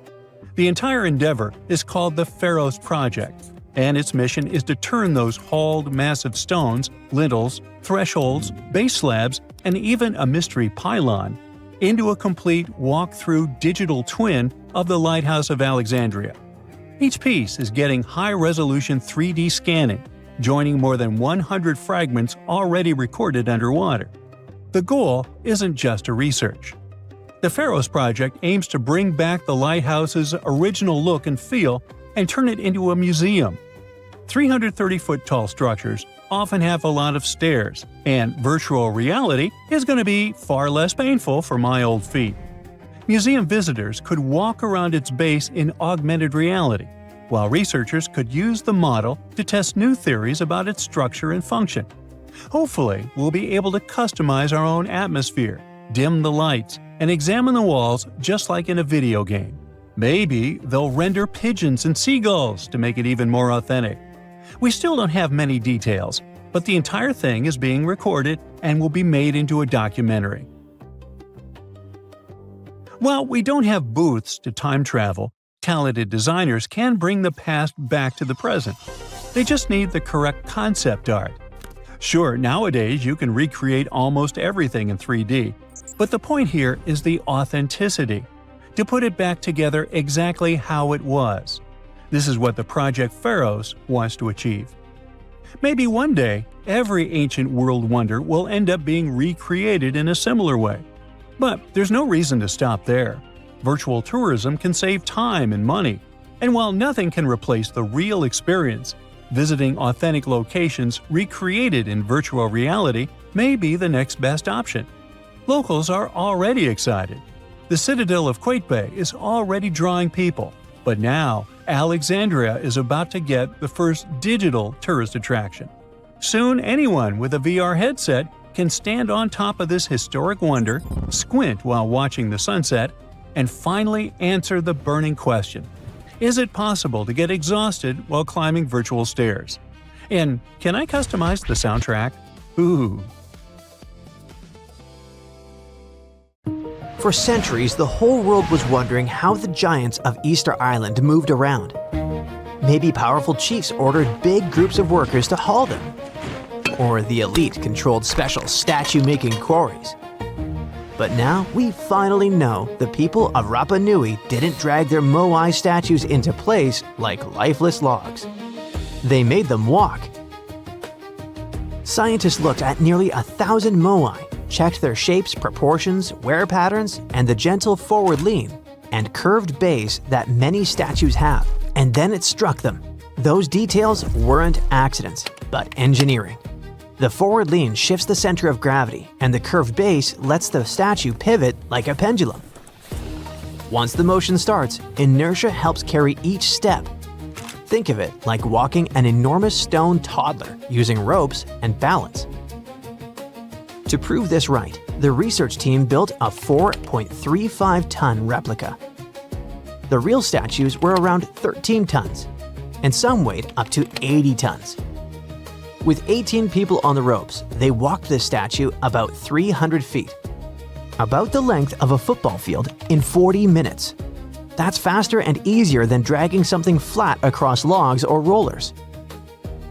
The entire endeavor is called the Pharos Project, and its mission is to turn those hauled massive stones, lintels, thresholds, base slabs, and even a mystery pylon into a complete walk-through digital twin of the Lighthouse of Alexandria. Each piece is getting high-resolution 3D scanning, joining more than 100 fragments already recorded underwater. The goal isn't just a research. The Pharos Project aims to bring back the lighthouse's original look and feel and turn it into a museum. 330-foot tall structures often have a lot of stairs, and virtual reality is going to be far less painful for my old feet. Museum visitors could walk around its base in augmented reality, while researchers could use the model to test new theories about its structure and function. Hopefully, we'll be able to customize our own atmosphere, dim the lights, and examine the walls just like in a video game. Maybe they'll render pigeons and seagulls to make it even more authentic. We still don't have many details, but the entire thing is being recorded and will be made into a documentary. While we don't have booths to time travel, talented designers can bring the past back to the present. They just need the correct concept art. Sure, nowadays you can recreate almost everything in 3D, but the point here is the authenticity, to put it back together exactly how it was. This is what the Project Pharos wants to achieve. Maybe one day, every ancient world wonder will end up being recreated in a similar way. But there's no reason to stop there. Virtual tourism can save time and money, and while nothing can replace the real experience, visiting authentic locations recreated in virtual reality may be the next best option. Locals are already excited. The Citadel of Qaitbay is already drawing people, but now Alexandria is about to get the first digital tourist attraction. Soon anyone with a VR headset can stand on top of this historic wonder, squint while watching the sunset, and finally answer the burning question: is it possible to get exhausted while climbing virtual stairs? And can I customize the soundtrack? Ooh. For centuries, the whole world was wondering how the giants of Easter Island moved around. Maybe powerful chiefs ordered big groups of workers to haul them. Or the elite controlled special statue-making quarries. But now we finally know the people of Rapa Nui didn't drag their moai statues into place like lifeless logs. They made them walk. Scientists looked at nearly 1,000 moai, checked their shapes, proportions, wear patterns, and the gentle forward lean and curved base that many statues have. And then it struck them. Those details weren't accidents, but engineering. The forward lean shifts the center of gravity, and the curved base lets the statue pivot like a pendulum. Once the motion starts, inertia helps carry each step. Think of it like walking an enormous stone toddler using ropes and balance. To prove this right, the research team built a 4.35-ton replica. The real statues were around 13 tons, and some weighed up to 80 tons. With 18 people on the ropes, they walked the statue about 300 feet, about the length of a football field, in 40 minutes. That's faster and easier than dragging something flat across logs or rollers.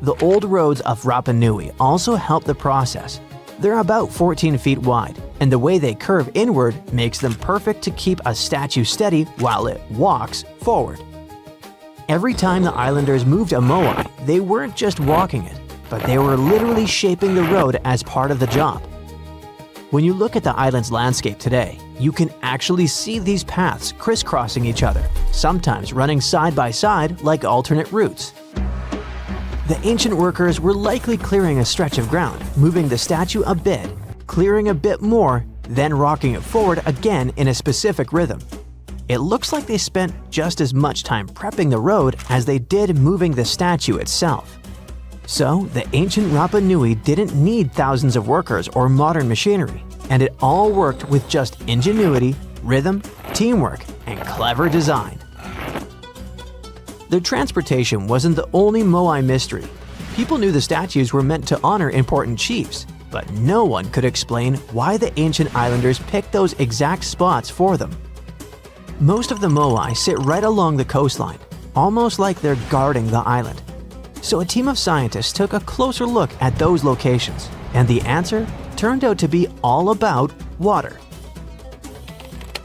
The old roads of Rapa Nui also help the process. They're about 14 feet wide, and the way they curve inward makes them perfect to keep a statue steady while it walks forward. Every time the islanders moved a moai, they weren't just walking it, but they were literally shaping the road as part of the job. When you look at the island's landscape today, you can actually see these paths crisscrossing each other, sometimes running side by side like alternate routes. The ancient workers were likely clearing a stretch of ground, moving the statue a bit, clearing a bit more, then rocking it forward again in a specific rhythm. It looks like they spent just as much time prepping the road as they did moving the statue itself. So, the ancient Rapa Nui didn't need thousands of workers or modern machinery, and it all worked with just ingenuity, rhythm, teamwork, and clever design. Their transportation wasn't the only moai mystery. People knew the statues were meant to honor important chiefs, but no one could explain why the ancient islanders picked those exact spots for them. Most of the moai sit right along the coastline, almost like they're guarding the island. So a team of scientists took a closer look at those locations, and the answer turned out to be all about water.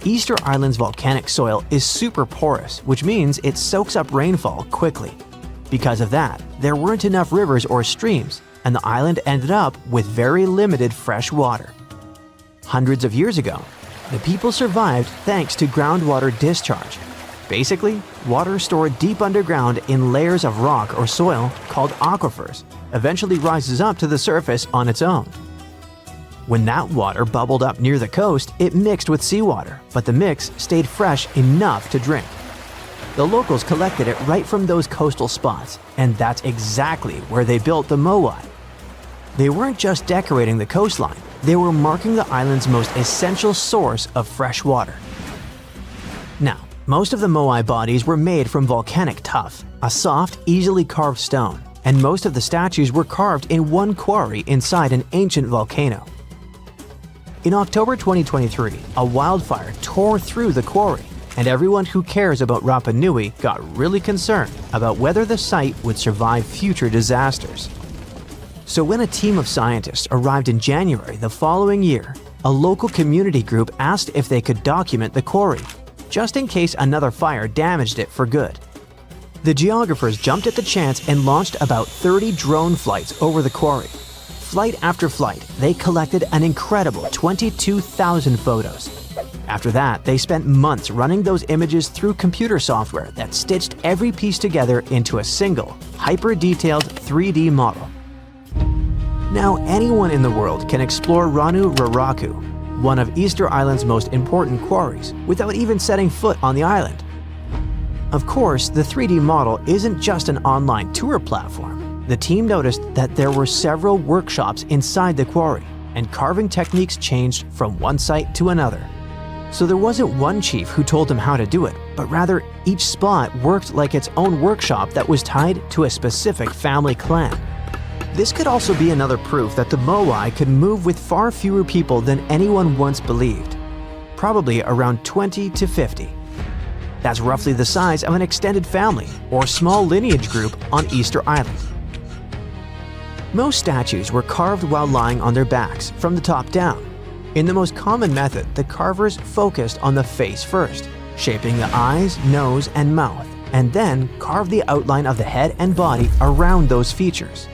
Easter Island's volcanic soil is super porous, which means it soaks up rainfall quickly. Because of that, there weren't enough rivers or streams, and the island ended up with very limited fresh water. Hundreds of years ago, the people survived thanks to groundwater discharge. Basically, water stored deep underground in layers of rock or soil called aquifers eventually rises up to the surface on its own. When that water bubbled up near the coast, it mixed with seawater, but the mix stayed fresh enough to drink. The locals collected it right from those coastal spots, and that's exactly where they built the moai. They weren't just decorating the coastline, they were marking the island's most essential source of fresh water. Now, most of the moai bodies were made from volcanic tuff, a soft, easily carved stone, and most of the statues were carved in one quarry inside an ancient volcano. In October 2023, a wildfire tore through the quarry, and everyone who cares about Rapa Nui got really concerned about whether the site would survive future disasters. So when a team of scientists arrived in January the following year, a local community group asked if they could document the quarry, just in case another fire damaged it for good. The geographers jumped at the chance and launched about 30 drone flights over the quarry. Flight after flight, they collected an incredible 22,000 photos. After that, they spent months running those images through computer software that stitched every piece together into a single, hyper-detailed 3D model. Now anyone in the world can explore Ranu Raraku, one of Easter Island's most important quarries, without even setting foot on the island. Of course, the 3D model isn't just an online tour platform. The team noticed that there were several workshops inside the quarry, and carving techniques changed from one site to another. So there wasn't one chief who told them how to do it, but rather each spot worked like its own workshop that was tied to a specific family clan. This could also be another proof that the moai could move with far fewer people than anyone once believed, probably around 20 to 50. That's roughly the size of an extended family or small lineage group on Easter Island. Most statues were carved while lying on their backs from the top down. In the most common method, the carvers focused on the face first, shaping the eyes, nose, and mouth, and then carved the outline of the head and body around those features.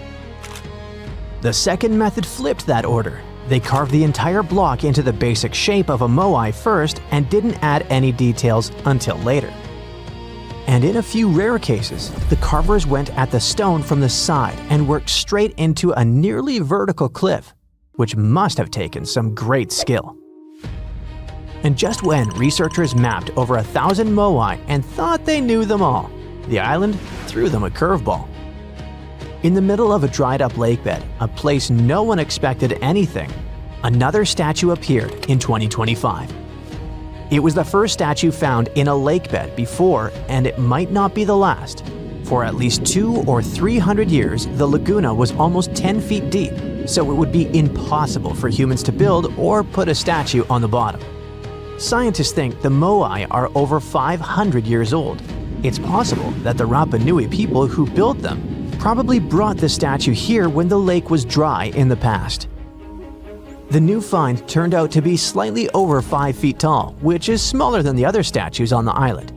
The second method flipped that order. They carved the entire block into the basic shape of a moai first and didn't add any details until later. And in a few rare cases, the carvers went at the stone from the side and worked straight into a nearly vertical cliff, which must have taken some great skill. And just when researchers mapped over 1,000 moai and thought they knew them all, the island threw them a curveball. In the middle of a dried-up lakebed, a place no one expected anything, another statue appeared in 2025. It was the first statue found in a lakebed before, and it might not be the last. For at least 200 or 300 years, the laguna was almost 10 feet deep, so it would be impossible for humans to build or put a statue on the bottom. Scientists think the moai are over 500 years old. It's possible that the Rapa Nui people who built them probably brought the statue here when the lake was dry in the past. The new find turned out to be slightly over 5 feet tall, which is smaller than the other statues on the island.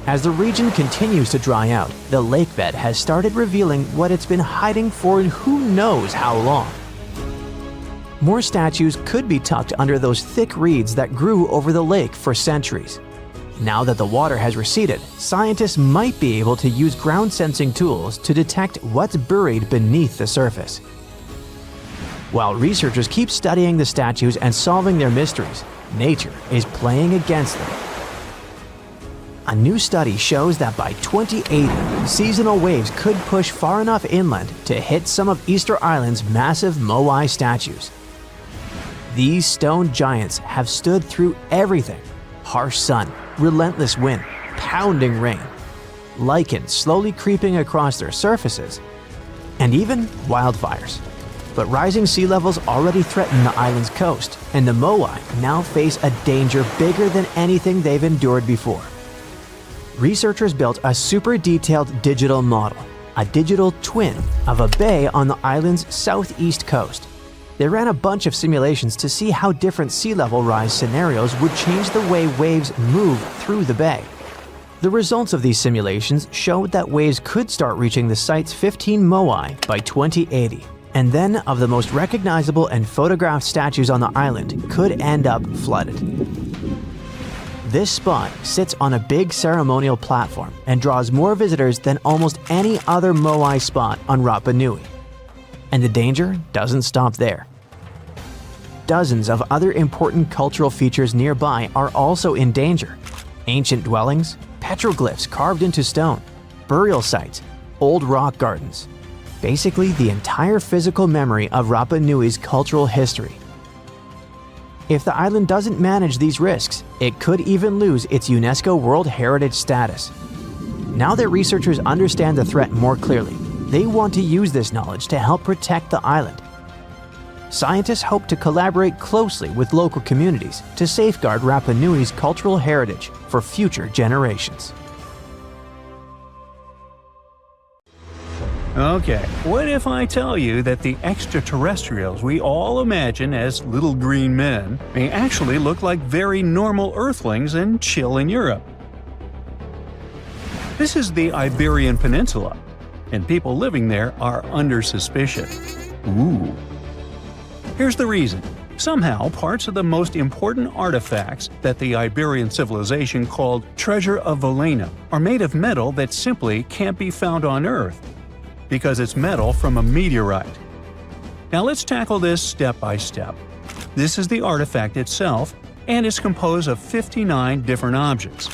As the region continues to dry out, the lakebed has started revealing what it's been hiding for who knows how long. More statues could be tucked under those thick reeds that grew over the lake for centuries. Now that the water has receded, scientists might be able to use ground-sensing tools to detect what's buried beneath the surface. While researchers keep studying the statues and solving their mysteries, nature is playing against them. A new study shows that by 2080, seasonal waves could push far enough inland to hit some of Easter Island's massive moai statues. These stone giants have stood through everything: harsh sun, relentless wind, pounding rain, lichen slowly creeping across their surfaces, and even wildfires. But rising sea levels already threaten the island's coast, and the moai now face a danger bigger than anything they've endured before. Researchers built a super detailed digital model, a digital twin of a bay on the island's southeast coast. They ran a bunch of simulations to see how different sea level rise scenarios would change the way waves move through the bay. The results of these simulations showed that waves could start reaching the site's 15 moai by 2080, and then of the most recognizable and photographed statues on the island could end up flooded. This spot sits on a big ceremonial platform and draws more visitors than almost any other Moai spot on Rapa Nui. And the danger doesn't stop there. Dozens of other important cultural features nearby are also in danger. Ancient dwellings, petroglyphs carved into stone, burial sites, old rock gardens. Basically, the entire physical memory of Rapa Nui's cultural history. If the island doesn't manage these risks, it could even lose its UNESCO World Heritage status. Now that researchers understand the threat more clearly, they want to use this knowledge to help protect the island. Scientists hope to collaborate closely with local communities to safeguard Rapa Nui's cultural heritage for future generations. Okay, what if I tell you that the extraterrestrials we all imagine as little green men may actually look like very normal Earthlings and chill in Europe? This is the Iberian Peninsula, and people living there are under suspicion. Ooh. Here's the reason. Somehow, parts of the most important artifacts that the Iberian civilization called Treasure of Volena are made of metal that simply can't be found on Earth, because it's metal from a meteorite. Now let's tackle this step by step. This is the artifact itself, and it's composed of 59 different objects.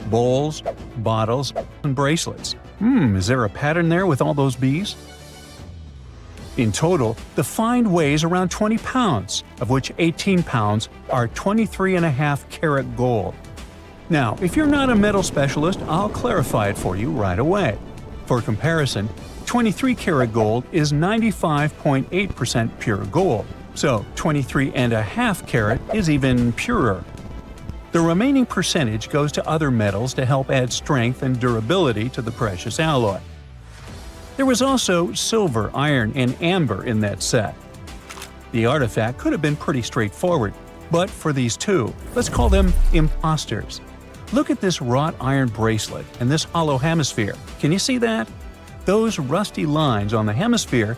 Bowls, bottles, and bracelets. Is there a pattern there with all those bees? In total, the find weighs around 20 pounds, of which 18 pounds are 23.5 karat gold. Now, if you're not a metal specialist, I'll clarify it for you right away. For comparison, 23 karat gold is 95.8% pure gold, so 23.5 karat is even purer. The remaining percentage goes to other metals to help add strength and durability to the precious alloy. There was also silver, iron, and amber in that set. The artifact could have been pretty straightforward, but for these two, let's call them imposters. Look at this wrought iron bracelet and this hollow hemisphere. Can you see that? Those rusty lines on the hemisphere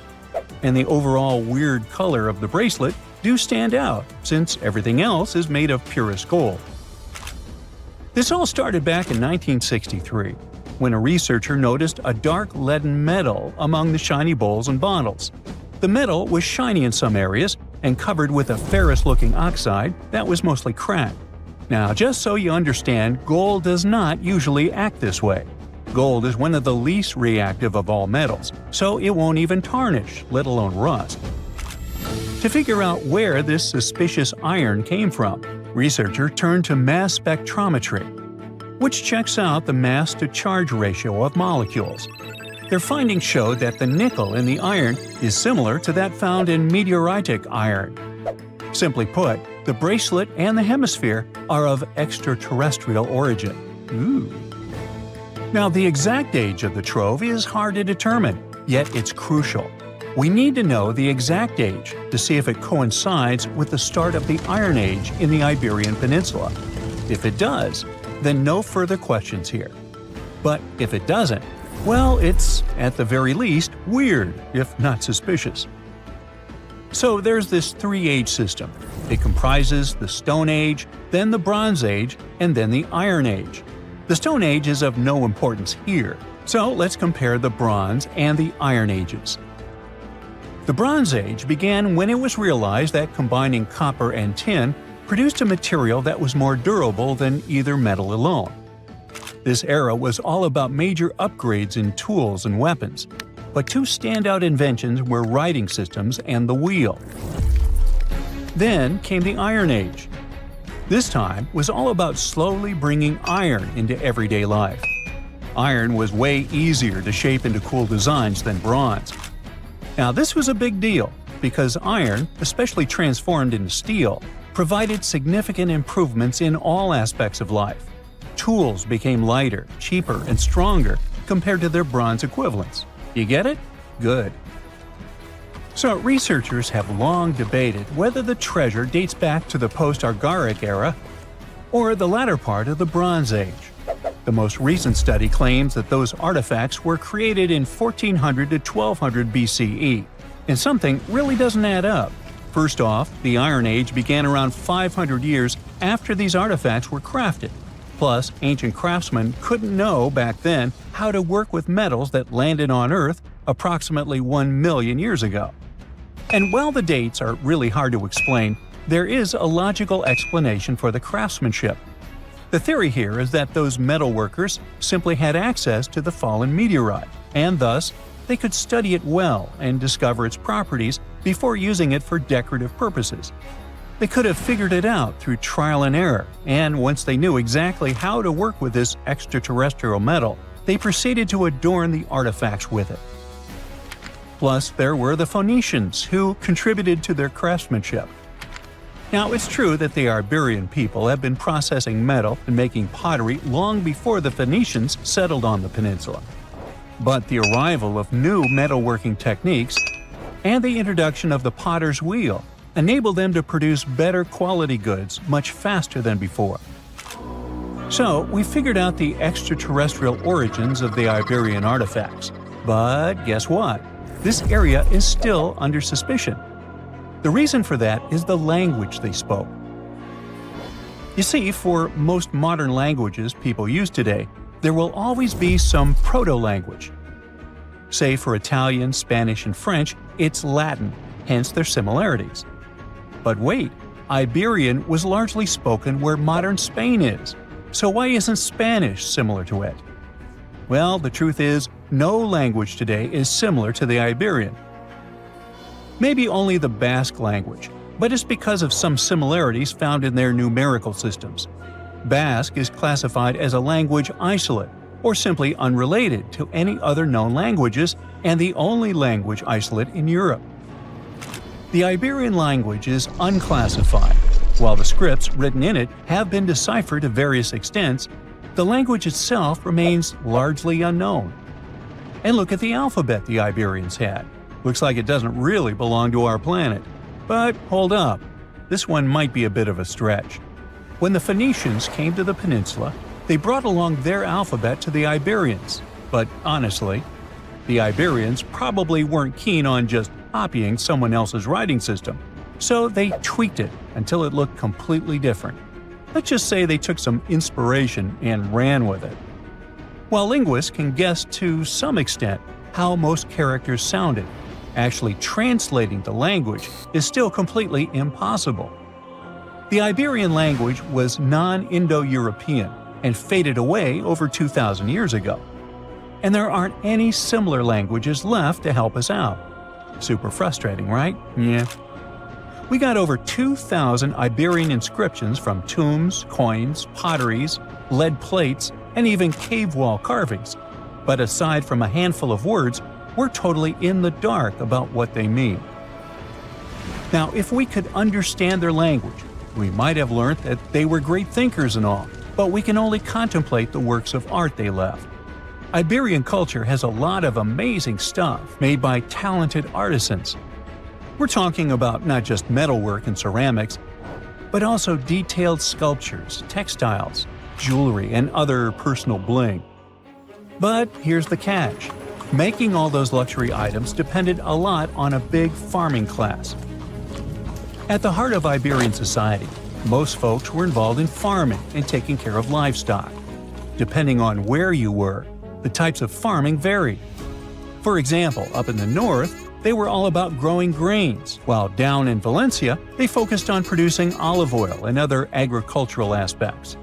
and the overall weird color of the bracelet do stand out, since everything else is made of purest gold. This all started back in 1963, when a researcher noticed a dark leaden metal among the shiny bowls and bottles. The metal was shiny in some areas and covered with a ferrous-looking oxide that was mostly cracked. Now, just so you understand, gold does not usually act this way. Gold is one of the least reactive of all metals, so it won't even tarnish, let alone rust. To figure out where this suspicious iron came from, researchers turned to mass spectrometry, which checks out the mass-to-charge ratio of molecules. Their findings showed that the nickel in the iron is similar to that found in meteoritic iron. Simply put, the bracelet and the hemisphere are of extraterrestrial origin. Ooh. Now, the exact age of the trove is hard to determine, yet it's crucial. We need to know the exact age to see if it coincides with the start of the Iron Age in the Iberian Peninsula. If it does, then no further questions here. But if it doesn't, well, it's, at the very least, weird, if not suspicious. So there's this three-age system. It comprises the Stone Age, then the Bronze Age, and then the Iron Age. The Stone Age is of no importance here, so let's compare the Bronze and the Iron Ages. The Bronze Age began when it was realized that combining copper and tin produced a material that was more durable than either metal alone. This era was all about major upgrades in tools and weapons, but two standout inventions were writing systems and the wheel. Then came the Iron Age. This time was all about slowly bringing iron into everyday life. Iron was way easier to shape into cool designs than bronze. Now, this was a big deal because iron, especially transformed into steel, provided significant improvements in all aspects of life. Tools became lighter, cheaper, and stronger compared to their bronze equivalents. You get it? Good. So, researchers have long debated whether the treasure dates back to the post-Argaric era or the latter part of the Bronze Age. The most recent study claims that those artifacts were created in 1400 to 1200 BCE, and something really doesn't add up. First off, the Iron Age began around 500 years after these artifacts were crafted. Plus, ancient craftsmen couldn't know back then how to work with metals that landed on Earth approximately 1 million years ago. And while the dates are really hard to explain, there is a logical explanation for the craftsmanship. The theory here is that those metal workers simply had access to the fallen meteorite, and thus, they could study it well and discover its properties before using it for decorative purposes. They could have figured it out through trial and error, and once they knew exactly how to work with this extraterrestrial metal, they proceeded to adorn the artifacts with it. Plus, there were the Phoenicians, who contributed to their craftsmanship. Now, it's true that the Iberian people have been processing metal and making pottery long before the Phoenicians settled on the peninsula. But the arrival of new metalworking techniques and the introduction of the potter's wheel enabled them to produce better quality goods much faster than before. So, we figured out the extraterrestrial origins of the Iberian artifacts. But guess what? This area is still under suspicion. The reason for that is the language they spoke. You see, for most modern languages people use today, there will always be some proto-language. Say for Italian, Spanish, and French, it's Latin, hence their similarities. But wait, Iberian was largely spoken where modern Spain is, so why isn't Spanish similar to it? Well, the truth is, no language today is similar to the Iberian. Maybe only the Basque language, but it's because of some similarities found in their numerical systems. Basque is classified as a language isolate, or simply unrelated to any other known languages, and the only language isolate in Europe. The Iberian language is unclassified. While the scripts written in it have been deciphered to various extents, the language itself remains largely unknown. And look at the alphabet the Iberians had. Looks like it doesn't really belong to our planet. But hold up, this one might be a bit of a stretch. When the Phoenicians came to the peninsula, they brought along their alphabet to the Iberians. But honestly, the Iberians probably weren't keen on just copying someone else's writing system, so they tweaked it until it looked completely different. Let's just say they took some inspiration and ran with it. While linguists can guess to some extent how most characters sounded, actually translating the language is still completely impossible. The Iberian language was non-Indo-European and faded away over 2,000 years ago. And there aren't any similar languages left to help us out. Super frustrating, right? Yeah. We got over 2,000 Iberian inscriptions from tombs, coins, potteries, lead plates, and even cave wall carvings. But aside from a handful of words, we're totally in the dark about what they mean. Now, if we could understand their language, we might have learned that they were great thinkers and all, but we can only contemplate the works of art they left. Iberian culture has a lot of amazing stuff made by talented artisans. We're talking about not just metalwork and ceramics, but also detailed sculptures, textiles, jewelry, and other personal bling. But here's the catch. Making all those luxury items depended a lot on a big farming class. At the heart of Iberian society, most folks were involved in farming and taking care of livestock. Depending on where you were, the types of farming varied. For example, up in the north, they were all about growing grains, while down in Valencia, they focused on producing olive oil and other agricultural aspects.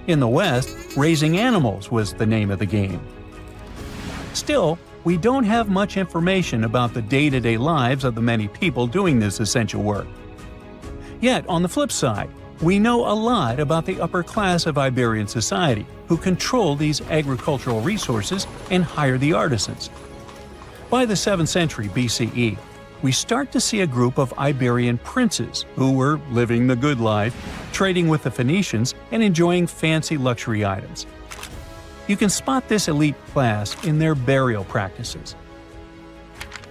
In the west, raising animals was the name of the game. Still, we don't have much information about the day-to-day lives of the many people doing this essential work. Yet, on the flip side, we know a lot about the upper class of Iberian society, who control these agricultural resources and hire the artisans. By the 7th century BCE, we start to see a group of Iberian princes who were living the good life, trading with the Phoenicians, and enjoying fancy luxury items. You can spot this elite class in their burial practices.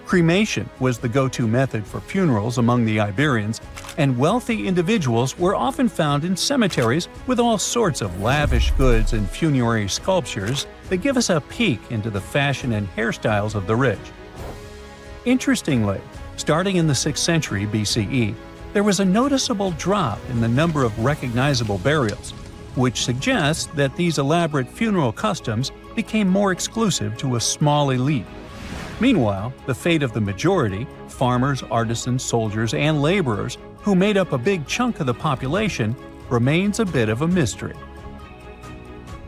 Cremation was the go-to method for funerals among the Iberians, and wealthy individuals were often found in cemeteries with all sorts of lavish goods and funerary sculptures that give us a peek into the fashion and hairstyles of the rich. Interestingly, Starting in the 6th century BCE, there was a noticeable drop in the number of recognizable burials, which suggests that these elaborate funeral customs became more exclusive to a small elite. Meanwhile, the fate of the majority, farmers, artisans, soldiers, and laborers, who made up a big chunk of the population, remains a bit of a mystery.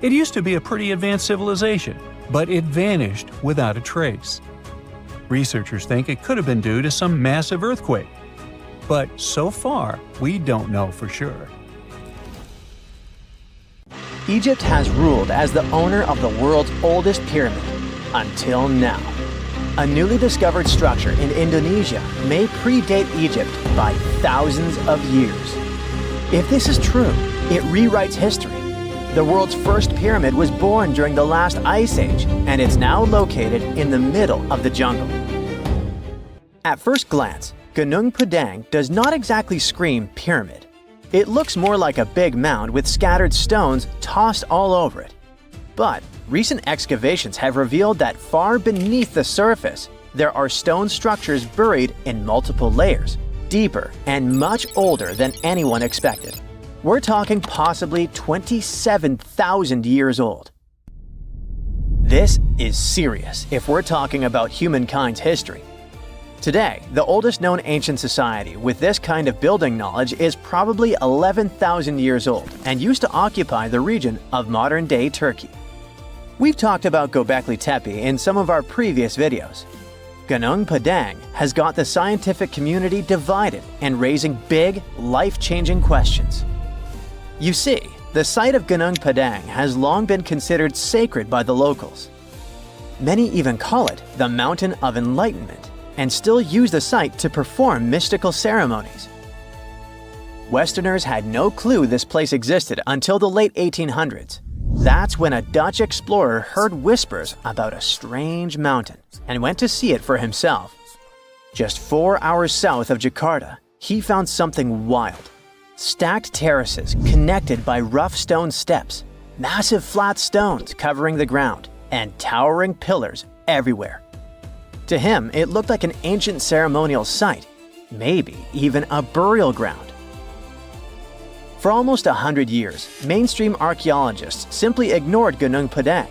It used to be a pretty advanced civilization, but it vanished without a trace. Researchers think it could have been due to some massive earthquake, but so far, we don't know for sure. Egypt has ruled as the owner of the world's oldest pyramid, until now. A newly discovered structure in Indonesia may predate Egypt by thousands of years. If this is true, it rewrites history. The world's first pyramid was born during the last ice age, and it's now located in the middle of the jungle. At first glance, Gunung Padang does not exactly scream pyramid. It looks more like a big mound with scattered stones tossed all over it. But recent excavations have revealed that far beneath the surface, there are stone structures buried in multiple layers, deeper and much older than anyone expected. We're talking possibly 27,000 years old. This is serious if we're talking about humankind's history. Today, the oldest known ancient society with this kind of building knowledge is probably 11,000 years old and used to occupy the region of modern-day Turkey. We've talked about Göbekli Tepe in some of our previous videos. Gunung Padang has got the scientific community divided and raising big, life-changing questions. You see, the site of Gunung Padang has long been considered sacred by the locals. Many even call it the Mountain of Enlightenment and still use the site to perform mystical ceremonies. Westerners had no clue this place existed until the late 1800s. That's when a Dutch explorer heard whispers about a strange mountain and went to see it for himself. Just 4 hours south of Jakarta, he found something wild. Stacked terraces connected by rough stone steps, massive flat stones covering the ground, and towering pillars everywhere. To him, it looked like an ancient ceremonial site, maybe even a burial ground. For almost 100 years, mainstream archaeologists simply ignored Gunung Padang.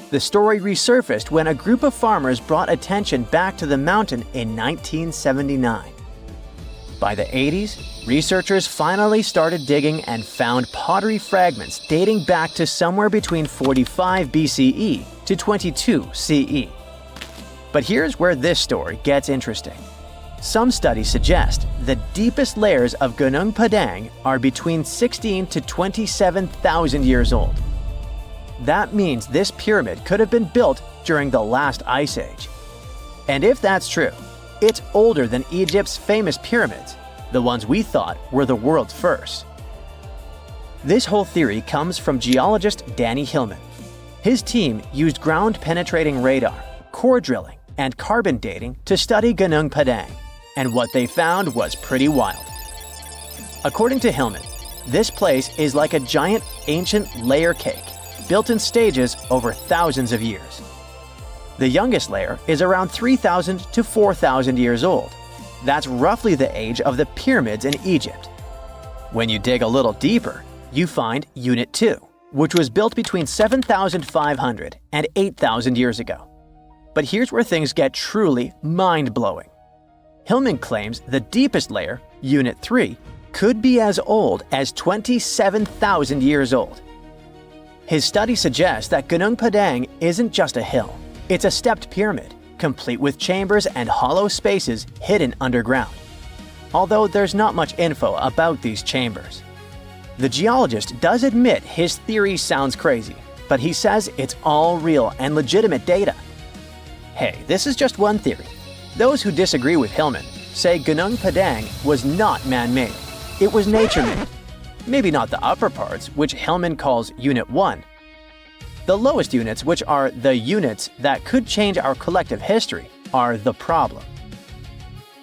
The story resurfaced when a group of farmers brought attention back to the mountain in 1979. By the 80s, researchers finally started digging and found pottery fragments dating back to somewhere between 45 BCE to 22 CE. But here's where this story gets interesting. Some studies suggest the deepest layers of Gunung Padang are between 16 to 27,000 years old. That means this pyramid could have been built during the last ice age. And if that's true, it's older than Egypt's famous pyramids, the ones we thought were the world's first. This whole theory comes from geologist Danny Hillman. His team used ground-penetrating radar, core drilling, and carbon dating to study Gunung Padang, and what they found was pretty wild. According to Hillman, this place is like a giant ancient layer cake, built in stages over thousands of years. The youngest layer is around 3,000 to 4,000 years old. That's roughly the age of the pyramids in Egypt. When you dig a little deeper, you find Unit 2, which was built between 7,500 and 8,000 years ago. But here's where things get truly mind-blowing. Hillman claims the deepest layer, Unit 3, could be as old as 27,000 years old. His study suggests that Gunung Padang isn't just a hill. It's a stepped pyramid, complete with chambers and hollow spaces hidden underground. Although there's not much info about these chambers. The geologist does admit his theory sounds crazy, but he says it's all real and legitimate data. Hey, this is just one theory. Those who disagree with Hillman say Gunung Padang was not man-made. It was nature-made. Maybe not the upper parts, which Hillman calls Unit 1. The lowest units, which are the units that could change our collective history, are the problem.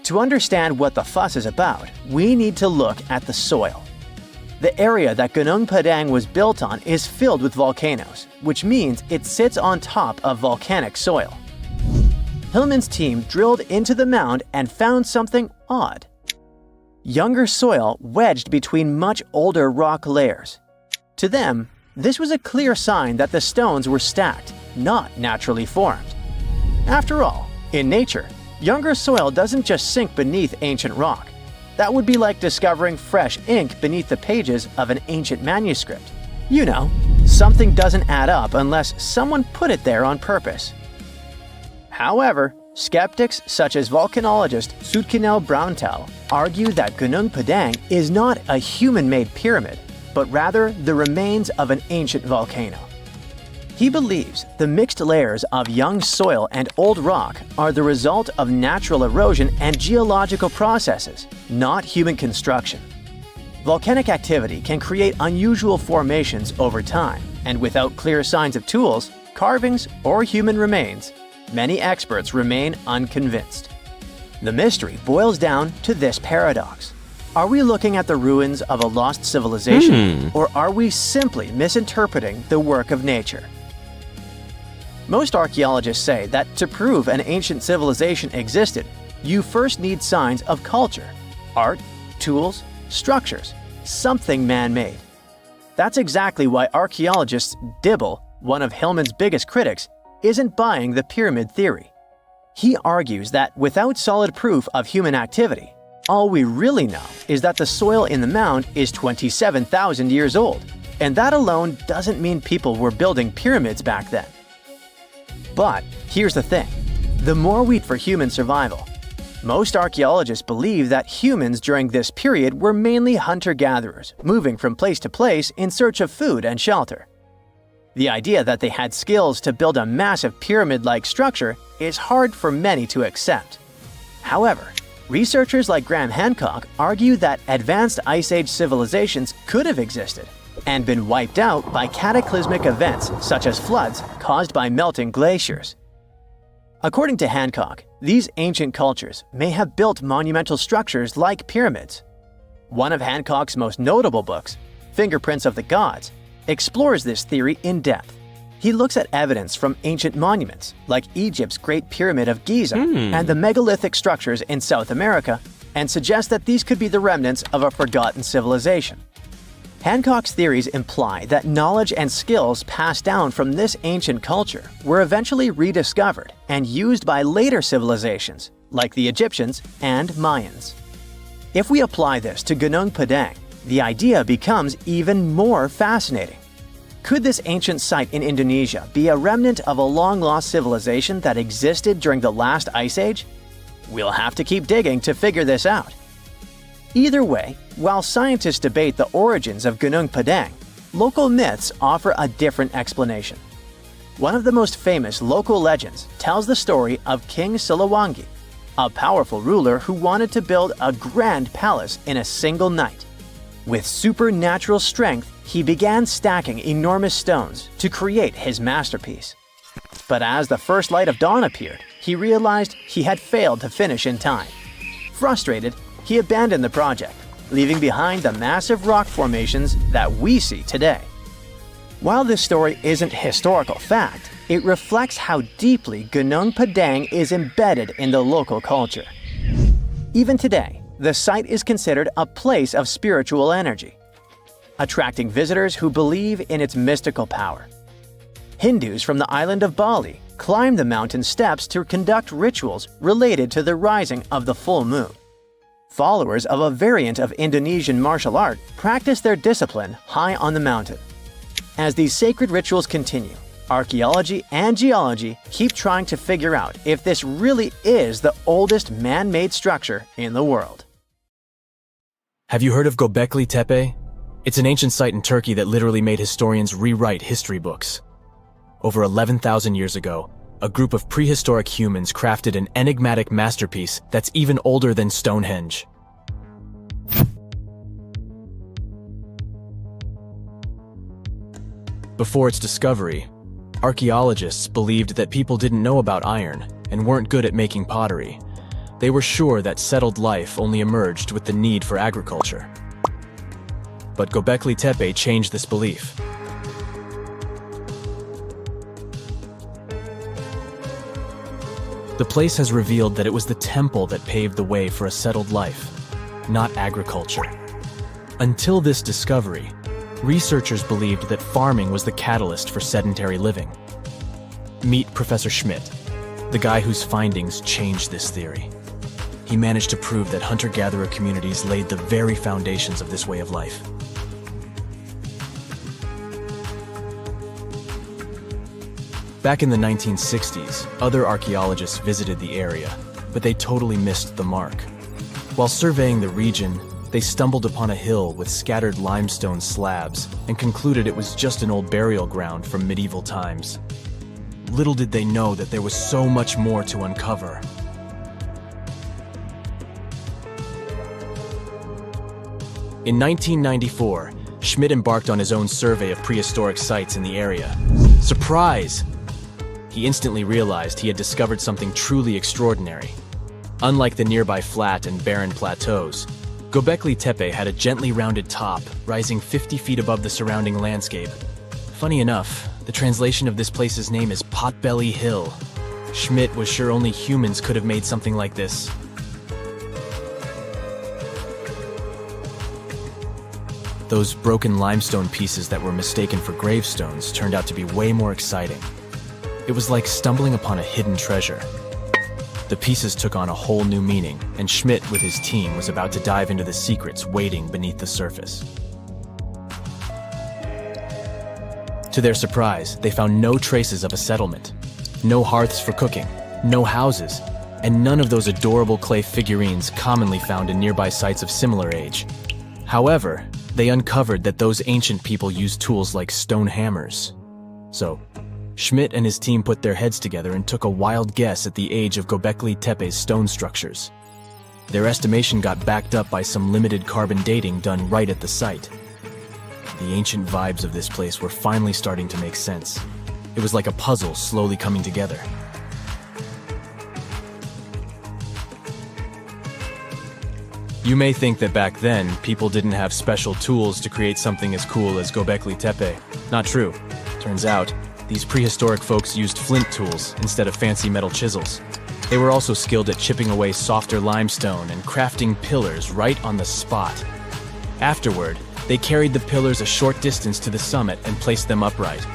To understand what the fuss is about, we need to look at the soil. The area that Gunung Padang was built on is filled with volcanoes, which means it sits on top of volcanic soil. Hillman's team drilled into the mound and found something odd. Younger soil wedged between much older rock layers. To them, this was a clear sign that the stones were stacked, not naturally formed. After all, in nature, younger soil doesn't just sink beneath ancient rock. That would be like discovering fresh ink beneath the pages of an ancient manuscript. You know, something doesn't add up unless someone put it there on purpose. However, skeptics such as volcanologist Zoetkenel Braunthal argue that Gunung Padang is not a human-made pyramid, but rather the remains of an ancient volcano. He believes the mixed layers of young soil and old rock are the result of natural erosion and geological processes, not human construction. Volcanic activity can create unusual formations over time, and without clear signs of tools, carvings, or human remains, many experts remain unconvinced. The mystery boils down to this paradox. Are we looking at the ruins of a lost civilization, or are we simply misinterpreting the work of nature? Most archaeologists say that to prove an ancient civilization existed, you first need signs of culture, art, tools, structures, something man-made. That's exactly why archaeologist Dibble, one of Hillman's biggest critics, isn't buying the pyramid theory. He argues that without solid proof of human activity, all we really know is that the soil in the mound is 27,000 years old, and that alone doesn't mean people were building pyramids back then. But here's the thing, the more wheat for human survival. Most archaeologists believe that humans during this period were mainly hunter-gatherers, moving from place to place in search of food and shelter. The idea that they had skills to build a massive pyramid-like structure is hard for many to accept. However, researchers like Graham Hancock argue that advanced Ice Age civilizations could have existed and been wiped out by cataclysmic events such as floods caused by melting glaciers. According to Hancock, these ancient cultures may have built monumental structures like pyramids. One of Hancock's most notable books, Fingerprints of the Gods, explores this theory in depth. He looks at evidence from ancient monuments like Egypt's Great Pyramid of Giza and the megalithic structures in South America and suggests that these could be the remnants of a forgotten civilization. Hancock's theories imply that knowledge and skills passed down from this ancient culture were eventually rediscovered and used by later civilizations like the Egyptians and Mayans. If we apply this to Gunung Padang, the idea becomes even more fascinating. Could this ancient site in Indonesia be a remnant of a long-lost civilization that existed during the last ice age? We'll have to keep digging to figure this out. Either way, while scientists debate the origins of Gunung Padang, local myths offer a different explanation. One of the most famous local legends tells the story of King Siliwangi, a powerful ruler who wanted to build a grand palace in a single night. With supernatural strength, he began stacking enormous stones to create his masterpiece. But as the first light of dawn appeared, he realized he had failed to finish in time. Frustrated, he abandoned the project, leaving behind the massive rock formations that we see today. While this story isn't historical fact, it reflects how deeply Gunung Padang is embedded in the local culture. Even today, the site is considered a place of spiritual energy, attracting visitors who believe in its mystical power. Hindus from the island of Bali climb the mountain steps to conduct rituals related to the rising of the full moon. Followers of a variant of Indonesian martial art practice their discipline high on the mountain. As these sacred rituals continue, archaeology and geology keep trying to figure out if this really is the oldest man-made structure in the world. Have you heard of Göbekli Tepe? It's an ancient site in Turkey that literally made historians rewrite history books. Over 11,000 years ago, a group of prehistoric humans crafted an enigmatic masterpiece that's even older than Stonehenge. Before its discovery, archaeologists believed that people didn't know about iron and weren't good at making pottery. They were sure that settled life only emerged with the need for agriculture. But Göbekli Tepe changed this belief. The place has revealed that it was the temple that paved the way for a settled life, not agriculture. Until this discovery, researchers believed that farming was the catalyst for sedentary living. Meet Professor Schmidt, the guy whose findings changed this theory. He managed to prove that hunter-gatherer communities laid the very foundations of this way of life. Back in the 1960s, other archaeologists visited the area, but they totally missed the mark. While surveying the region, they stumbled upon a hill with scattered limestone slabs and concluded it was just an old burial ground from medieval times. Little did they know that there was so much more to uncover. In 1994, Schmidt embarked on his own survey of prehistoric sites in the area. Surprise! He instantly realized he had discovered something truly extraordinary. Unlike the nearby flat and barren plateaus, Göbekli Tepe had a gently rounded top, rising 50 feet above the surrounding landscape. Funny enough, the translation of this place's name is Potbelly Hill. Schmidt was sure only humans could have made something like this. Those broken limestone pieces that were mistaken for gravestones turned out to be way more exciting. It was like stumbling upon a hidden treasure. The pieces took on a whole new meaning, and Schmidt with his team was about to dive into the secrets waiting beneath the surface. To their surprise, they found no traces of a settlement, no hearths for cooking, no houses, and none of those adorable clay figurines commonly found in nearby sites of similar age. However, they uncovered that those ancient people used tools like stone hammers. So, Schmidt and his team put their heads together and took a wild guess at the age of Göbekli Tepe's stone structures. Their estimation got backed up by some limited carbon dating done right at the site. The ancient vibes of this place were finally starting to make sense. It was like a puzzle slowly coming together. You may think that back then, people didn't have special tools to create something as cool as Göbekli Tepe. Not true. Turns out, these prehistoric folks used flint tools instead of fancy metal chisels. They were also skilled at chipping away softer limestone and crafting pillars right on the spot. Afterward, they carried the pillars a short distance to the summit and placed them upright.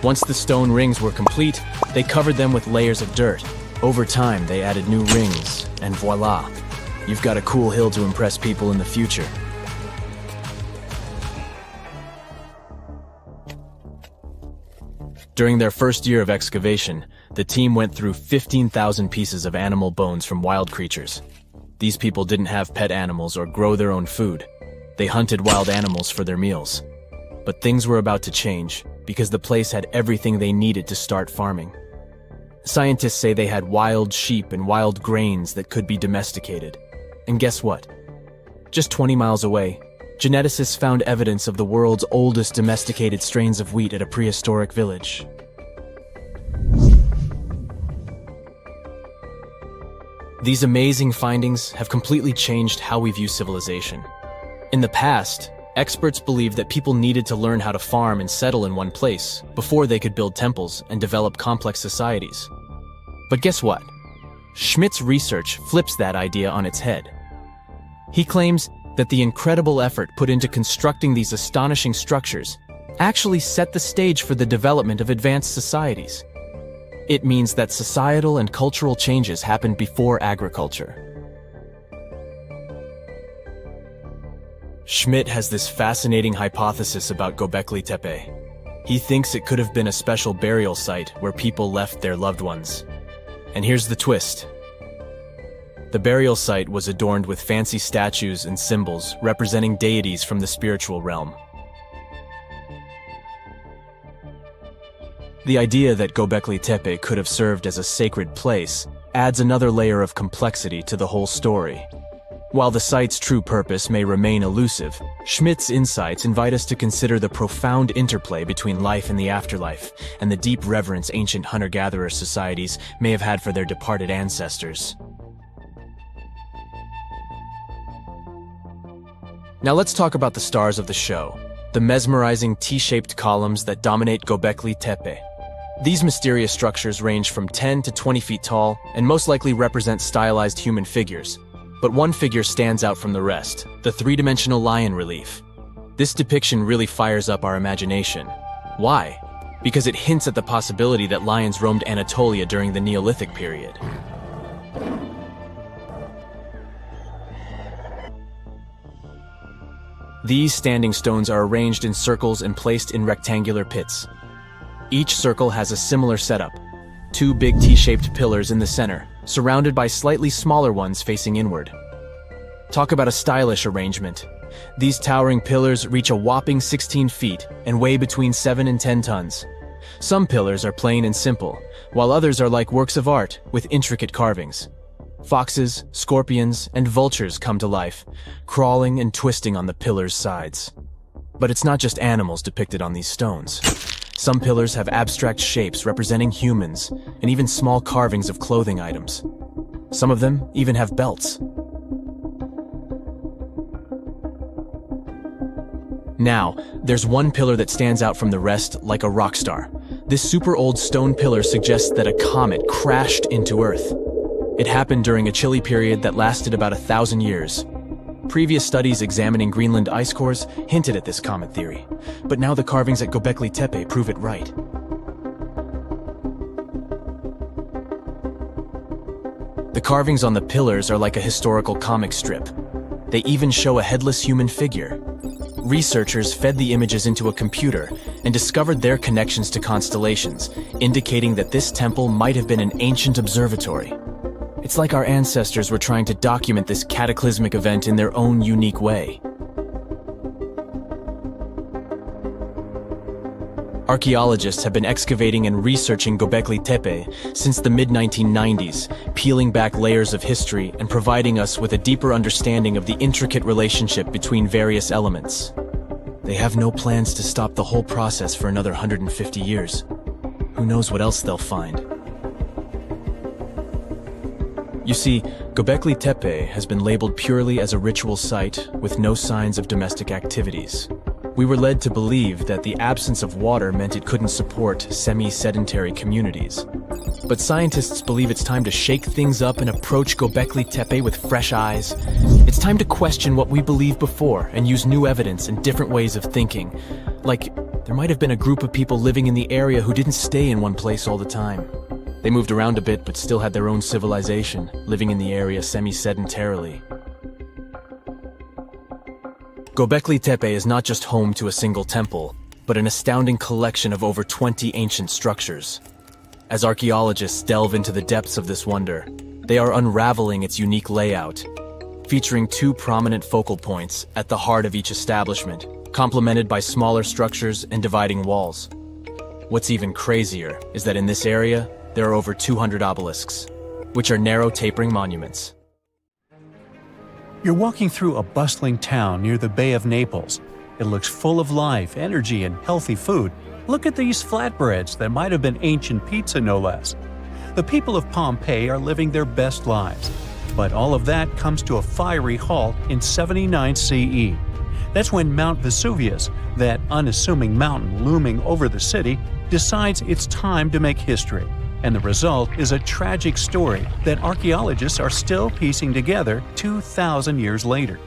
Once the stone rings were complete, they covered them with layers of dirt. Over time, they added new rings, and voila! You've got a cool hill to impress people in the future. During their first year of excavation, the team went through 15,000 pieces of animal bones from wild creatures. These people didn't have pet animals or grow their own food. They hunted wild animals for their meals. But things were about to change, because the place had everything they needed to start farming. Scientists say they had wild sheep and wild grains that could be domesticated. And guess what? Just 20 miles away, geneticists found evidence of the world's oldest domesticated strains of wheat at a prehistoric village. These amazing findings have completely changed how we view civilization. In the past, experts believed that people needed to learn how to farm and settle in one place before they could build temples and develop complex societies. But guess what? Schmidt's research flips that idea on its head. He claims that the incredible effort put into constructing these astonishing structures actually set the stage for the development of advanced societies. It means that societal and cultural changes happened before agriculture. Schmidt has this fascinating hypothesis about Göbekli Tepe. He thinks it could have been a special burial site where people left their loved ones. And here's the twist. The burial site was adorned with fancy statues and symbols representing deities from the spiritual realm. The idea that Göbekli Tepe could have served as a sacred place adds another layer of complexity to the whole story. While the site's true purpose may remain elusive, Schmidt's insights invite us to consider the profound interplay between life and the afterlife, and the deep reverence ancient hunter-gatherer societies may have had for their departed ancestors. Now let's talk about the stars of the show, the mesmerizing T-shaped columns that dominate Göbekli Tepe. These mysterious structures range from 10 to 20 feet tall and most likely represent stylized human figures. But one figure stands out from the rest, the three-dimensional lion relief. This depiction really fires up our imagination. Why? Because it hints at the possibility that lions roamed Anatolia during the Neolithic period. These standing stones are arranged in circles and placed in rectangular pits. Each circle has a similar setup. Two big T-shaped pillars in the center, surrounded by slightly smaller ones facing inward. Talk about a stylish arrangement. These towering pillars reach a whopping 16 feet and weigh between 7 and 10 tons. Some pillars are plain and simple, while others are like works of art with intricate carvings. Foxes, scorpions, and vultures come to life, crawling and twisting on the pillars' sides. But it's not just animals depicted on these stones. Some pillars have abstract shapes representing humans, and even small carvings of clothing items. Some of them even have belts. Now, there's one pillar that stands out from the rest like a rock star. This super old stone pillar suggests that a comet crashed into Earth. It happened during a chilly period that lasted about 1,000 years. Previous studies examining Greenland ice cores hinted at this comet theory, but now the carvings at Göbekli Tepe prove it right. The carvings on the pillars are like a historical comic strip. They even show a headless human figure. Researchers fed the images into a computer and discovered their connections to constellations, indicating that this temple might have been an ancient observatory. It's like our ancestors were trying to document this cataclysmic event in their own unique way. Archaeologists have been excavating and researching Göbekli Tepe since the mid-1990s, peeling back layers of history and providing us with a deeper understanding of the intricate relationship between various elements. They have no plans to stop the whole process for another 150 years. Who knows what else they'll find? You see, Göbekli Tepe has been labeled purely as a ritual site with no signs of domestic activities. We were led to believe that the absence of water meant it couldn't support semi-sedentary communities. But scientists believe it's time to shake things up and approach Göbekli Tepe with fresh eyes. It's time to question what we believed before and use new evidence and different ways of thinking. Like, there might have been a group of people living in the area who didn't stay in one place all the time. They moved around a bit but still had their own civilization, living in the area semi-sedentarily. Göbekli Tepe is not just home to a single temple, but an astounding collection of over 20 ancient structures. As archaeologists delve into the depths of this wonder, they are unraveling its unique layout, featuring two prominent focal points at the heart of each establishment, complemented by smaller structures and dividing walls. What's even crazier is that in this area, there are over 200 obelisks, which are narrow tapering monuments. You're walking through a bustling town near the Bay of Naples. It looks full of life, energy, and healthy food. Look at these flatbreads that might have been ancient pizza, no less. The people of Pompeii are living their best lives. But all of that comes to a fiery halt in 79 CE. That's when Mount Vesuvius, that unassuming mountain looming over the city, decides it's time to make history. And the result is a tragic story that archaeologists are still piecing together 2,000 years later.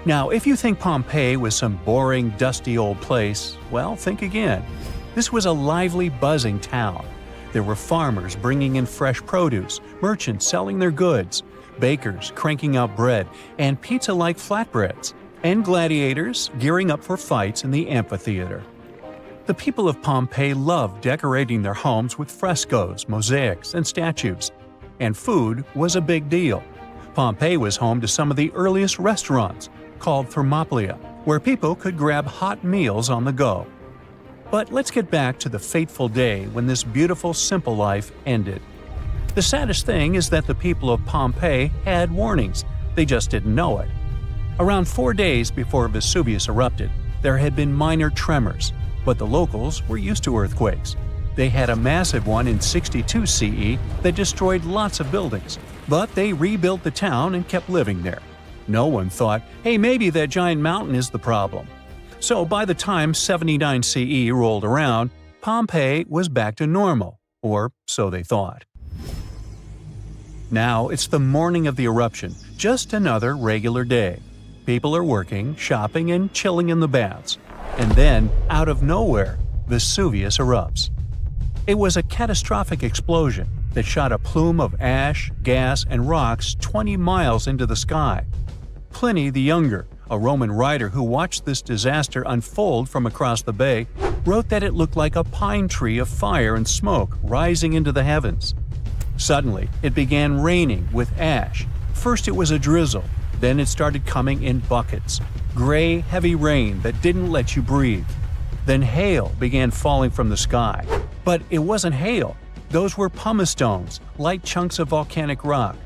Now, if you think Pompeii was some boring, dusty old place, well, think again. This was a lively, buzzing town. There were farmers bringing in fresh produce, merchants selling their goods, bakers cranking out bread, and pizza-like flatbreads, and gladiators gearing up for fights in the amphitheater. The people of Pompeii loved decorating their homes with frescoes, mosaics, and statues. And food was a big deal. Pompeii was home to some of the earliest restaurants, called Thermopylae, where people could grab hot meals on the go. But let's get back to the fateful day when this beautiful, simple life ended. The saddest thing is that the people of Pompeii had warnings. They just didn't know it. Around 4 days before Vesuvius erupted, there had been minor tremors. But the locals were used to earthquakes. They had a massive one in 62 CE that destroyed lots of buildings, but they rebuilt the town and kept living there. No one thought, hey, maybe that giant mountain is the problem. So by the time 79 CE rolled around, Pompeii was back to normal, or so they thought. Now it's the morning of the eruption, just another regular day. People are working, shopping, and chilling in the baths. And then, out of nowhere, Vesuvius erupts. It was a catastrophic explosion that shot a plume of ash, gas, and rocks 20 miles into the sky. Pliny the Younger, a Roman writer who watched this disaster unfold from across the bay, wrote that it looked like a pine tree of fire and smoke rising into the heavens. Suddenly, it began raining with ash. First it was a drizzle, then it started coming in buckets. Gray, heavy rain that didn't let you breathe. Then hail began falling from the sky. But it wasn't hail. Those were pumice stones, light chunks of volcanic rock.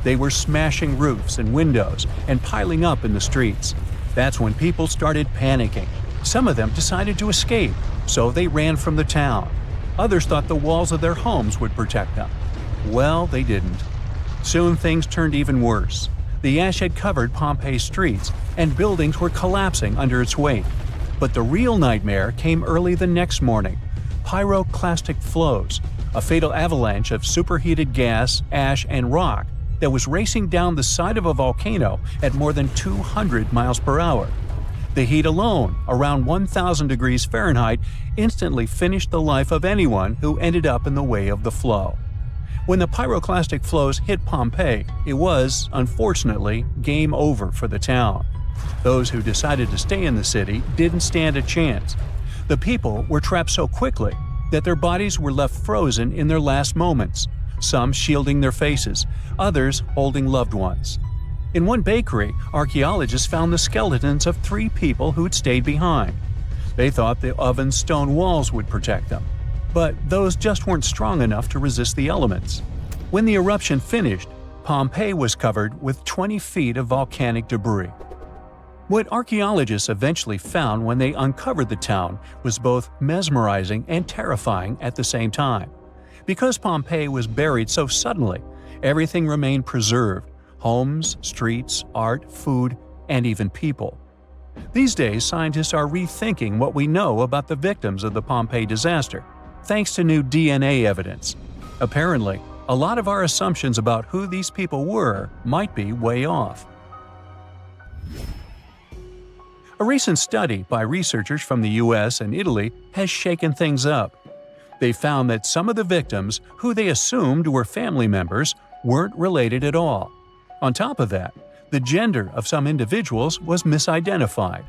They were smashing roofs and windows and piling up in the streets. That's when people started panicking. Some of them decided to escape, so they ran from the town. Others thought the walls of their homes would protect them. Well, they didn't. Soon things turned even worse. The ash had covered Pompeii's streets, and buildings were collapsing under its weight. But the real nightmare came early the next morning. Pyroclastic flows, a fatal avalanche of superheated gas, ash, and rock that was racing down the side of a volcano at more than 200 miles per hour. The heat alone, around 1,000 degrees Fahrenheit, instantly finished the life of anyone who ended up in the way of the flow. When the pyroclastic flows hit Pompeii, it was, unfortunately, game over for the town. Those who decided to stay in the city didn't stand a chance. The people were trapped so quickly that their bodies were left frozen in their last moments, some shielding their faces, others holding loved ones. In one bakery, archaeologists found the skeletons of 3 people who'd stayed behind. They thought the oven's stone walls would protect them. But those just weren't strong enough to resist the elements. When the eruption finished, Pompeii was covered with 20 feet of volcanic debris. What archaeologists eventually found when they uncovered the town was both mesmerizing and terrifying at the same time. Because Pompeii was buried so suddenly, everything remained preserved: homes, streets, art, food, and even people. These days, scientists are rethinking what we know about the victims of the Pompeii disaster, thanks to new DNA evidence. Apparently, a lot of our assumptions about who these people were might be way off. A recent study by researchers from the US and Italy has shaken things up. They found that some of the victims, who they assumed were family members, weren't related at all. On top of that, the gender of some individuals was misidentified.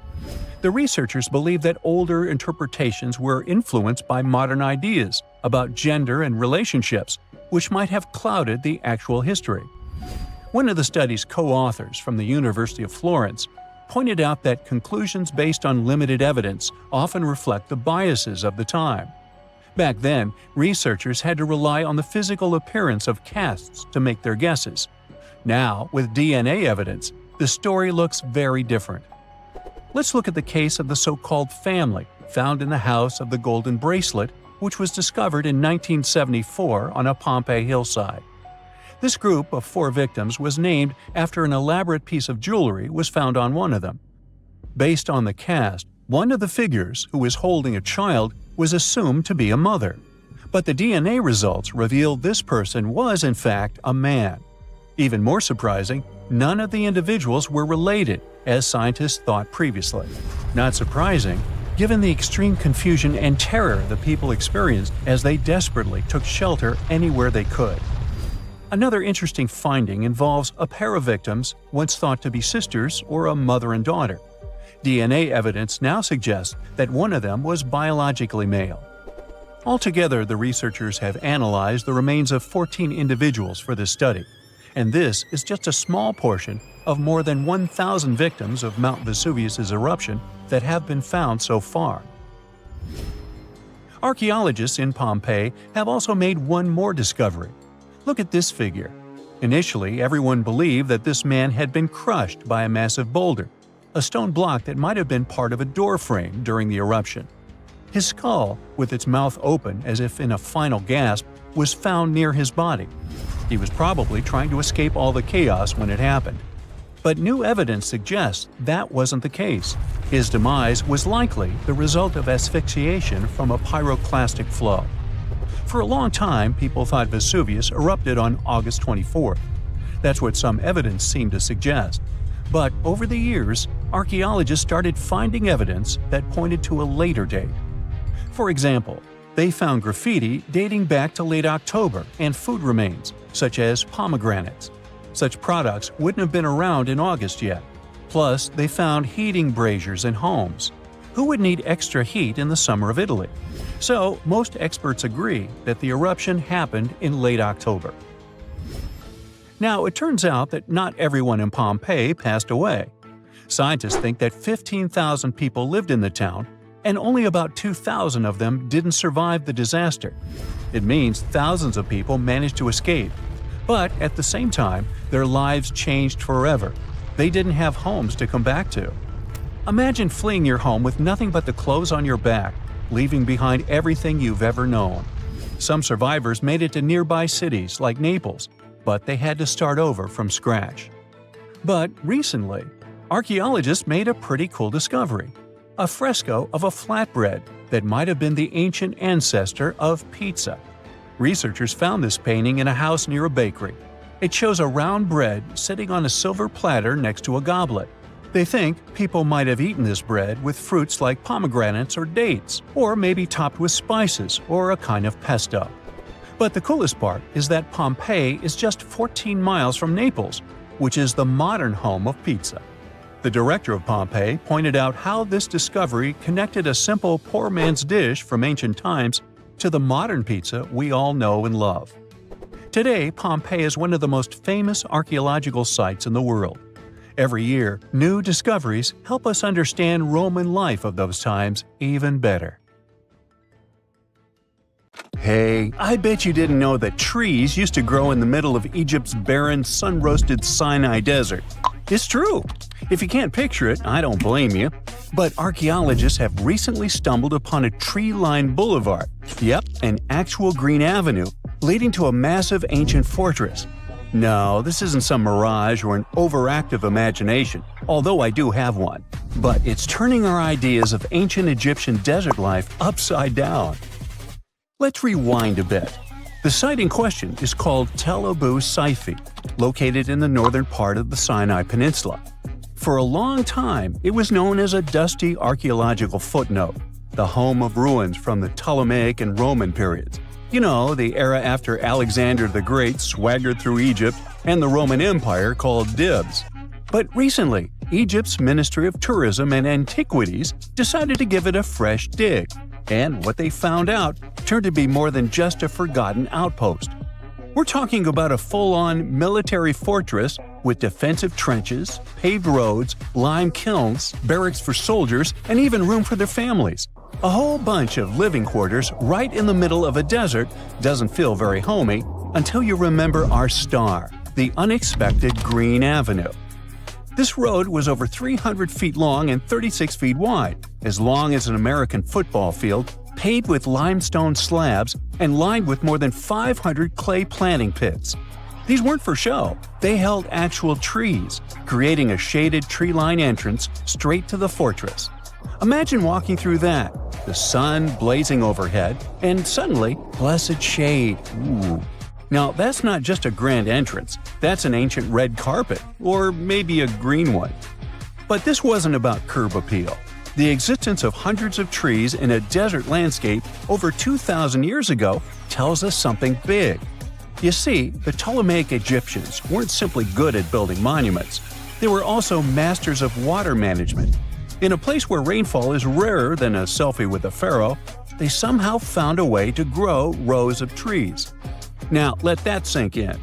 The researchers believe that older interpretations were influenced by modern ideas about gender and relationships, which might have clouded the actual history. One of the study's co-authors from the University of Florence pointed out that conclusions based on limited evidence often reflect the biases of the time. Back then, researchers had to rely on the physical appearance of casts to make their guesses. Now, with DNA evidence, the story looks very different. Let's look at the case of the so-called family found in the House of the Golden Bracelet, which was discovered in 1974 on a Pompeii hillside. This group of 4 victims was named after an elaborate piece of jewelry was found on one of them. Based on the cast, one of the figures, who was holding a child, was assumed to be a mother. But the DNA results revealed this person was, in fact, a man. Even more surprising, none of the individuals were related, as scientists thought previously. Not surprising, given the extreme confusion and terror the people experienced as they desperately took shelter anywhere they could. Another interesting finding involves a pair of victims once thought to be sisters or a mother and daughter. DNA evidence now suggests that one of them was biologically male. Altogether, the researchers have analyzed the remains of 14 individuals for this study, and this is just a small portion of more than 1,000 victims of Mount Vesuvius's eruption that have been found so far. Archaeologists in Pompeii have also made one more discovery. Look at this figure. Initially, everyone believed that this man had been crushed by a massive boulder, a stone block that might have been part of a door frame during the eruption. His skull, with its mouth open as if in a final gasp, was found near his body. He was probably trying to escape all the chaos when it happened. But new evidence suggests that wasn't the case. His demise was likely the result of asphyxiation from a pyroclastic flow. For a long time, people thought Vesuvius erupted on August 24th. That's what some evidence seemed to suggest. But over the years, archaeologists started finding evidence that pointed to a later date. For example, they found graffiti dating back to late October and food remains, such as pomegranates. Such products wouldn't have been around in August yet. Plus, they found heating braziers in homes. Who would need extra heat in the summer of Italy? So, most experts agree that the eruption happened in late October. Now, it turns out that not everyone in Pompeii passed away. Scientists think that 15,000 people lived in the town, and only about 2,000 of them didn't survive the disaster. It means thousands of people managed to escape. But at the same time, their lives changed forever. They didn't have homes to come back to. Imagine fleeing your home with nothing but the clothes on your back, leaving behind everything you've ever known. Some survivors made it to nearby cities like Naples, but they had to start over from scratch. But recently, archaeologists made a pretty cool discovery: a fresco of a flatbread that might have been the ancient ancestor of pizza. Researchers found this painting in a house near a bakery. It shows a round bread sitting on a silver platter next to a goblet. They think people might have eaten this bread with fruits like pomegranates or dates, or maybe topped with spices or a kind of pesto. But the coolest part is that Pompeii is just 14 miles from Naples, which is the modern home of pizza. The director of Pompeii pointed out how this discovery connected a simple poor man's dish from ancient times to the modern pizza we all know and love. Today, Pompeii is one of the most famous archaeological sites in the world. Every year, new discoveries help us understand Roman life of those times even better. Hey, I bet you didn't know that trees used to grow in the middle of Egypt's barren, sun-roasted Sinai desert. It's true. If you can't picture it, I don't blame you. But archaeologists have recently stumbled upon a tree-lined boulevard. Yep, an actual green avenue leading to a massive ancient fortress. No, this isn't some mirage or an overactive imagination, although I do have one. But it's turning our ideas of ancient Egyptian desert life upside down. Let's rewind a bit. The site in question is called Tel Abu Saifi, located in the northern part of the Sinai Peninsula. For a long time, it was known as a dusty archaeological footnote, the home of ruins from the Ptolemaic and Roman periods. You know, the era after Alexander the Great swaggered through Egypt and the Roman Empire called dibs. But recently, Egypt's Ministry of Tourism and Antiquities decided to give it a fresh dig. And what they found out turned to be more than just a forgotten outpost. We're talking about a full-on military fortress with defensive trenches, paved roads, lime kilns, barracks for soldiers, and even room for their families. A whole bunch of living quarters right in the middle of a desert doesn't feel very homey until you remember our star, the unexpected Green Avenue. This road was over 300 feet long and 36 feet wide, as long as an American football field, paved with limestone slabs and lined with more than 500 clay planting pits. These weren't for show. They held actual trees, creating a shaded tree-lined entrance straight to the fortress. Imagine walking through that, the sun blazing overhead, and suddenly, blessed shade. Ooh. Now, that's not just a grand entrance, that's an ancient red carpet, or maybe a green one. But this wasn't about curb appeal. The existence of hundreds of trees in a desert landscape over 2,000 years ago tells us something big. You see, the Ptolemaic Egyptians weren't simply good at building monuments. They were also masters of water management. In a place where rainfall is rarer than a selfie with a pharaoh, they somehow found a way to grow rows of trees. Now, let that sink in.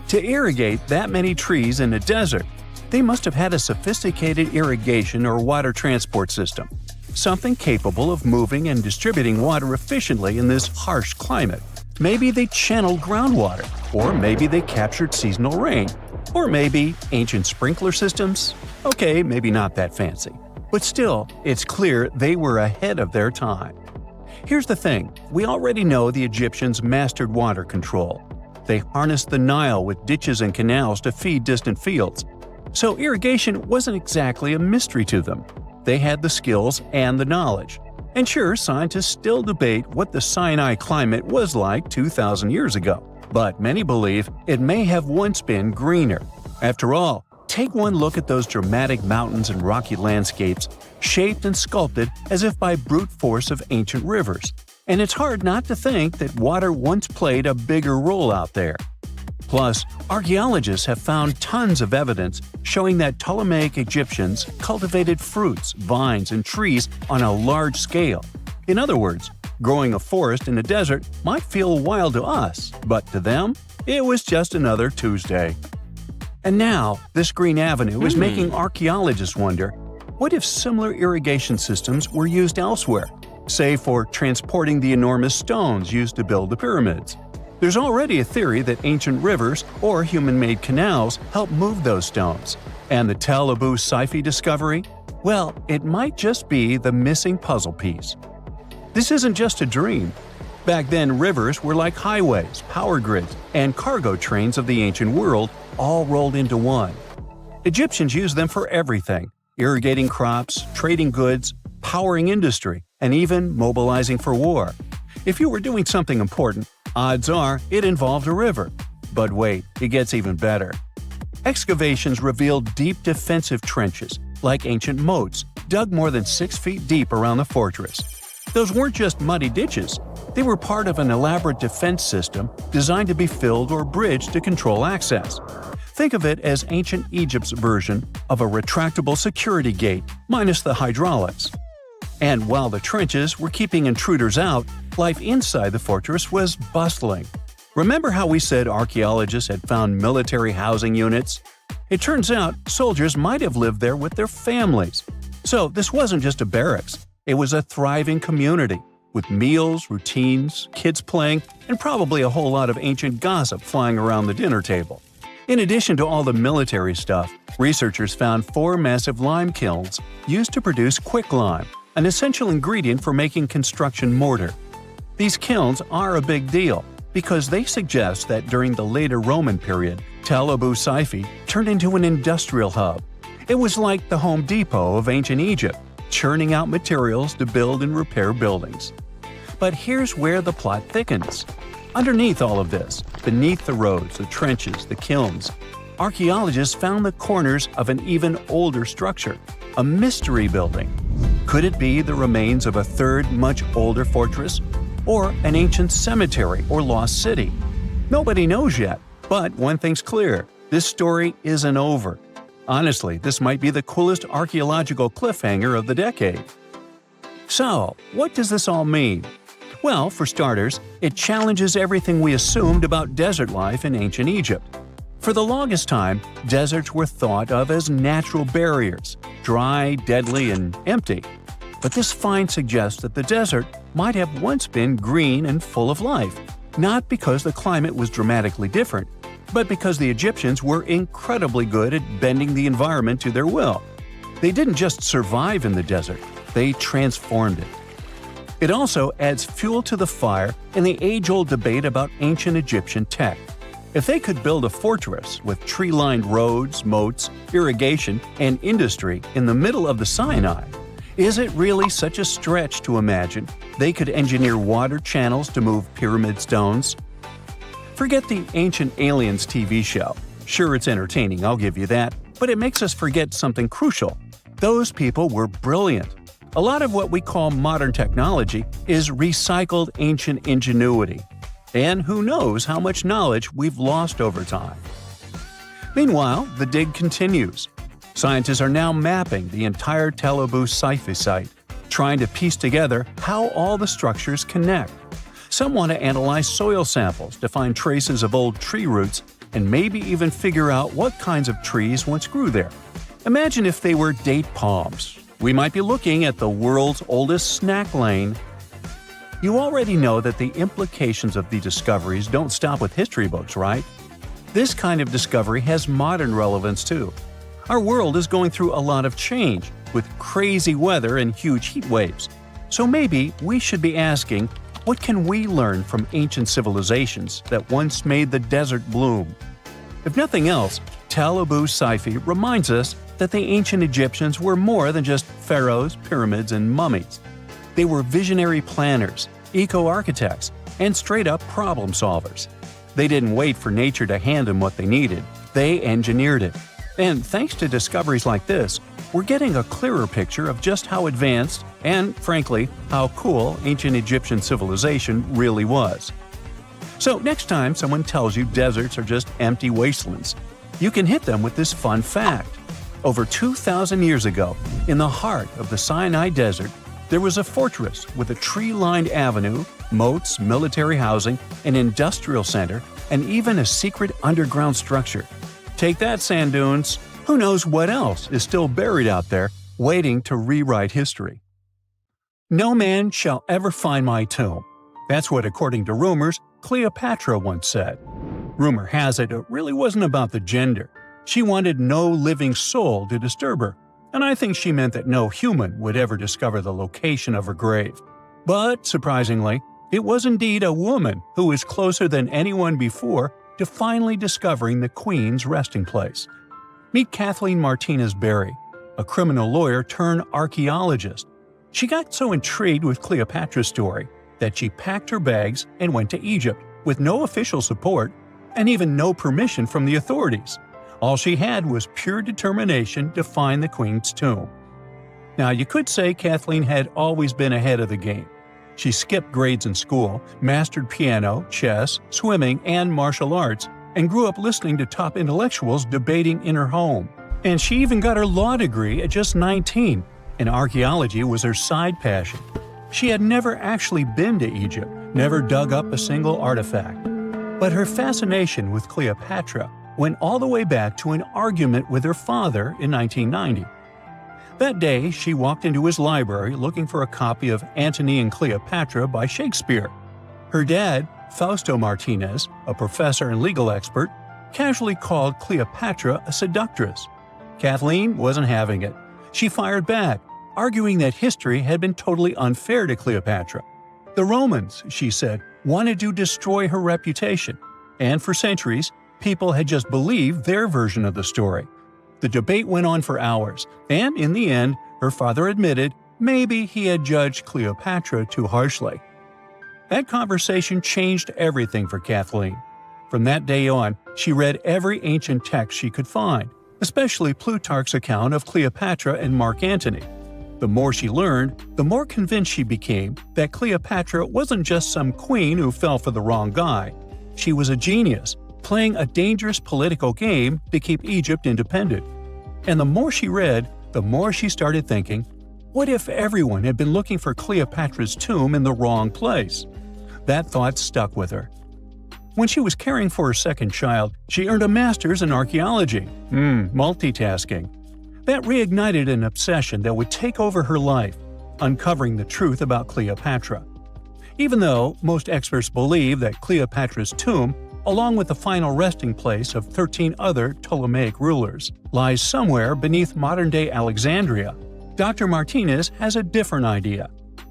To irrigate that many trees in a desert, they must have had a sophisticated irrigation or water transport system, something capable of moving and distributing water efficiently in this harsh climate. Maybe they channeled groundwater, or maybe they captured seasonal rain, or maybe ancient sprinkler systems. Okay, maybe not that fancy. But still, it's clear they were ahead of their time. Here's the thing, we already know the Egyptians mastered water control. They harnessed the Nile with ditches and canals to feed distant fields. so irrigation wasn't exactly a mystery to them. They had the skills and the knowledge. And sure, scientists still debate what the Sinai climate was like 2,000 years ago, but many believe it may have once been greener. After all, take one look at those dramatic mountains and rocky landscapes, shaped and sculpted as if by brute force of ancient rivers. And it's hard not to think that water once played a bigger role out there. Plus, archaeologists have found tons of evidence showing that Ptolemaic Egyptians cultivated fruits, vines, and trees on a large scale. In other words, growing a forest in a desert might feel wild to us, but to them, it was just another Tuesday. And now, this green avenue is making archaeologists wonder, what if similar irrigation systems were used elsewhere, say for transporting the enormous stones used to build the pyramids? There's already a theory that ancient rivers or human-made canals helped move those stones. And the Tel Abu Saifi discovery? Well, it might just be the missing puzzle piece. This isn't just a dream. Back then, rivers were like highways, power grids, and cargo trains of the ancient world, all rolled into one. Egyptians used them for everything: irrigating crops, trading goods, powering industry, and even mobilizing for war. If you were doing something important, odds are it involved a river. But wait, it gets even better. Excavations revealed deep defensive trenches, like ancient moats, dug more than 6 feet deep around the fortress. Those weren't just muddy ditches. They were part of an elaborate defense system designed to be filled or bridged to control access. Think of it as ancient Egypt's version of a retractable security gate, minus the hydraulics. And while the trenches were keeping intruders out, life inside the fortress was bustling. Remember how we said archaeologists had found military housing units? It turns out soldiers might have lived there with their families. So this wasn't just a barracks, it was a thriving community, with meals, routines, kids playing, and probably a whole lot of ancient gossip flying around the dinner table. In addition to all the military stuff, researchers found 4 massive lime kilns used to produce quicklime, an essential ingredient for making construction mortar. These kilns are a big deal because they suggest that during the later Roman period, Tel Abu Saifi turned into an industrial hub. It was like the Home Depot of ancient Egypt, churning out materials to build and repair buildings. But here's where the plot thickens. Underneath all of this, beneath the roads, the trenches, the kilns, archaeologists found the corners of an even older structure, a mystery building. Could it be the remains of a third, much older fortress? Or an ancient cemetery or lost city? Nobody knows yet, but one thing's clear: this story isn't over. Honestly, this might be the coolest archaeological cliffhanger of the decade. So, what does this all mean? Well, for starters, it challenges everything we assumed about desert life in ancient Egypt. For the longest time, deserts were thought of as natural barriers, dry, deadly, and empty. But this find suggests that the desert might have once been green and full of life, not because the climate was dramatically different, but because the Egyptians were incredibly good at bending the environment to their will. They didn't just survive in the desert, they transformed it. It also adds fuel to the fire in the age-old debate about ancient Egyptian tech. If they could build a fortress with tree-lined roads, moats, irrigation, and industry in the middle of the Sinai, is it really such a stretch to imagine they could engineer water channels to move pyramid stones? Forget the Ancient Aliens TV show. Sure, it's entertaining, I'll give you that, but it makes us forget something crucial. Those people were brilliant. A lot of what we call modern technology is recycled ancient ingenuity. And who knows how much knowledge we've lost over time. Meanwhile, the dig continues. Scientists are now mapping the entire Tel Abu Saifi site, trying to piece together how all the structures connect. Some want to analyze soil samples to find traces of old tree roots and maybe even figure out what kinds of trees once grew there. Imagine if they were date palms. We might be looking at the world's oldest snack lane. You already know that the implications of the discoveries don't stop with history books, right? This kind of discovery has modern relevance too. Our world is going through a lot of change, with crazy weather and huge heat waves. So maybe we should be asking, what can we learn from ancient civilizations that once made the desert bloom? If nothing else, Tel Abu Saifi reminds us that the ancient Egyptians were more than just pharaohs, pyramids, and mummies. They were visionary planners, eco-architects, and straight-up problem solvers. They didn't wait for nature to hand them what they needed, they engineered it. And thanks to discoveries like this, we're getting a clearer picture of just how advanced and, frankly, how cool ancient Egyptian civilization really was. So next time someone tells you deserts are just empty wastelands, you can hit them with this fun fact. Over 2,000 years ago, in the heart of the Sinai Desert, there was a fortress with a tree-lined avenue, moats, military housing, an industrial center, and even a secret underground structure. Take that, sand dunes! Who knows what else is still buried out there, waiting to rewrite history? No man shall ever find my tomb. That's what, according to rumors, Cleopatra once said. Rumor has it really wasn't about the gender. She wanted no living soul to disturb her, and I think she meant that no human would ever discover the location of her grave. But, surprisingly, it was indeed a woman who was closer than anyone before to finally discovering the Queen's resting place. Meet Kathleen Martinez Berry, a criminal lawyer turned archaeologist. She got so intrigued with Cleopatra's story that she packed her bags and went to Egypt with no official support and even no permission from the authorities. All she had was pure determination to find the Queen's tomb. Now, you could say Kathleen had always been ahead of the game. She skipped grades in school, mastered piano, chess, swimming, and martial arts, and grew up listening to top intellectuals debating in her home. And she even got her law degree at just 19, and archaeology was her side passion. She had never actually been to Egypt, never dug up a single artifact. But her fascination with Cleopatra went all the way back to an argument with her father in 1990. That day, she walked into his library looking for a copy of Antony and Cleopatra by Shakespeare. Her dad, Fausto Martinez, a professor and legal expert, casually called Cleopatra a seductress. Kathleen wasn't having it. She fired back, arguing that history had been totally unfair to Cleopatra. The Romans, she said, wanted to destroy her reputation, and for centuries, people had just believed their version of the story. The debate went on for hours, and in the end, her father admitted maybe he had judged Cleopatra too harshly. That conversation changed everything for Kathleen. From that day on, she read every ancient text she could find, especially Plutarch's account of Cleopatra and Mark Antony. The more she learned, the more convinced she became that Cleopatra wasn't just some queen who fell for the wrong guy. She was a genius, playing a dangerous political game to keep Egypt independent. And the more she read, the more she started thinking, what if everyone had been looking for Cleopatra's tomb in the wrong place? That thought stuck with her. When she was caring for her second child, she earned a master's in archaeology. Multitasking. That reignited an obsession that would take over her life, uncovering the truth about Cleopatra. Even though most experts believe that Cleopatra's tomb, along with the final resting place of 13 other Ptolemaic rulers, lies somewhere beneath modern-day Alexandria, Dr. Martinez has a different idea.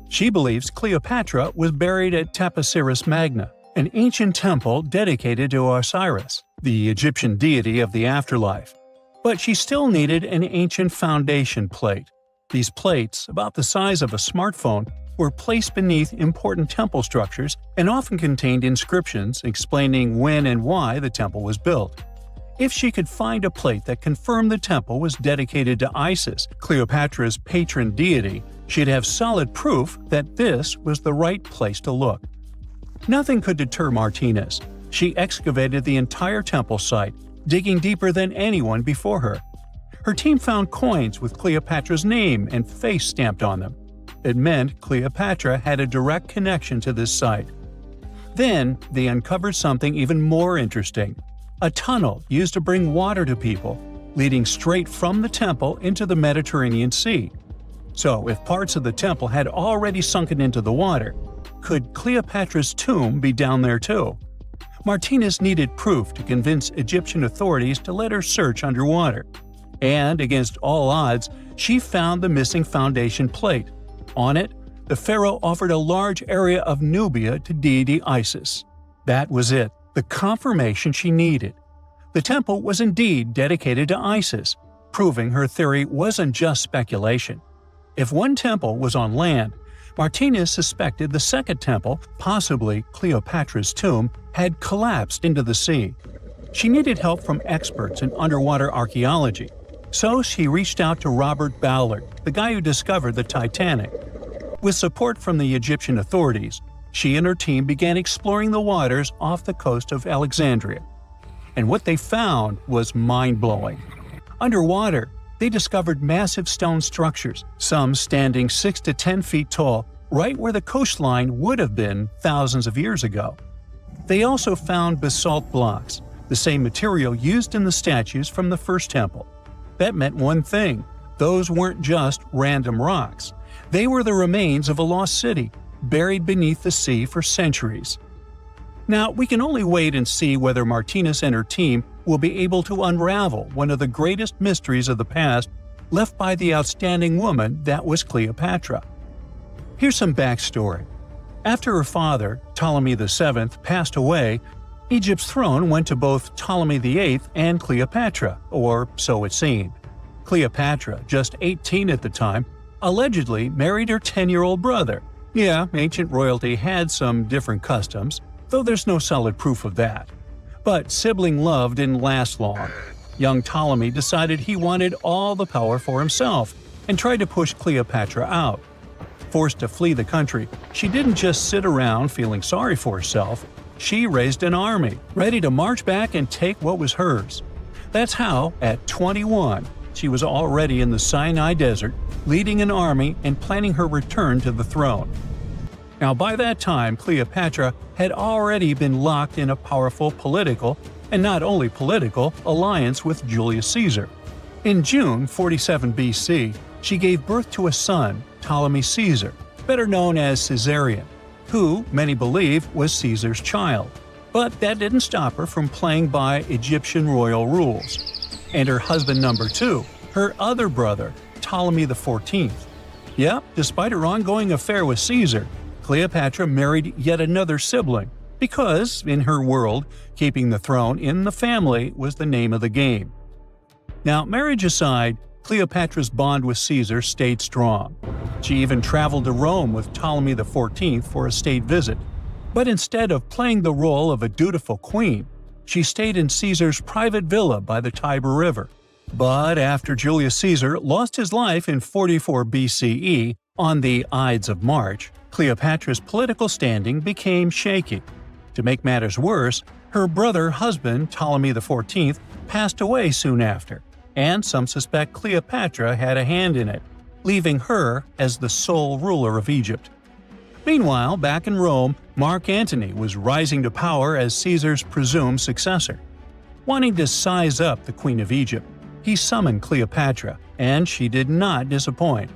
She believes Cleopatra was buried at Taposiris Magna, an ancient temple dedicated to Osiris, the Egyptian deity of the afterlife. But she still needed an ancient foundation plate. These plates, about the size of a smartphone, were placed beneath important temple structures and often contained inscriptions explaining when and why the temple was built. If she could find a plate that confirmed the temple was dedicated to Isis, Cleopatra's patron deity, she'd have solid proof that this was the right place to look. Nothing could deter Martinez. She excavated the entire temple site, digging deeper than anyone before her. Her team found coins with Cleopatra's name and face stamped on them. It meant Cleopatra had a direct connection to this site. Then, they uncovered something even more interesting. A tunnel used to bring water to people, leading straight from the temple into the Mediterranean Sea. So, if parts of the temple had already sunken into the water, could Cleopatra's tomb be down there too? Martinez needed proof to convince Egyptian authorities to let her search underwater. And, against all odds, she found the missing foundation plate. On it, the pharaoh offered a large area of Nubia to deity Isis. That was it, the confirmation she needed. The temple was indeed dedicated to Isis, proving her theory wasn't just speculation. If one temple was on land, Martinez suspected the second temple, possibly Cleopatra's tomb, had collapsed into the sea. She needed help from experts in underwater archaeology, so she reached out to Robert Ballard, the guy who discovered the Titanic. With support from the Egyptian authorities, she and her team began exploring the waters off the coast of Alexandria. And what they found was mind-blowing. Underwater, they discovered massive stone structures, some standing 6 to 10 feet tall, right where the coastline would have been thousands of years ago. They also found basalt blocks, the same material used in the statues from the first temple. That meant one thing: those weren't just random rocks. They were the remains of a lost city, buried beneath the sea for centuries. Now, we can only wait and see whether Martinez and her team will be able to unravel one of the greatest mysteries of the past left by the outstanding woman that was Cleopatra. Here's some backstory. After her father, Ptolemy VII, passed away, Egypt's throne went to both Ptolemy VIII and Cleopatra, or so it seemed. Cleopatra, just 18 at the time, allegedly married her 10-year-old brother. Yeah, ancient royalty had some different customs, though there's no solid proof of that. But sibling love didn't last long. Young Ptolemy decided he wanted all the power for himself and tried to push Cleopatra out. Forced to flee the country, she didn't just sit around feeling sorry for herself. She raised an army, ready to march back and take what was hers. That's how, at 21, she was already in the Sinai Desert, leading an army and planning her return to the throne. Now, by that time, Cleopatra had already been locked in a powerful political, and not only political, alliance with Julius Caesar. In June 47 BC, she gave birth to a son, Ptolemy Caesar, better known as Caesarion, who, many believe, was Caesar's child. But that didn't stop her from playing by Egyptian royal rules. And her husband number 2, her other brother, Ptolemy XIV. Yep, despite her ongoing affair with Caesar, Cleopatra married yet another sibling, because, in her world, keeping the throne in the family was the name of the game. Now, marriage aside, Cleopatra's bond with Caesar stayed strong. She even traveled to Rome with Ptolemy XIV for a state visit. But instead of playing the role of a dutiful queen, she stayed in Caesar's private villa by the Tiber River. But after Julius Caesar lost his life in 44 BCE on the Ides of March, Cleopatra's political standing became shaky. To make matters worse, her brother-husband Ptolemy XIV passed away soon after, and some suspect Cleopatra had a hand in it, leaving her as the sole ruler of Egypt. Meanwhile, back in Rome, Mark Antony was rising to power as Caesar's presumed successor. Wanting to size up the Queen of Egypt, he summoned Cleopatra, and she did not disappoint.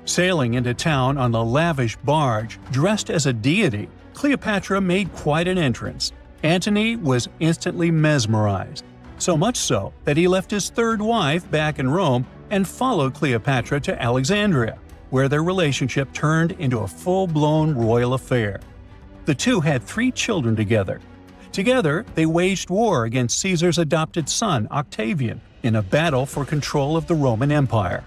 Sailing into town on a lavish barge dressed as a deity, Cleopatra made quite an entrance. Antony was instantly mesmerized, so much so that he left his third wife back in Rome and followed Cleopatra to Alexandria, where their relationship turned into a full-blown royal affair. The two had 3 children together. Together, they waged war against Caesar's adopted son, Octavian, in a battle for control of the Roman Empire.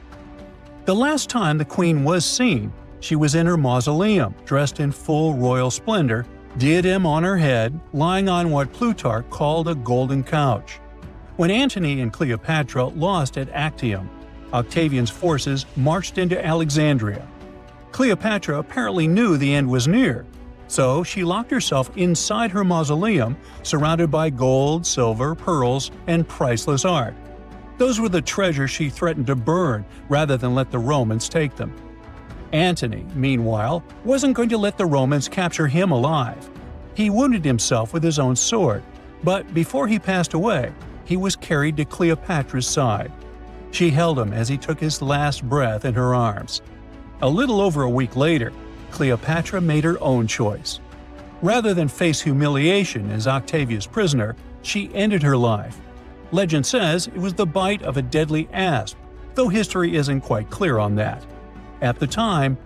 The last time the queen was seen, she was in her mausoleum, dressed in full royal splendor, diadem on her head, lying on what Plutarch called a golden couch. When Antony and Cleopatra lost at Actium, Octavian's forces marched into Alexandria. Cleopatra apparently knew the end was near, so she locked herself inside her mausoleum, surrounded by gold, silver, pearls, and priceless art. Those were the treasures she threatened to burn rather than let the Romans take them. Antony, meanwhile, wasn't going to let the Romans capture him alive. He wounded himself with his own sword, but before he passed away, he was carried to Cleopatra's side. She held him as he took his last breath in her arms. A little over a week later, Cleopatra made her own choice. Rather than face humiliation as Octavia's prisoner, she ended her life. Legend says it was the bite of a deadly asp, though history isn't quite clear on that. At the time,